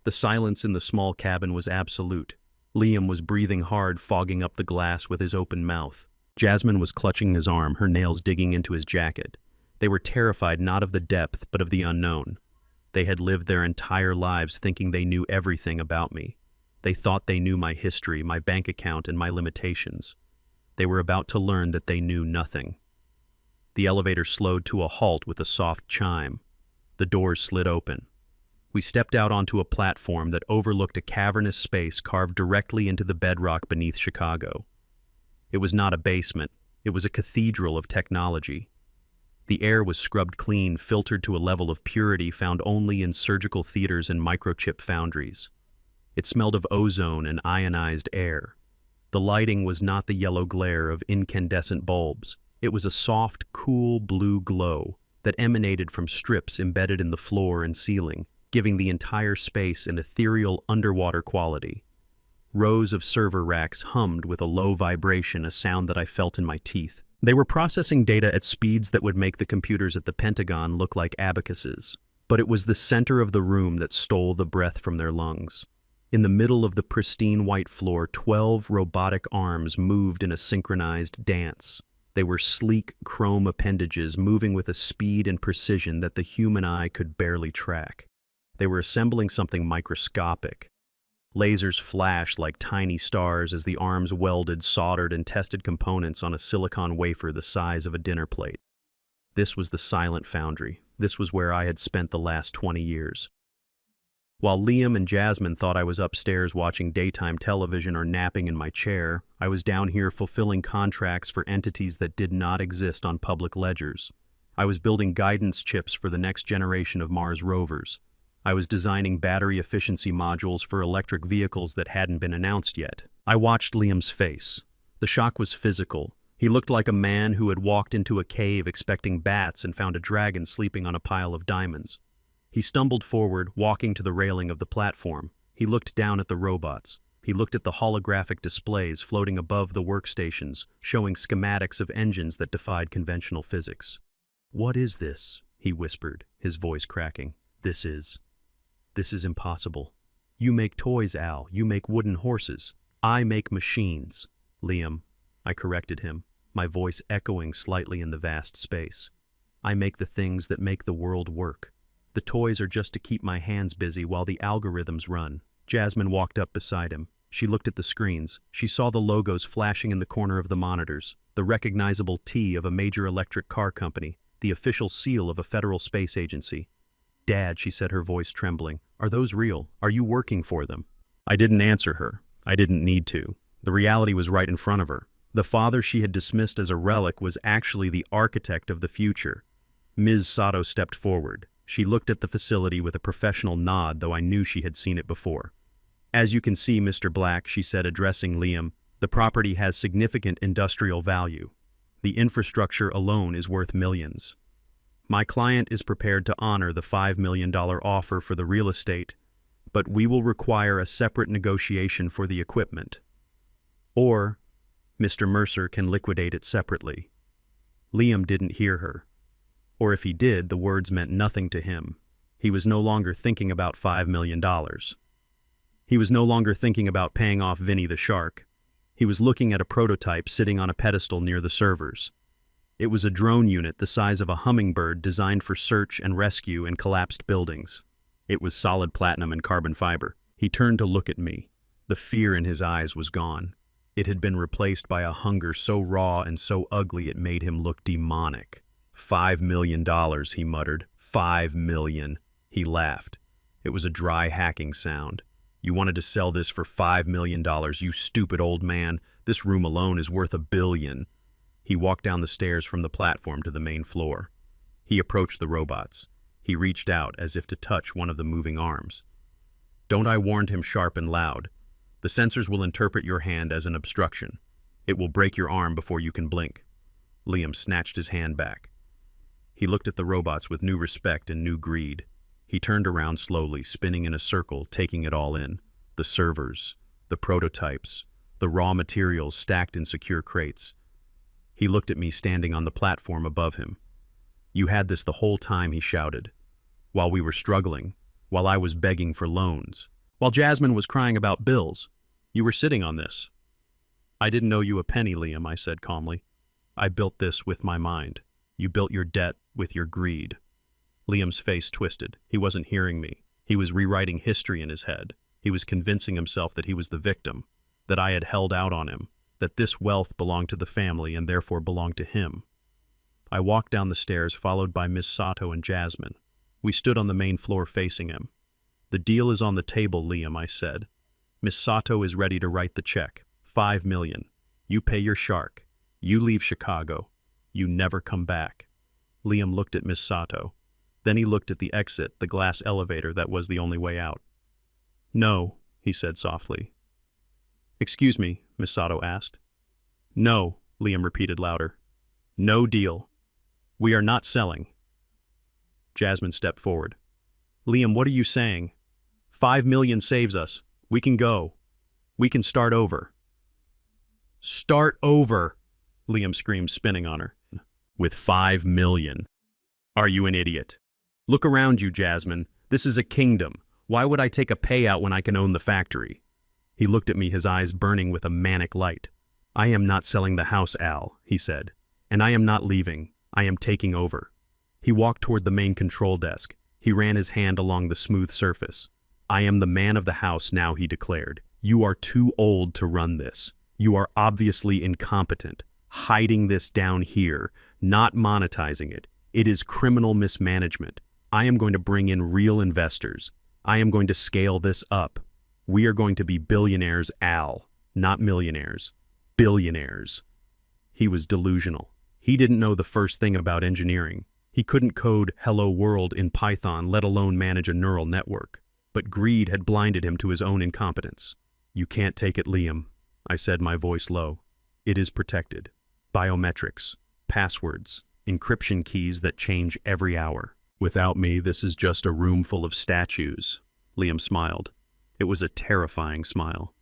The silence in the small cabin was absolute. Liam was breathing hard, fogging up the glass with his open mouth. Jasmine was clutching his arm, her nails digging into his jacket. They were terrified not of the depth, but of the unknown. They had lived their entire lives thinking they knew everything about me. They thought they knew my history, my bank account, and my limitations. They were about to learn that they knew nothing. The elevator slowed to a halt with a soft chime. The doors slid open. We stepped out onto a platform that overlooked a cavernous space carved directly into the bedrock beneath Chicago. It was not a basement. It was a cathedral of technology. The air was scrubbed clean, filtered to a level of purity found only in surgical theaters and microchip foundries. It smelled of ozone and ionized air. The lighting was not the yellow glare of incandescent bulbs. It was a soft, cool blue glow that emanated from strips embedded in the floor and ceiling, giving the entire space an ethereal underwater quality. Rows of server racks hummed with a low vibration, a sound that I felt in my teeth. They were processing data at speeds that would make the computers at the Pentagon look like abacuses. But it was the center of the room that stole the breath from their lungs. In the middle of the pristine white floor, 12 robotic arms moved in a synchronized dance. They were sleek chrome appendages moving with a speed and precision that the human eye could barely track. They were assembling something microscopic. Lasers flashed like tiny stars as the arms welded, soldered, and tested components on a silicon wafer the size of a dinner plate. This was the silent foundry. This was where I had spent the last 20 years. While Liam and Jasmine thought I was upstairs watching daytime television or napping in my chair, I was down here fulfilling contracts for entities that did not exist on public ledgers. I was building guidance chips for the next generation of Mars rovers. I was designing battery efficiency modules for electric vehicles that hadn't been announced yet. I watched Liam's face. The shock was physical. He looked like a man who had walked into a cave expecting bats and found a dragon sleeping on a pile of diamonds. He stumbled forward, walking to the railing of the platform. He looked down at the robots. He looked at the holographic displays floating above the workstations, showing schematics of engines that defied conventional physics. "What is this?" he whispered, his voice cracking. This is impossible. You make toys, Al. You make wooden horses. I make machines." "Liam," I corrected him, my voice echoing slightly in the vast space. "I make the things that make the world work. The toys are just to keep my hands busy while the algorithms run." Jasmine walked up beside him. She looked at the screens. She saw the logos flashing in the corner of the monitors, the recognizable T of a major electric car company, the official seal of a federal space agency. "Dad," she said, her voice trembling, "are those real? Are you working for them?" I didn't answer her. I didn't need to. The reality was right in front of her. The father she had dismissed as a relic was actually the architect of the future. Ms. Sato stepped forward. She looked at the facility with a professional nod, though I knew she had seen it before. "As you can see, Mr. Black," she said, addressing Liam, "the property has significant industrial value. The infrastructure alone is worth millions. My client is prepared to honor the $5 million offer for the real estate, but we will require a separate negotiation for the equipment. Or, Mr. Mercer can liquidate it separately." Liam didn't hear her. Or if he did, the words meant nothing to him. He was no longer thinking about $5 million. He was no longer thinking about paying off Vinny the shark. He was looking at a prototype sitting on a pedestal near the servers. It was a drone unit the size of a hummingbird designed for search and rescue in collapsed buildings. It was solid platinum and carbon fiber. He turned to look at me. The fear in his eyes was gone. It had been replaced by a hunger so raw and so ugly it made him look demonic. $5 million, he muttered. $5 million. He laughed. It was a dry, hacking sound. "You wanted to sell this for $5 million, you stupid old man. This room alone is worth $1 billion. He walked down the stairs from the platform to the main floor. He approached the robots. He reached out as if to touch one of the moving arms. "Don't," I warned him sharp and loud. "The sensors will interpret your hand as an obstruction. It will break your arm before you can blink." Liam snatched his hand back. He looked at the robots with new respect and new greed. He turned around slowly, spinning in a circle, taking it all in. The servers, the prototypes, the raw materials stacked in secure crates. He looked at me standing on the platform above him. "You had this the whole time," he shouted. "While we were struggling, while I was begging for loans, while Jasmine was crying about bills, you were sitting on this." I didn't owe you a penny, Liam, I said calmly. I built this with my mind. You built your debt with your greed. Liam's face twisted. He wasn't hearing me. He was rewriting history in his head. He was convincing himself that he was the victim, that I had held out on him, that this wealth belonged to the family and therefore belonged to him. I walked down the stairs, followed by Miss Sato and Jasmine. We stood on the main floor facing him. The deal is on the table, Liam, I said. Miss Sato is ready to write the check. 5 million. You pay your shark. You leave Chicago. You never come back. Liam looked at Miss Sato. Then he looked at the exit, the glass elevator that was the only way out. No, he said softly. Excuse me, Miss Sato asked. No, Liam repeated louder. No deal. We are not selling. Jasmine stepped forward. Liam, what are you saying? 5 million saves us. We can go. We can start over. Start over, Liam screamed, spinning on her. With 5 million. Are you an idiot? Look around you, Jasmine. This is a kingdom. Why would I take a payout when I can own the factory? He looked at me, his eyes burning with a manic light. I am not selling the house, Al, he said. And I am not leaving. I am taking over. He walked toward the main control desk. He ran his hand along the smooth surface. I am the man of the house now, he declared. You are too old to run this. You are obviously incompetent, hiding this down here, not monetizing it. It is criminal mismanagement. I am going to bring in real investors. I am going to scale this up. We are going to be billionaires, Al, not millionaires. Billionaires. He was delusional. He didn't know the first thing about engineering. He couldn't code Hello World in Python, let alone manage a neural network. But greed had blinded him to his own incompetence. You can't take it, Liam, I said, my voice low. It is protected. Biometrics, passwords, encryption keys that change every hour. Without me, this is just a room full of statues. Liam smiled. It was a terrifying smile.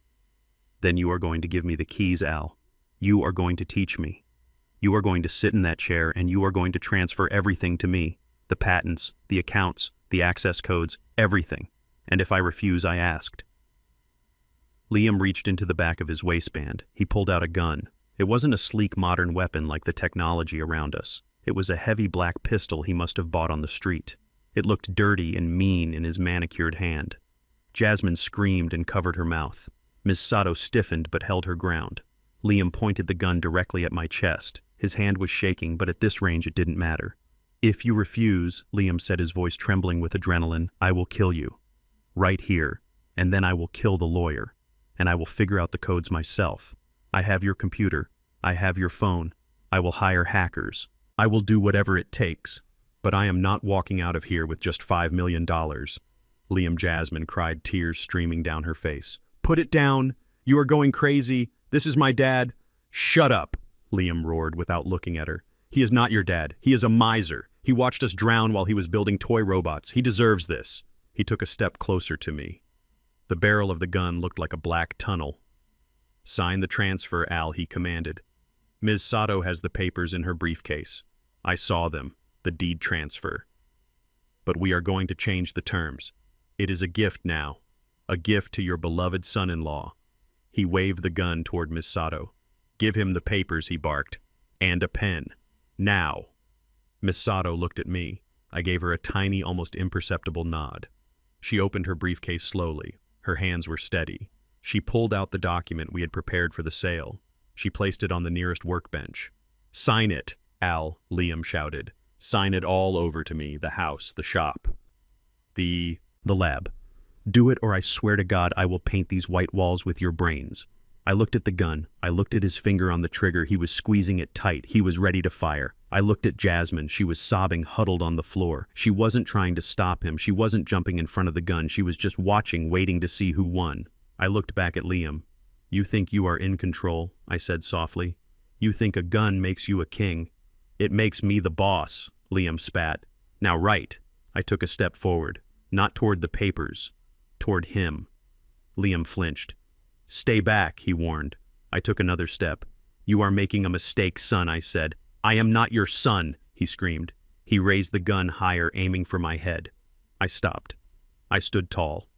Then you are going to give me the keys, Al. You are going to teach me. You are going to sit in that chair and you are going to transfer everything to me. The patents, the accounts, the access codes, everything. And if I refuse, I asked. Liam reached into the back of his waistband. He pulled out a gun. It wasn't a sleek modern weapon like the technology around us. It was a heavy black pistol he must have bought on the street. It looked dirty and mean in his manicured hand. Jasmine screamed and covered her mouth. Miss Sato stiffened but held her ground. Liam pointed the gun directly at my chest. His hand was shaking, but at this range it didn't matter. If you refuse, Liam said, his voice trembling with adrenaline, I will kill you. Right here. And then I will kill the lawyer. And I will figure out the codes myself. I have your computer. I have your phone. I will hire hackers. I will do whatever it takes. But I am not walking out of here with just $5 million. Liam, Jasmine cried, tears streaming down her face. Put it down. You are going crazy. This is my dad. Shut up, Liam roared without looking at her. He is not your dad. He is a miser. He watched us drown while he was building toy robots. He deserves this. He took a step closer to me. The barrel of the gun looked like a black tunnel. Sign the transfer, Al, he commanded. Ms. Sato has the papers in her briefcase. I saw them, the deed transfer. But we are going to change the terms. It is a gift now, a gift to your beloved son-in-law. He waved the gun toward Ms. Sato. Give him the papers, he barked. And a pen. Now. Ms. Sato looked at me. I gave her a tiny, almost imperceptible nod. She opened her briefcase slowly. Her hands were steady. She pulled out the document we had prepared for the sale. She placed it on the nearest workbench. Sign it, Al, Liam shouted. Sign it all over to me, the house, the shop. The lab. Do it or I swear to God I will paint these white walls with your brains. I looked at the gun. I looked at his finger on the trigger. He was squeezing it tight. He was ready to fire. I looked at Jasmine. She was sobbing, huddled on the floor. She wasn't trying to stop him. She wasn't jumping in front of the gun. She was just watching, waiting to see who won. I looked back at Liam. You think you are in control, I said softly. You think a gun makes you a king. It makes me the boss, Liam spat. Now right. I took a step forward, not toward the papers, toward him. Liam flinched. Stay back, he warned. I took another step. You are making a mistake, son, I said. I am not your son, he screamed. He raised the gun higher, aiming for my head. I stopped. I stood tall.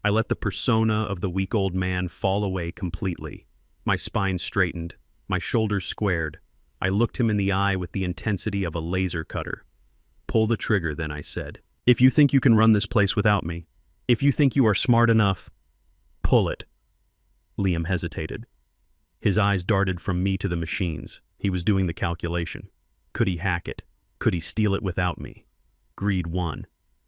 I let the persona of the weak old man fall away completely. My spine straightened, my shoulders squared. I looked him in the eye with the intensity of a laser cutter. "Pull the trigger," then I said. "If you think you can run this place without me, if you think you are smart enough, pull it." Liam hesitated. His eyes darted from me to the machines. He was doing the calculation. Could he hack it? Could he steal it without me? Greed won.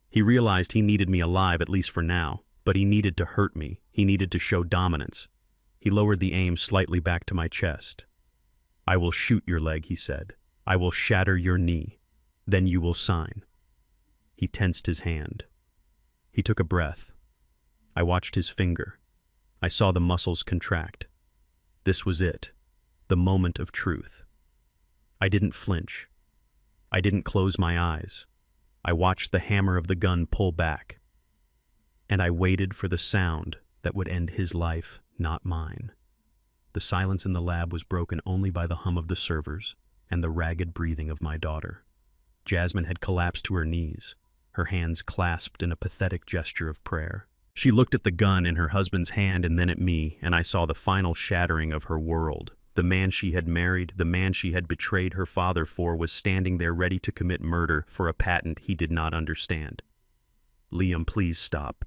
He realized he needed me alive, at least for now, but he needed to hurt me. He needed to show dominance. He lowered the aim slightly back to my chest. "I will shoot your leg," he said. "I will shatter your knee. Then you will sign." He tensed his hand. He took a breath. I watched his finger. I saw the muscles contract. This was it, the moment of truth. I didn't flinch. I didn't close my eyes. I watched the hammer of the gun pull back. And I waited for the sound that would end his life, not mine. The silence in the lab was broken only by the hum of the servers and the ragged breathing of my daughter. Jasmine had collapsed to her knees, her hands clasped in a pathetic gesture of prayer. She looked at the gun in her husband's hand and then at me, and I saw the final shattering of her world. The man she had married, the man she had betrayed her father for, was standing there ready to commit murder for a patent he did not understand. "Liam, please stop."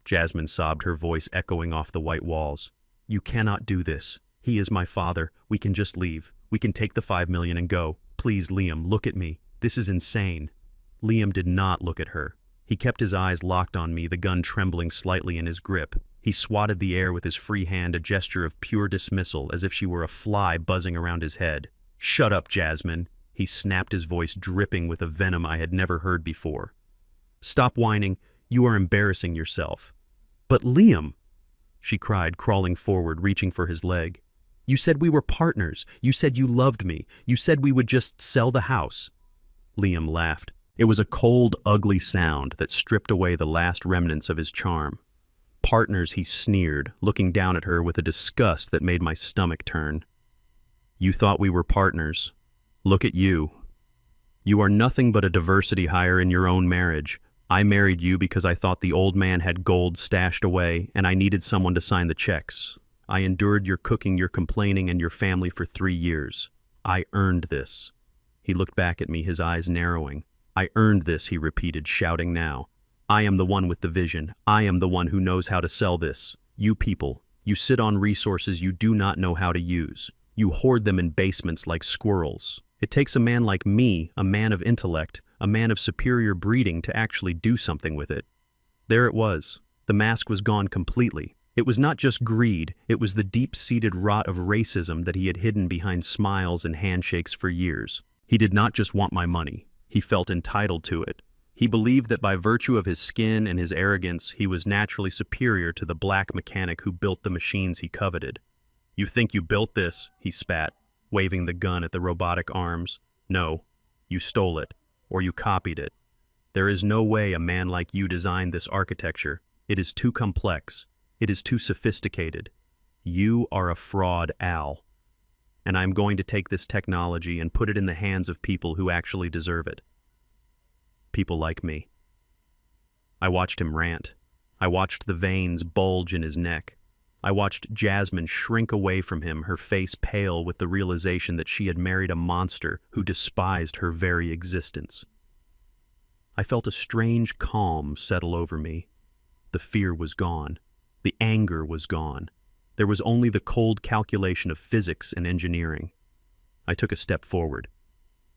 Jasmine sobbed, her voice echoing off the white walls. "You cannot do this. He is my father. We can just leave. We can take the 5 million and go. Please, Liam, look at me. This is insane." Liam did not look at her. He kept his eyes locked on me, the gun trembling slightly in his grip. He swatted the air with his free hand, a gesture of pure dismissal, as if she were a fly buzzing around his head. "Shut up, Jasmine." He snapped, his voice dripping with a venom I had never heard before. "Stop whining. You are embarrassing yourself." "But Liam," she cried, crawling forward, reaching for his leg. "You said we were partners. You said you loved me. You said we would just sell the house." Liam laughed. It was a cold, ugly sound that stripped away the last remnants of his charm. "Partners," he sneered, looking down at her with a disgust that made my stomach turn. "You thought we were partners. Look at you. You are nothing but a diversity hire in your own marriage. I married you because I thought the old man had gold stashed away and I needed someone to sign the checks. I endured your cooking, your complaining, and your family for 3 years. I earned this." He looked back at me, his eyes narrowing. "I earned this," he repeated, shouting now. "I am the one with the vision. I am the one who knows how to sell this. You people, you sit on resources you do not know how to use. You hoard them in basements like squirrels. It takes a man like me, a man of intellect, a man of superior breeding, to actually do something with it." There it was. The mask was gone completely. It was not just greed, it was the deep-seated rot of racism that he had hidden behind smiles and handshakes for years. He did not just want my money. He felt entitled to it. He believed that by virtue of his skin and his arrogance, he was naturally superior to the black mechanic who built the machines he coveted. "You think you built this," he spat, waving the gun at the robotic arms. "No, you stole it, or you copied it. There is no way a man like you designed this architecture. It is too complex. It is too sophisticated. You are a fraud, Al. And I'm going to take this technology and put it in the hands of people who actually deserve it. People like me." I watched him rant. I watched the veins bulge in his neck. I watched Jasmine shrink away from him, her face pale with the realization that she had married a monster who despised her very existence. I felt a strange calm settle over me. The fear was gone. The anger was gone. There was only the cold calculation of physics and engineering. I took a step forward.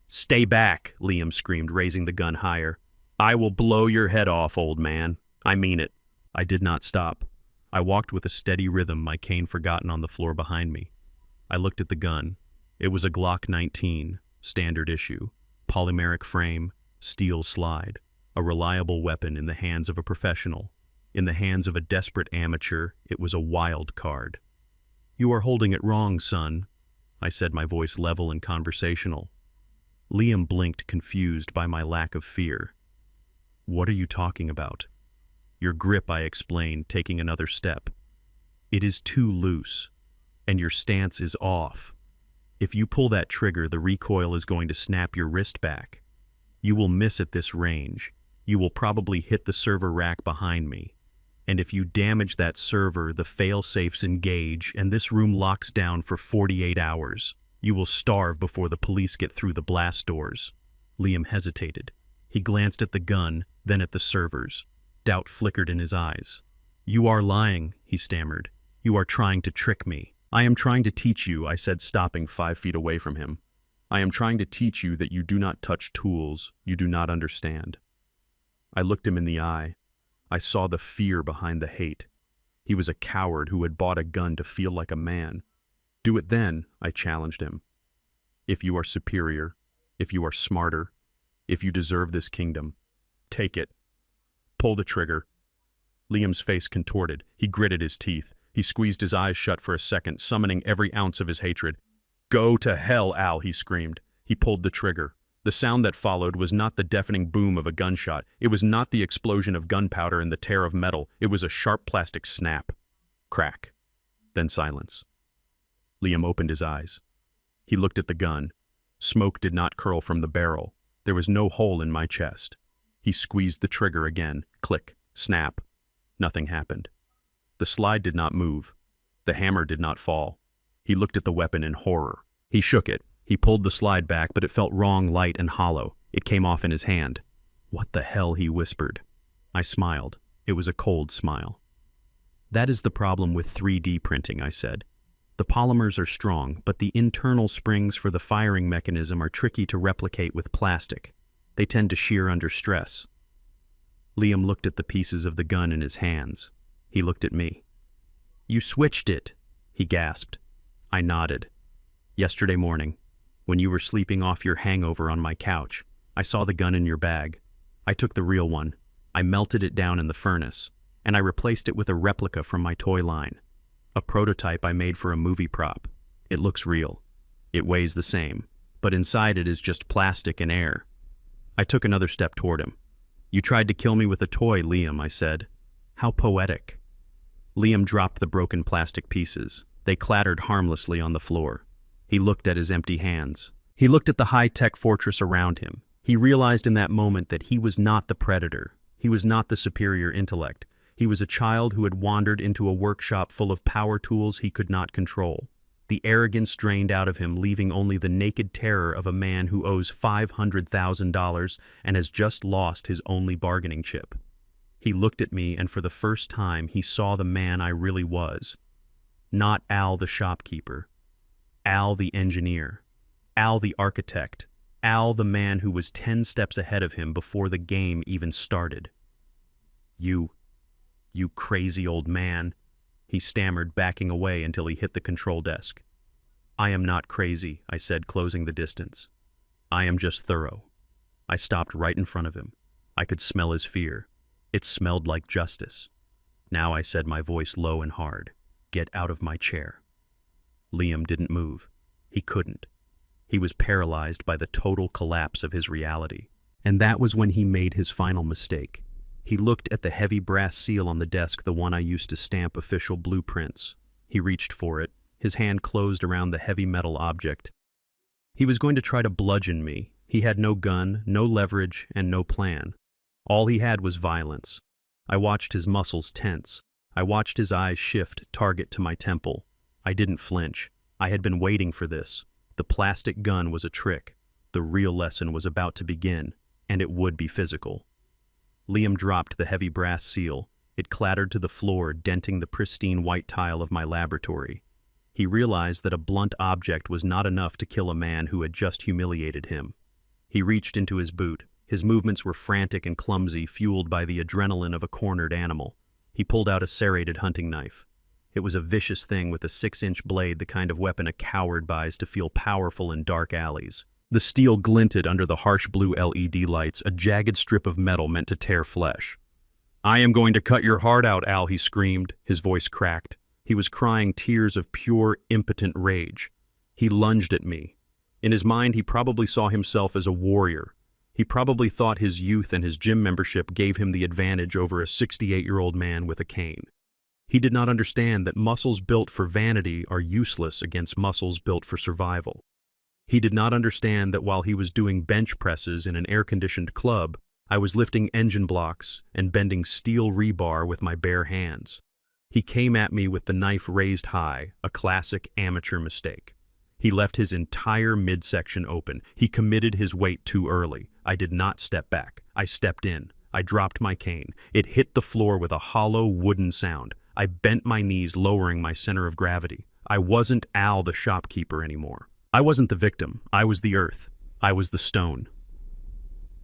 "Stay back," Liam screamed, raising the gun higher. "I will blow your head off, old man. I mean it." I did not stop. I walked with a steady rhythm, my cane forgotten on the floor behind me. I looked at the gun. It was a Glock 19, standard issue, polymeric frame, steel slide, a reliable weapon in the hands of a professional. In the hands of a desperate amateur, it was a wild card. "You are holding it wrong, son," I said, my voice level and conversational. Liam blinked, confused by my lack of fear. "What are you talking about?" "Your grip," I explained, taking another step. "It is too loose, and your stance is off. If you pull that trigger, the recoil is going to snap your wrist back. You will miss at this range. You will probably hit the server rack behind me. And if you damage that server, the fail-safes engage, and this room locks down for 48 hours. You will starve before the police get through the blast doors." Liam hesitated. He glanced at the gun, then at the servers. Doubt flickered in his eyes. "You are lying," he stammered. "You are trying to trick me." "I am trying to teach you," I said, stopping 5 feet away from him. "I am trying to teach you that you do not touch tools you do not understand." I looked him in the eye. I saw the fear behind the hate. He was a coward who had bought a gun to feel like a man. "Do it then," I challenged him. "If you are superior, if you are smarter, if you deserve this kingdom, take it. Pull the trigger." Liam's face contorted. He gritted his teeth. He squeezed his eyes shut for a second, summoning every ounce of his hatred. "Go to hell, Al," he screamed. He pulled the trigger. The sound that followed was not the deafening boom of a gunshot. It was not the explosion of gunpowder and the tear of metal. It was a sharp plastic snap. Crack. Then silence. Liam opened his eyes. He looked at the gun. Smoke did not curl from the barrel. There was no hole in my chest. He squeezed the trigger again. Click. Snap. Nothing happened. The slide did not move. The hammer did not fall. He looked at the weapon in horror. He shook it. He pulled the slide back, but it felt wrong, light, and hollow. It came off in his hand. "What the hell?" he whispered. I smiled. It was a cold smile. "That is the problem with 3D printing," I said. "The polymers are strong, but the internal springs for the firing mechanism are tricky to replicate with plastic. They tend to shear under stress." Liam looked at the pieces of the gun in his hands. He looked at me. "You switched it," he gasped. I nodded. "Yesterday morning, when you were sleeping off your hangover on my couch, I saw the gun in your bag. I took the real one. I melted it down in the furnace, and I replaced it with a replica from my toy line. A prototype I made for a movie prop. It looks real. It weighs the same, but inside it is just plastic and air." I took another step toward him. "You tried to kill me with a toy, Liam," I said. "How poetic." Liam dropped the broken plastic pieces. They clattered harmlessly on the floor. He looked at his empty hands. He looked at the high-tech fortress around him. He realized in that moment that he was not the predator. He was not the superior intellect. He was a child who had wandered into a workshop full of power tools he could not control. The arrogance drained out of him, leaving only the naked terror of a man who owes $500,000 and has just lost his only bargaining chip. He looked at me, and for the first time he saw the man I really was. Not Al the shopkeeper. Al the engineer. Al the architect. Al the man who was 10 steps ahead of him before the game even started. You crazy old man," he stammered, backing away until he hit the control desk. "I am not crazy," I said, closing the distance. "I am just thorough." I stopped right in front of him. I could smell his fear. It smelled like justice. "Now," I said, my voice low and hard, "get out of my chair." Liam didn't move. He couldn't. He was paralyzed by the total collapse of his reality. And that was when he made his final mistake. He looked at the heavy brass seal on the desk, the one I used to stamp official blueprints. He reached for it. His hand closed around the heavy metal object. He was going to try to bludgeon me. He had no gun, no leverage, and no plan. All he had was violence. I watched his muscles tense. I watched his eyes shift, target to my temple. I didn't flinch. I had been waiting for this. The plastic gun was a trick. The real lesson was about to begin, and it would be physical. Liam dropped the heavy brass seal. It clattered to the floor, denting the pristine white tile of my laboratory. He realized that a blunt object was not enough to kill a man who had just humiliated him. He reached into his boot. His movements were frantic and clumsy, fueled by the adrenaline of a cornered animal. He pulled out a serrated hunting knife. It was a vicious thing with a 6-inch blade, the kind of weapon a coward buys to feel powerful in dark alleys. The steel glinted under the harsh blue LED lights, a jagged strip of metal meant to tear flesh. "I am going to cut your heart out, Al," he screamed. His voice cracked. He was crying tears of pure, impotent rage. He lunged at me. In his mind, he probably saw himself as a warrior. He probably thought his youth and his gym membership gave him the advantage over a 68-year-old man with a cane. He did not understand that muscles built for vanity are useless against muscles built for survival. He did not understand that while he was doing bench presses in an air-conditioned club, I was lifting engine blocks and bending steel rebar with my bare hands. He came at me with the knife raised high, a classic amateur mistake. He left his entire midsection open. He committed his weight too early. I did not step back. I stepped in. I dropped my cane. It hit the floor with a hollow wooden sound. I bent my knees, lowering my center of gravity. I wasn't Al the shopkeeper anymore. I wasn't the victim. I was the earth. I was the stone.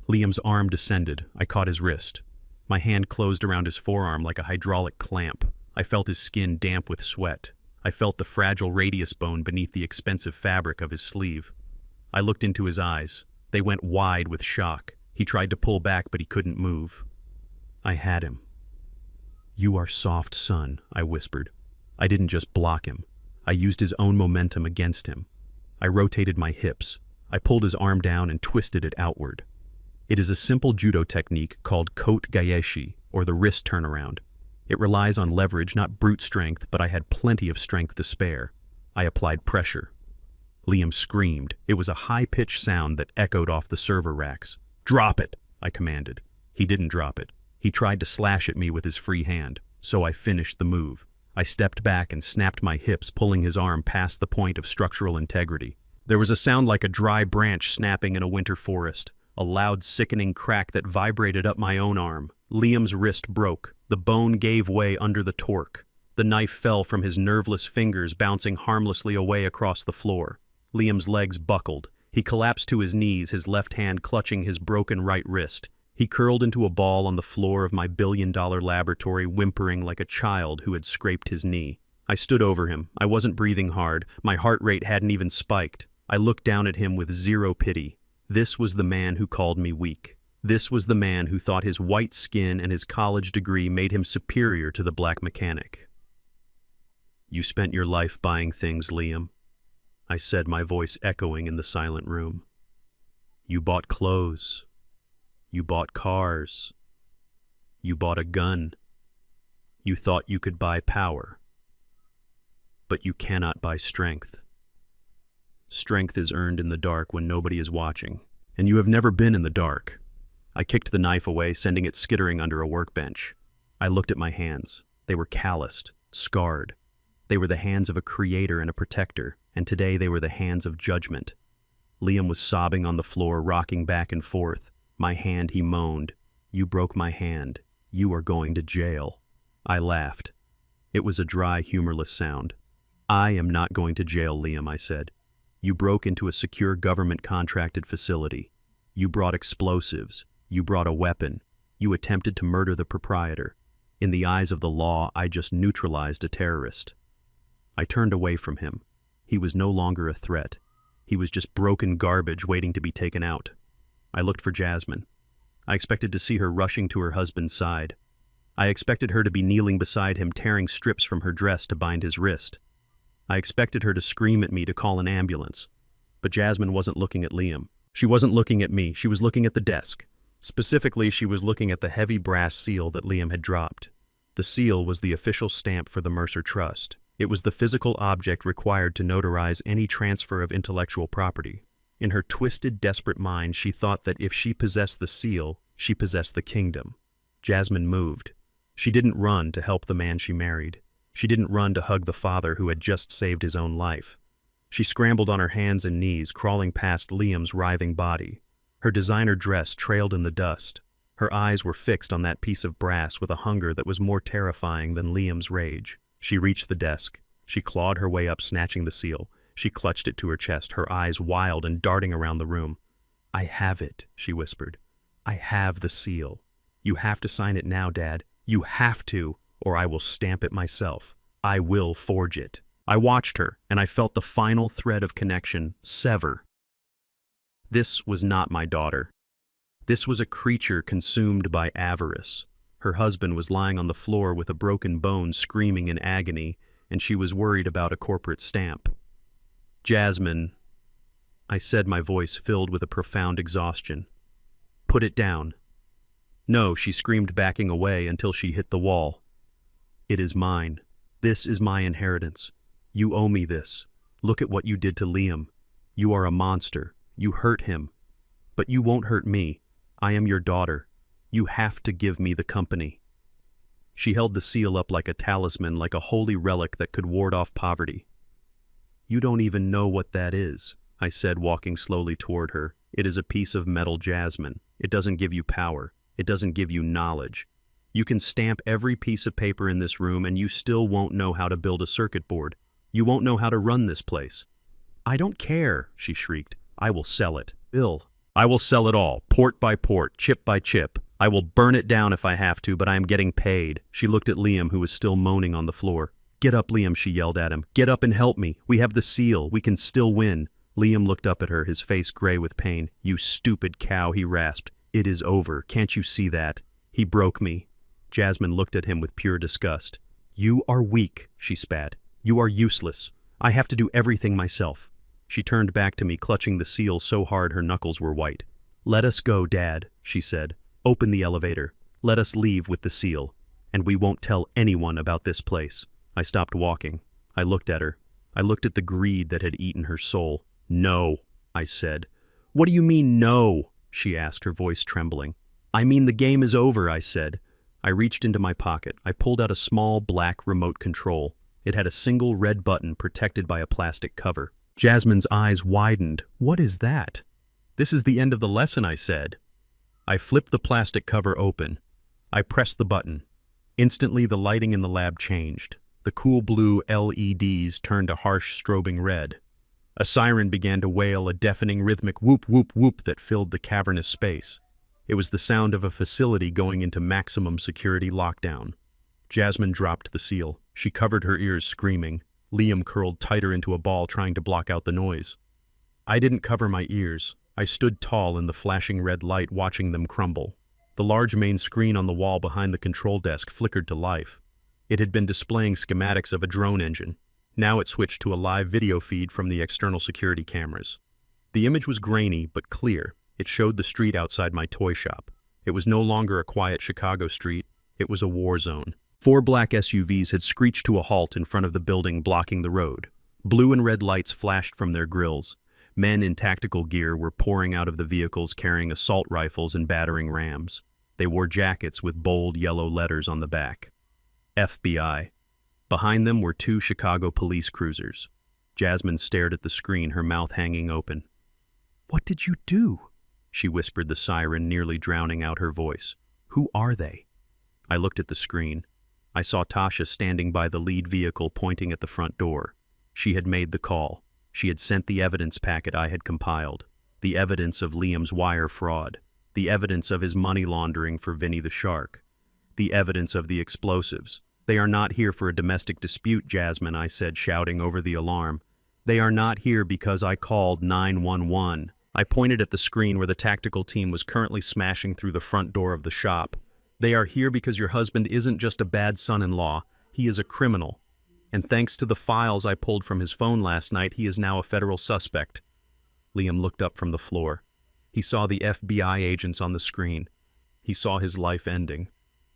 Liam's arm descended. I caught his wrist. My hand closed around his forearm like a hydraulic clamp. I felt his skin damp with sweat. I felt the fragile radius bone beneath the expensive fabric of his sleeve. I looked into his eyes. They went wide with shock. He tried to pull back, but he couldn't move. I had him. "You are soft, son," I whispered. I didn't just block him. I used his own momentum against him. I rotated my hips. I pulled his arm down and twisted it outward. It is a simple judo technique called kote gaeshi, or the wrist turnaround. It relies on leverage, not brute strength, but I had plenty of strength to spare. I applied pressure. Liam screamed. It was a high-pitched sound that echoed off the server racks. "Drop it," I commanded. He didn't drop it. He tried to slash at me with his free hand, so I finished the move. I stepped back and snapped my hips, pulling his arm past the point of structural integrity. There was a sound like a dry branch snapping in a winter forest, a loud, sickening crack that vibrated up my own arm. Liam's wrist broke. The bone gave way under the torque. The knife fell from his nerveless fingers, bouncing harmlessly away across the floor. Liam's legs buckled. He collapsed to his knees, his left hand clutching his broken right wrist. He curled into a ball on the floor of my billion-dollar laboratory, whimpering like a child who had scraped his knee. I stood over him. I wasn't breathing hard. My heart rate hadn't even spiked. I looked down at him with zero pity. This was the man who called me weak. This was the man who thought his white skin and his college degree made him superior to the black mechanic. "You spent your life buying things, Liam," I said, my voice echoing in the silent room. "You bought clothes. You bought cars. You bought a gun. You thought you could buy power. But you cannot buy strength. Strength is earned in the dark when nobody is watching, and you have never been in the dark." I kicked the knife away, sending it skittering under a workbench. I looked at my hands. They were calloused, scarred. They were the hands of a creator and a protector, and today they were the hands of judgment. Liam was sobbing on the floor, rocking back and forth. "My hand," he moaned. "You broke my hand. You are going to jail." I laughed. It was a dry, humorless sound. "I am not going to jail, Liam," I said. "You broke into a secure government-contracted facility. You brought explosives. You brought a weapon. You attempted to murder the proprietor. In the eyes of the law, I just neutralized a terrorist." I turned away from him. He was no longer a threat. He was just broken garbage waiting to be taken out. I looked for Jasmine. I expected to see her rushing to her husband's side. I expected her to be kneeling beside him, tearing strips from her dress to bind his wrist. I expected her to scream at me to call an ambulance. But Jasmine wasn't looking at Liam. She wasn't looking at me. She was looking at the desk. Specifically, she was looking at the heavy brass seal that Liam had dropped. The seal was the official stamp for the Mercer Trust. It was the physical object required to notarize any transfer of intellectual property. In her twisted, desperate mind, she thought that if she possessed the seal, she possessed the kingdom. Jasmine moved. She didn't run to help the man she married. She didn't run to hug the father who had just saved his own life. She scrambled on her hands and knees, crawling past Liam's writhing body. Her designer dress trailed in the dust. Her eyes were fixed on that piece of brass with a hunger that was more terrifying than Liam's rage. She reached the desk. She clawed her way up, snatching the seal. She clutched it to her chest, her eyes wild and darting around the room. "I have it," she whispered. "I have the seal. You have to sign it now, Dad. You have to, or I will stamp it myself. I will forge it." I watched her, and I felt the final thread of connection sever. This was not my daughter. This was a creature consumed by avarice. Her husband was lying on the floor with a broken bone, screaming in agony, and she was worried about a corporate stamp. "Jasmine," I said, my voice filled with a profound exhaustion. "Put it down." "No," she screamed, backing away until she hit the wall. "It is mine. This is my inheritance. You owe me this. Look at what you did to Liam. You are a monster. You hurt him. But you won't hurt me. I am your daughter. You have to give me the company." She held the seal up like a talisman, like a holy relic that could ward off poverty. "You don't even know what that is," I said, walking slowly toward her. "It is a piece of metal, Jasmine. It doesn't give you power. It doesn't give you knowledge. You can stamp every piece of paper in this room and you still won't know how to build a circuit board. You won't know how to run this place." "I don't care," she shrieked. "I will sell it. Bill, I will sell it all, port by port, chip by chip. I will burn it down if I have to, but I am getting paid." She looked at Liam, who was still moaning on the floor. "Get up, Liam," she yelled at him. "Get up and help me. We have the seal. We can still win." Liam looked up at her, his face gray with pain. "You stupid cow," he rasped. "It is over. Can't you see that? He broke me." Jasmine looked at him with pure disgust. "You are weak," she spat. "You are useless. I have to do everything myself." She turned back to me, clutching the seal so hard her knuckles were white. "Let us go, Dad," she said. "Open the elevator. Let us leave with the seal. And we won't tell anyone about this place." I stopped walking. I looked at her. I looked at the greed that had eaten her soul. "No," I said. "What do you mean, no?" she asked, her voice trembling. "I mean the game is over," I said. I reached into my pocket. I pulled out a small black remote control. It had a single red button protected by a plastic cover. Jasmine's eyes widened. "What is that?" "This is the end of the lesson," I said. I flipped the plastic cover open. I pressed the button. Instantly, the lighting in the lab changed. The cool blue LEDs turned a harsh strobing red. A siren began to wail, a deafening rhythmic whoop, whoop, whoop that filled the cavernous space. It was the sound of a facility going into maximum security lockdown. Jasmine dropped the seal. She covered her ears, screaming. Liam curled tighter into a ball, trying to block out the noise. I didn't cover my ears. I stood tall in the flashing red light, watching them crumble. The large main screen on the wall behind the control desk flickered to life. It had been displaying schematics of a drone engine. Now it switched to a live video feed from the external security cameras. The image was grainy but clear. It showed the street outside my toy shop. It was no longer a quiet Chicago street. It was a war zone. 4 black SUVs had screeched to a halt in front of the building, blocking the road. Blue and red lights flashed from their grills. Men in tactical gear were pouring out of the vehicles, carrying assault rifles and battering rams. They wore jackets with bold yellow letters on the back. FBI. Behind them were 2 Chicago police cruisers. Jasmine stared at the screen, her mouth hanging open. "What did you do?" she whispered, the siren nearly drowning out her voice. "Who are they?" I looked at the screen. I saw Tasha standing by the lead vehicle, pointing at the front door. She had made the call. She had sent the evidence packet I had compiled. The evidence of Liam's wire fraud. The evidence of his money laundering for Vinny the Shark. The evidence of the explosives. "They are not here for a domestic dispute, Jasmine," I said, shouting over the alarm. "They are not here because I called 911. I pointed at the screen where the tactical team was currently smashing through the front door of the shop. "They are here because your husband isn't just a bad son-in-law, he is a criminal. And thanks to the files I pulled from his phone last night, he is now a federal suspect." Liam looked up from the floor. He saw the FBI agents on the screen. He saw his life ending.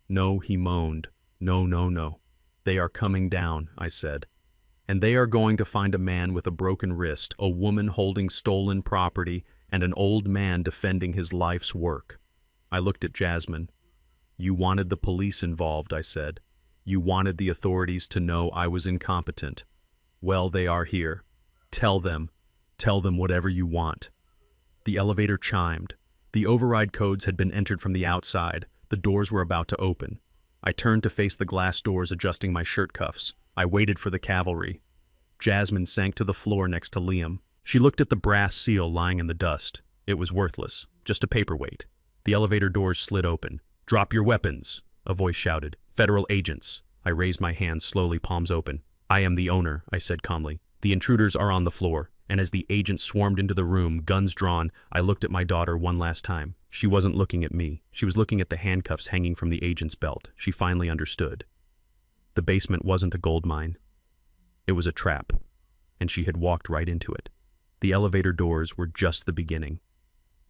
"No," he moaned. "No, no, no. They are coming down," I said. "And they are going to find a man with a broken wrist, a woman holding stolen property, and an old man defending his life's work." I looked at Jasmine. "You wanted the police involved," I said. "You wanted the authorities to know I was incompetent. Well, they are here. Tell them whatever you want." The elevator chimed. The override codes had been entered from the outside. The doors were about to open. I turned to face the glass doors, adjusting my shirt cuffs. I waited for the cavalry. Jasmine sank to the floor next to Liam. She looked at the brass seal lying in the dust. It was worthless, just a paperweight. The elevator doors slid open. "Drop your weapons," a voice shouted. "Federal agents." I raised my hands slowly, palms open. "I am the owner," I said calmly. "The intruders are on the floor." And as the agents swarmed into the room, guns drawn, I looked at my daughter one last time. She wasn't looking at me. She was looking at the handcuffs hanging from the agent's belt. She finally understood. The basement wasn't a gold mine. It was a trap, and she had walked right into it. The elevator doors were just the beginning.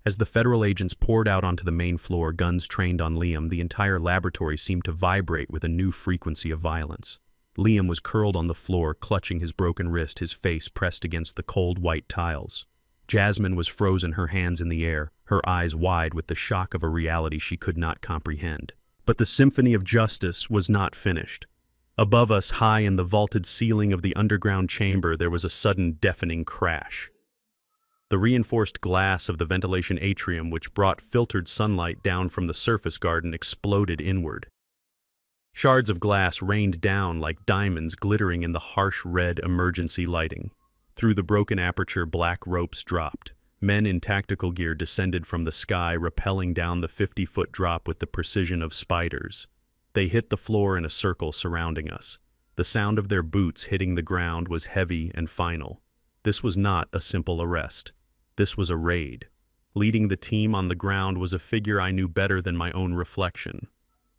As the federal agents poured out onto the main floor, guns trained on Liam, the entire laboratory seemed to vibrate with a new frequency of violence. Liam was curled on the floor, clutching his broken wrist, his face pressed against the cold white tiles. Jasmine was frozen, her hands in the air, her eyes wide with the shock of a reality she could not comprehend. But the symphony of justice was not finished. Above us, high in the vaulted ceiling of the underground chamber, there was a sudden deafening crash. The reinforced glass of the ventilation atrium, which brought filtered sunlight down from the surface garden, exploded inward. Shards of glass rained down like diamonds glittering in the harsh red emergency lighting. Through the broken aperture, black ropes dropped. Men in tactical gear descended from the sky, rappelling down the 50-foot drop with the precision of spiders. They hit the floor in a circle surrounding us. The sound of their boots hitting the ground was heavy and final. This was not a simple arrest. This was a raid. Leading the team on the ground was a figure I knew better than my own reflection.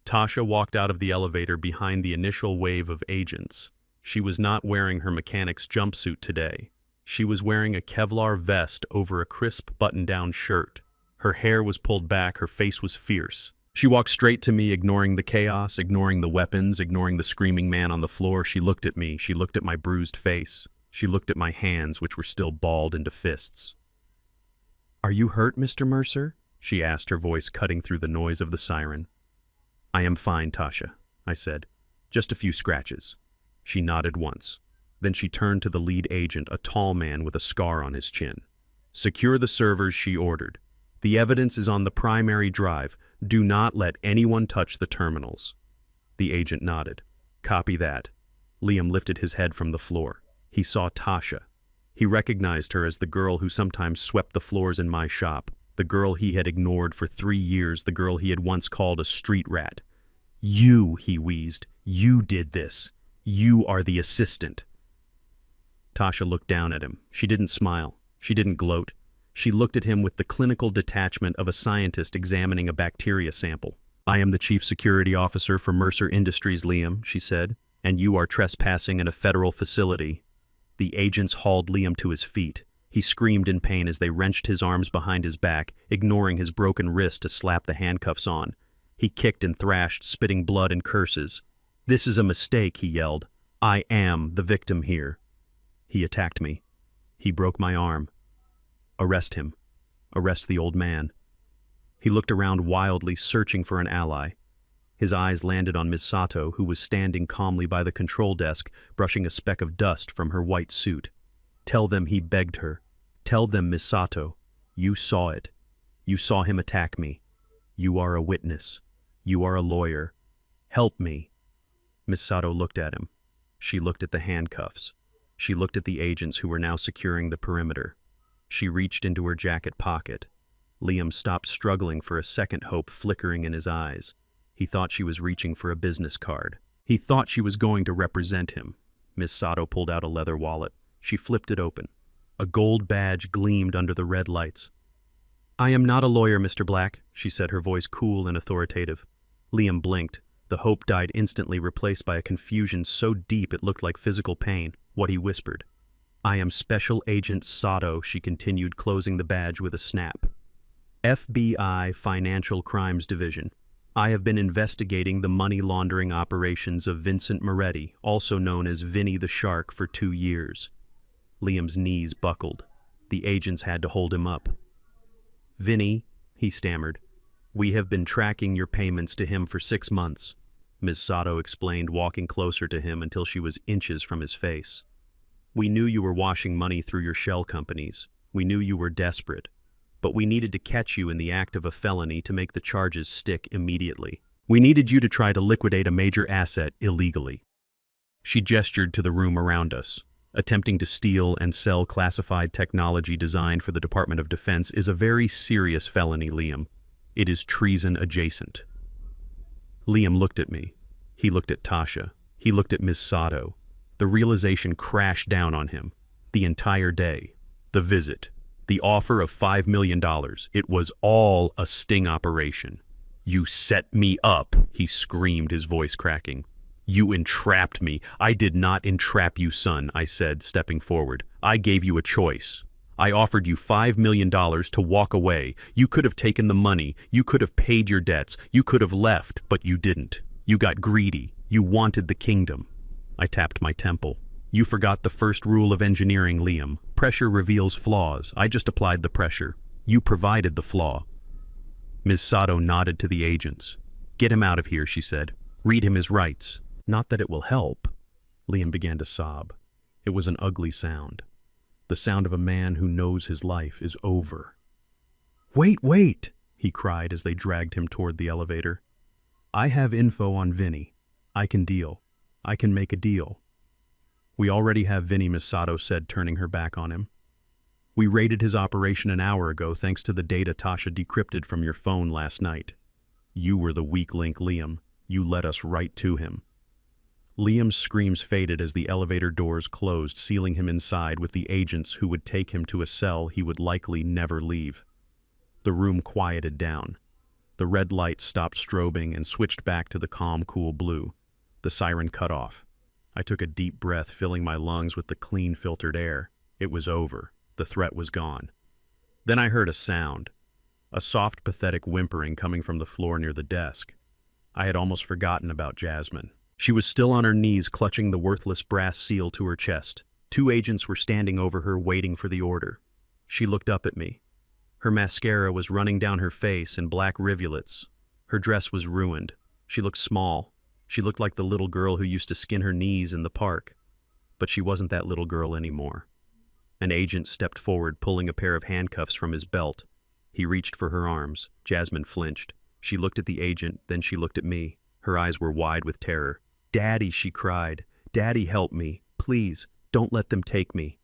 Tasha walked out of the elevator behind the initial wave of agents. She was not wearing her mechanic's jumpsuit today. She was wearing a Kevlar vest over a crisp button-down shirt. Her hair was pulled back, her face was fierce. She walked straight to me, ignoring the chaos, ignoring the weapons, ignoring the screaming man on the floor. She looked at me. She looked at my bruised face. She looked at my hands, which were still balled into fists. "Are you hurt, Mr. Mercer?" she asked, her voice cutting through the noise of the siren. "I am fine, Tasha," I said. "Just a few scratches." She nodded once. Then she turned to the lead agent, a tall man with a scar on his chin. "Secure the servers," she ordered. "The evidence is on the primary drive. Do not let anyone touch the terminals." The agent nodded. "Copy that." Liam lifted his head from the floor. He saw Tasha. He recognized her as the girl who sometimes swept the floors in my shop, the girl he had ignored for 3 years, the girl he had once called a street rat. "You," he wheezed, "you did this. You are the assistant." Tasha looked down at him. She didn't smile. She didn't gloat. She looked at him with the clinical detachment of a scientist examining a bacteria sample. "I am the chief security officer for Mercer Industries, Liam," she said, "and you are trespassing in a federal facility." The agents hauled Liam to his feet. He screamed in pain as they wrenched his arms behind his back, ignoring his broken wrist to slap the handcuffs on. He kicked and thrashed, spitting blood and curses. "This is a mistake," he yelled. "I am the victim here." He attacked me. He broke my arm. "Arrest him. Arrest the old man." He looked around wildly, searching for an ally. His eyes landed on Ms. Sato, who was standing calmly by the control desk, brushing a speck of dust from her white suit. "Tell them," he begged her. "Tell them, Ms. Sato. You saw it. You saw him attack me. You are a witness. You are a lawyer. Help me." Ms. Sato looked at him. She looked at the handcuffs. She looked at the agents who were now securing the perimeter. She reached into her jacket pocket. Liam stopped struggling for a second, hope flickering in his eyes. He thought she was reaching for a business card. He thought she was going to represent him. Ms. Sato pulled out a leather wallet. She flipped it open. A gold badge gleamed under the red lights. "I am not a lawyer, Mr. Black," she said, her voice cool and authoritative. Liam blinked. The hope died instantly, replaced by a confusion so deep it looked like physical pain. What he whispered. "I am Special Agent Sato," she continued, closing the badge with a snap. "FBI Financial Crimes Division. I have been investigating the money laundering operations of Vincent Moretti, also known as Vinny the Shark, for 2 years. Liam's knees buckled. The agents had to hold him up. "Vinny," he stammered, "we have been tracking your payments to him for 6 months. Ms. Sato explained, walking closer to him until she was inches from his face. "We knew you were washing money through your shell companies. We knew you were desperate. But we needed to catch you in the act of a felony to make the charges stick immediately. We needed you to try to liquidate a major asset illegally." She gestured to the room around us. "Attempting to steal and sell classified technology designed for the Department of Defense is a very serious felony, Liam. It is treason adjacent." Liam looked at me. He looked at Tasha. He looked at Ms. Sato. The realization crashed down on him. The entire day. The visit. The offer of $5 million. It was all a sting operation. "You set me up," he screamed, his voice cracking. "You entrapped me." "I did not entrap you, son," I said, stepping forward. "I gave you a choice. I offered you $5 million to walk away. You could have taken the money. You could have paid your debts. You could have left, but you didn't. You got greedy. You wanted the kingdom." I tapped my temple. You forgot the first rule of engineering, Liam. Pressure reveals flaws. I just applied the pressure. You provided the flaw. Ms. Sato nodded to the agents. Get him out of here, she said. Read him his rights. Not that it will help. Liam began to sob. It was an ugly sound. The sound of a man who knows his life is over. Wait, he cried as they dragged him toward the elevator. I have info on Vinny. I can deal. I can make a deal. We already have Vinny, Ms. Sato said, turning her back on him. We raided his operation an hour ago thanks to the data Tasha decrypted from your phone last night. You were the weak link, Liam. You led us right to him. Liam's screams faded as the elevator doors closed, sealing him inside with the agents who would take him to a cell he would likely never leave. The room quieted down. The red light stopped strobing and switched back to the calm, cool blue. The siren cut off. I took a deep breath, filling my lungs with the clean, filtered air. It was over. The threat was gone. Then I heard a sound. A soft, pathetic whimpering coming from the floor near the desk. I had almost forgotten about Jasmine. She was still on her knees, clutching the worthless brass seal to her chest. 2 agents were standing over her, waiting for the order. She looked up at me. Her mascara was running down her face in black rivulets. Her dress was ruined. She looked small. She looked like the little girl who used to skin her knees in the park. But she wasn't that little girl anymore. An agent stepped forward, pulling a pair of handcuffs from his belt. He reached for her arms. Jasmine flinched. She looked at the agent, then she looked at me. Her eyes were wide with terror. "Daddy," she cried. "Daddy, help me. Please, don't let them take me."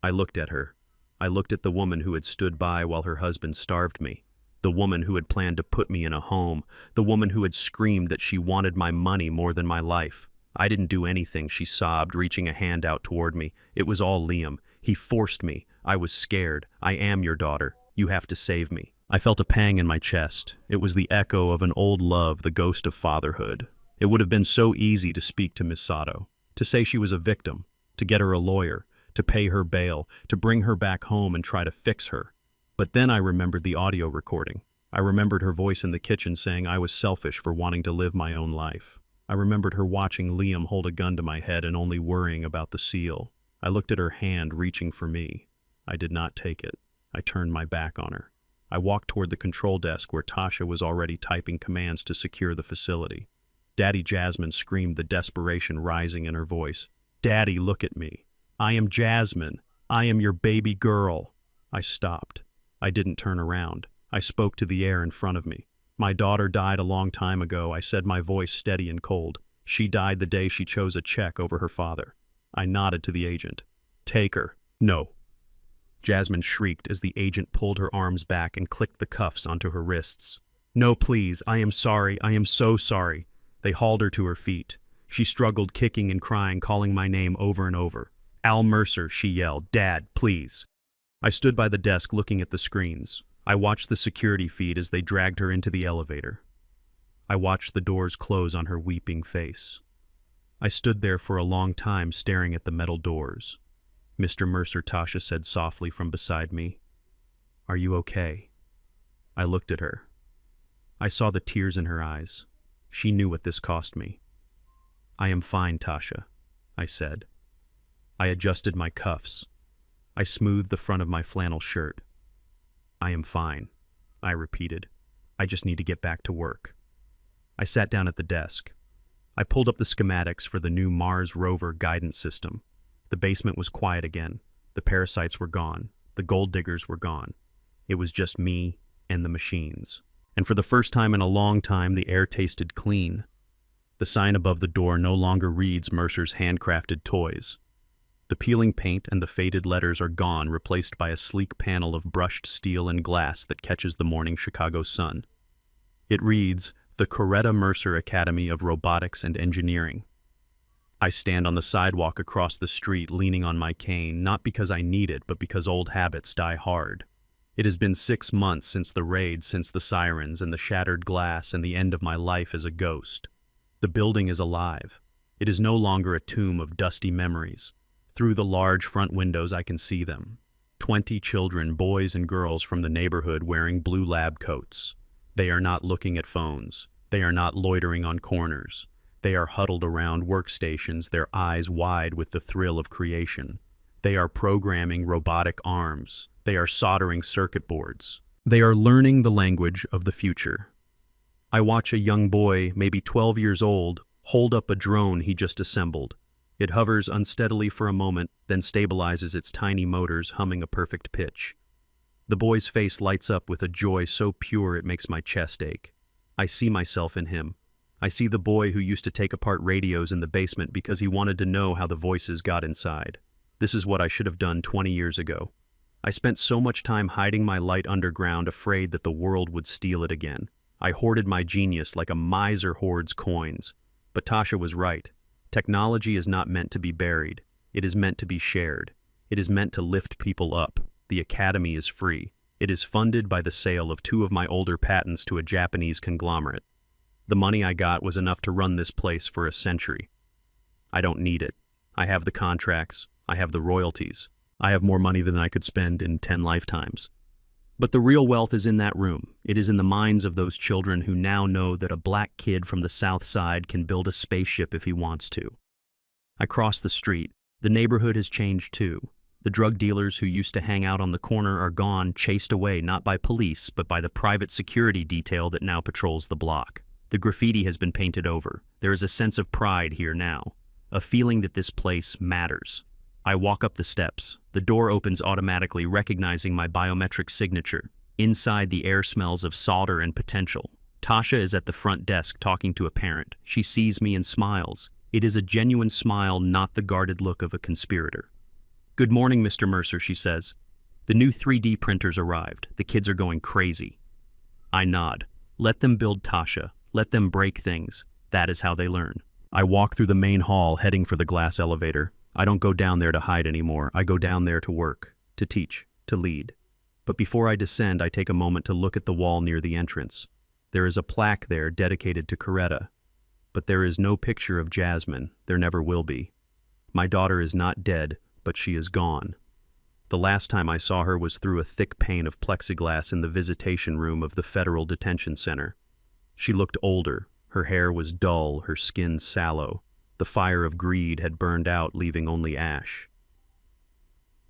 I looked at her. I looked at the woman who had stood by while her husband starved me. The woman who had planned to put me in a home. The woman who had screamed that she wanted my money more than my life. I didn't do anything, she sobbed, reaching a hand out toward me. It was all Liam. He forced me. I was scared. I am your daughter. You have to save me. I felt a pang in my chest. It was the echo of an old love, the ghost of fatherhood. It would have been so easy to speak to Ms. Sato, to say she was a victim, to get her a lawyer, to pay her bail, to bring her back home and try to fix her. But then I remembered the audio recording. I remembered her voice in the kitchen saying I was selfish for wanting to live my own life. I remembered her watching Liam hold a gun to my head and only worrying about the seal. I looked at her hand reaching for me. I did not take it. I turned my back on her. I walked toward the control desk where Tasha was already typing commands to secure the facility. Daddy, Jasmine screamed, the desperation rising in her voice. "Daddy, look at me. I am Jasmine. I am your baby girl." I stopped. I didn't turn around. I spoke to the air in front of me. "My daughter died a long time ago," I said, my voice steady and cold. "She died the day she chose a check over her father." I nodded to the agent. "Take her." "No." Jasmine shrieked as the agent pulled her arms back and clicked the cuffs onto her wrists. "No, please. I am sorry. I am so sorry." They hauled her to her feet. She struggled, kicking and crying, calling my name over and over. "Al Mercer," she yelled. "Dad, please." I stood by the desk looking at the screens. I watched the security feed as they dragged her into the elevator. I watched the doors close on her weeping face. I stood there for a long time staring at the metal doors. "Mr. Mercer," Tasha said softly from beside me. "Are you okay?" I looked at her. I saw the tears in her eyes. She knew what this cost me. "I am fine, Tasha," I said. I adjusted my cuffs. I smoothed the front of my flannel shirt. "I am fine," I repeated. "I just need to get back to work." I sat down at the desk. I pulled up the schematics for the new Mars rover guidance system. The basement was quiet again. The parasites were gone. The gold diggers were gone. It was just me and the machines. And for the first time in a long time, the air tasted clean. The sign above the door no longer reads Mercer's handcrafted toys. The peeling paint and the faded letters are gone, replaced by a sleek panel of brushed steel and glass that catches the morning Chicago sun. It reads, "The Coretta Mercer Academy of Robotics and Engineering." I stand on the sidewalk across the street leaning on my cane, not because I need it, but because old habits die hard. It has been 6 months since the raid, since the sirens and the shattered glass and the end of my life as a ghost. The building is alive. It is no longer a tomb of dusty memories. Through the large front windows I can see them. 20 children, boys and girls from the neighborhood wearing blue lab coats. They are not looking at phones. They are not loitering on corners. They are huddled around workstations, their eyes wide with the thrill of creation. They are programming robotic arms. They are soldering circuit boards. They are learning the language of the future. I watch a young boy, maybe 12 years old, hold up a drone he just assembled. It hovers unsteadily for a moment, then stabilizes its tiny motors, humming a perfect pitch. The boy's face lights up with a joy so pure it makes my chest ache. I see myself in him. I see the boy who used to take apart radios in the basement because he wanted to know how the voices got inside. This is what I should have done 20 years ago. I spent so much time hiding my light underground, afraid that the world would steal it again. I hoarded my genius like a miser hoards coins. But Tasha was right. Technology is not meant to be buried. It is meant to be shared. It is meant to lift people up. The Academy is free. It is funded by the sale of 2 of my older patents to a Japanese conglomerate. The money I got was enough to run this place for a century. I don't need it. I have the contracts. I have the royalties. I have more money than I could spend in 10 lifetimes. But the real wealth is in that room. It is in the minds of those children who now know that a black kid from the South Side can build a spaceship if he wants to. I cross the street. The neighborhood has changed too. The drug dealers who used to hang out on the corner are gone, chased away not by police, but by the private security detail that now patrols the block. The graffiti has been painted over. There is a sense of pride here now, a feeling that this place matters. I walk up the steps. The door opens automatically, recognizing my biometric signature. Inside, the air smells of solder and potential. Tasha is at the front desk talking to a parent. She sees me and smiles. It is a genuine smile, not the guarded look of a conspirator. "Good morning, Mr. Mercer," she says. "The new 3D printers arrived. The kids are going crazy." I nod. Let them build, Tasha. Let them break things. That is how they learn. I walk through the main hall, heading for the glass elevator. I don't go down there to hide anymore. I go down there to work, to teach, to lead. But before I descend, I take a moment to look at the wall near the entrance. There is a plaque there dedicated to Coretta. But there is no picture of Jasmine. There never will be. My daughter is not dead, but she is gone. The last time I saw her was through a thick pane of plexiglass in the visitation room of the Federal Detention Center. She looked older. Her hair was dull, her skin sallow. The fire of greed had burned out, leaving only ash.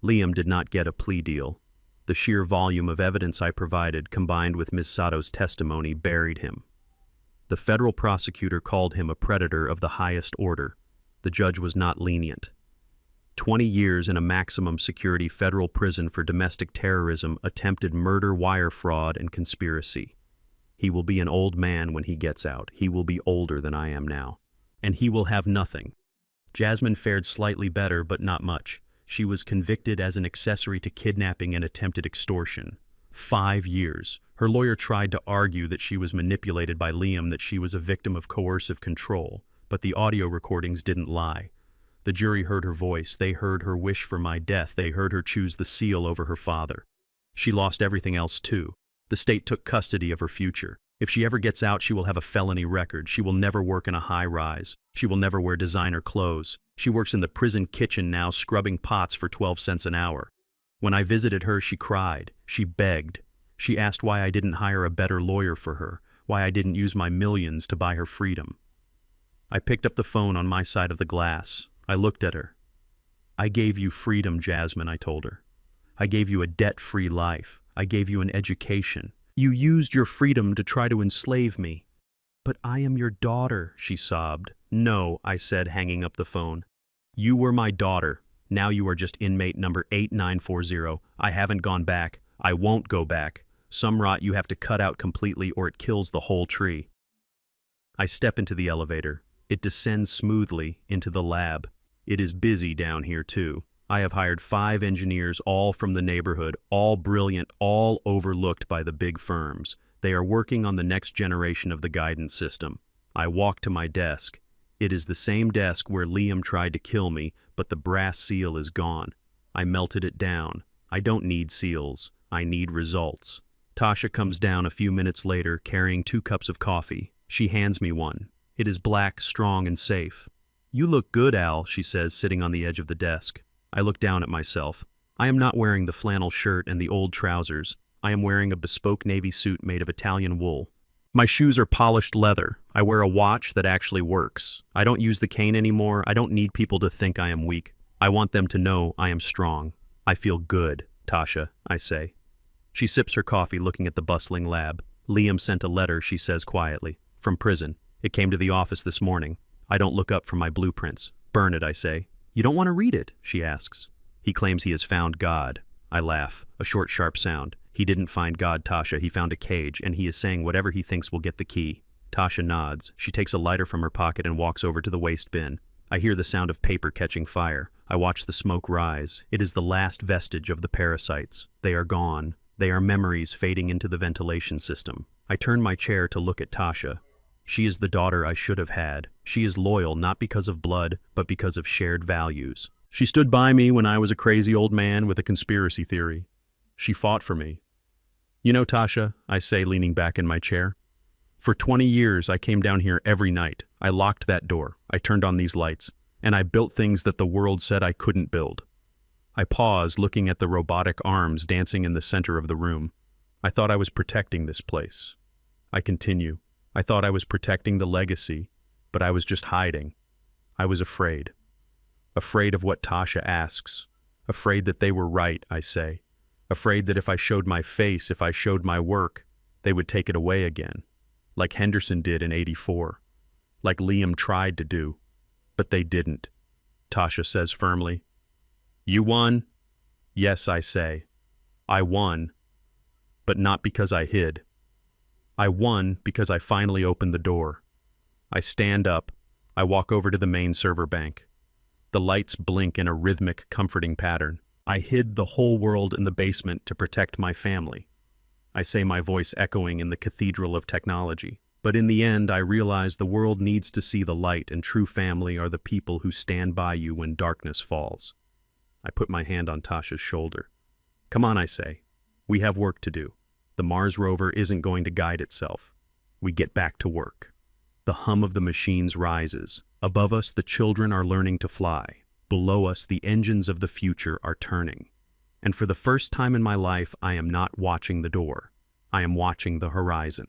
Liam did not get a plea deal. The sheer volume of evidence I provided, combined with Ms. Sato's testimony, buried him. The federal prosecutor called him a predator of the highest order. The judge was not lenient. 20 years in a maximum security federal prison for domestic terrorism, attempted murder, wire fraud, and conspiracy. He will be an old man when he gets out. He will be older than I am now. And he will have nothing. Jasmine fared slightly better, but not much. She was convicted as an accessory to kidnapping and attempted extortion. 5 years. Her lawyer tried to argue that she was manipulated by Liam, that she was a victim of coercive control, but the audio recordings didn't lie. The jury heard her voice. They heard her wish for my death. They heard her choose the seal over her father. She lost everything else too. The state took custody of her future. If she ever gets out, she will have a felony record. She will never work in a high-rise. She will never wear designer clothes. She works in the prison kitchen now, scrubbing pots for 12 cents an hour. When I visited her, she cried. She begged. She asked why I didn't hire a better lawyer for her, why I didn't use my millions to buy her freedom. I picked up the phone on my side of the glass. I looked at her. "I gave you freedom, Jasmine," I told her. "I gave you a debt-free life. I gave you an education. You used your freedom to try to enslave me." "But I am your daughter," she sobbed. "No," I said, hanging up the phone. "You were my daughter. Now you are just inmate number 8940. I haven't gone back. I won't go back. Some rot you have to cut out completely or it kills the whole tree." I step into the elevator. It descends smoothly into the lab. It is busy down here too. I have hired 5 engineers, all from the neighborhood, all brilliant, all overlooked by the big firms. They are working on the next generation of the guidance system. I walk to my desk. It is the same desk where Liam tried to kill me, but the brass seal is gone. I melted it down. I don't need seals. I need results. Tasha comes down a few minutes later, carrying 2 cups of coffee. She hands me one. It is black, strong, and safe. "You look good, Al," she says, sitting on the edge of the desk. I look down at myself. I am not wearing the flannel shirt and the old trousers. I am wearing a bespoke navy suit made of Italian wool. My shoes are polished leather. I wear a watch that actually works. I don't use the cane anymore. I don't need people to think I am weak. I want them to know I am strong. I feel good, Tasha, I say. She sips her coffee looking at the bustling lab. Liam sent a letter, she says quietly. From prison. It came to the office this morning. I don't look up from my blueprints. Burn it, I say. You don't want to read it, she asks. He claims he has found God. I laugh. A short, sharp sound. He didn't find God, Tasha. He found a cage, and he is saying whatever he thinks will get the key. Tasha nods. She takes a lighter from her pocket and walks over to the waste bin. I hear the sound of paper catching fire. I watch the smoke rise. It is the last vestige of the parasites. They are gone. They are memories fading into the ventilation system. I turn my chair to look at Tasha. She is the daughter I should have had. She is loyal not because of blood, but because of shared values. She stood by me when I was a crazy old man with a conspiracy theory. She fought for me. You know, Tasha, I say, leaning back in my chair, for 20 years I came down here every night. I locked that door. I turned on these lights. And I built things that the world said I couldn't build. I pause, looking at the robotic arms dancing in the center of the room. I thought I was protecting this place. I continue. I thought I was protecting the legacy, but I was just hiding. I was afraid. Afraid of what Tasha asks. Afraid that they were right, I say. Afraid that if I showed my face, if I showed my work, they would take it away again. Like Henderson did in '84. Like Liam tried to do. But they didn't, Tasha says firmly. You won? Yes, I say. I won. But not because I hid. I won because I finally opened the door. I stand up. I walk over to the main server bank. The lights blink in a rhythmic, comforting pattern. I hid the whole world in the basement to protect my family. I say, my voice echoing in the cathedral of technology. But in the end, I realize the world needs to see the light, and true family are the people who stand by you when darkness falls. I put my hand on Tasha's shoulder. Come on, I say. We have work to do. The Mars rover isn't going to guide itself. We get back to work. The hum of the machines rises. Above us, the children are learning to fly. Below us, the engines of the future are turning. And for the first time in my life, I am not watching the door. I am watching the horizon.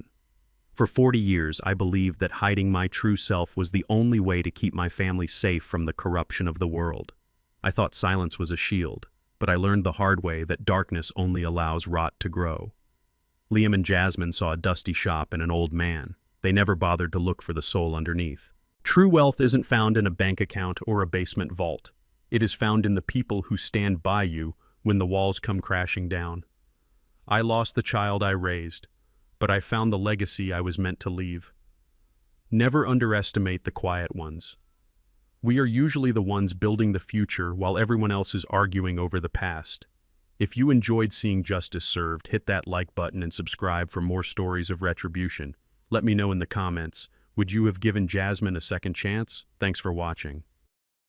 For 40 years, I believed that hiding my true self was the only way to keep my family safe from the corruption of the world. I thought silence was a shield, but I learned the hard way that darkness only allows rot to grow. Liam and Jasmine saw a dusty shop and an old man. They never bothered to look for the soul underneath. True wealth isn't found in a bank account or a basement vault. It is found in the people who stand by you when the walls come crashing down. I lost the child I raised, but I found the legacy I was meant to leave. Never underestimate the quiet ones. We are usually the ones building the future while everyone else is arguing over the past. If you enjoyed seeing justice served, hit that like button and subscribe for more stories of retribution. Let me know in the comments, would you have given Jasmine a second chance? Thanks for watching.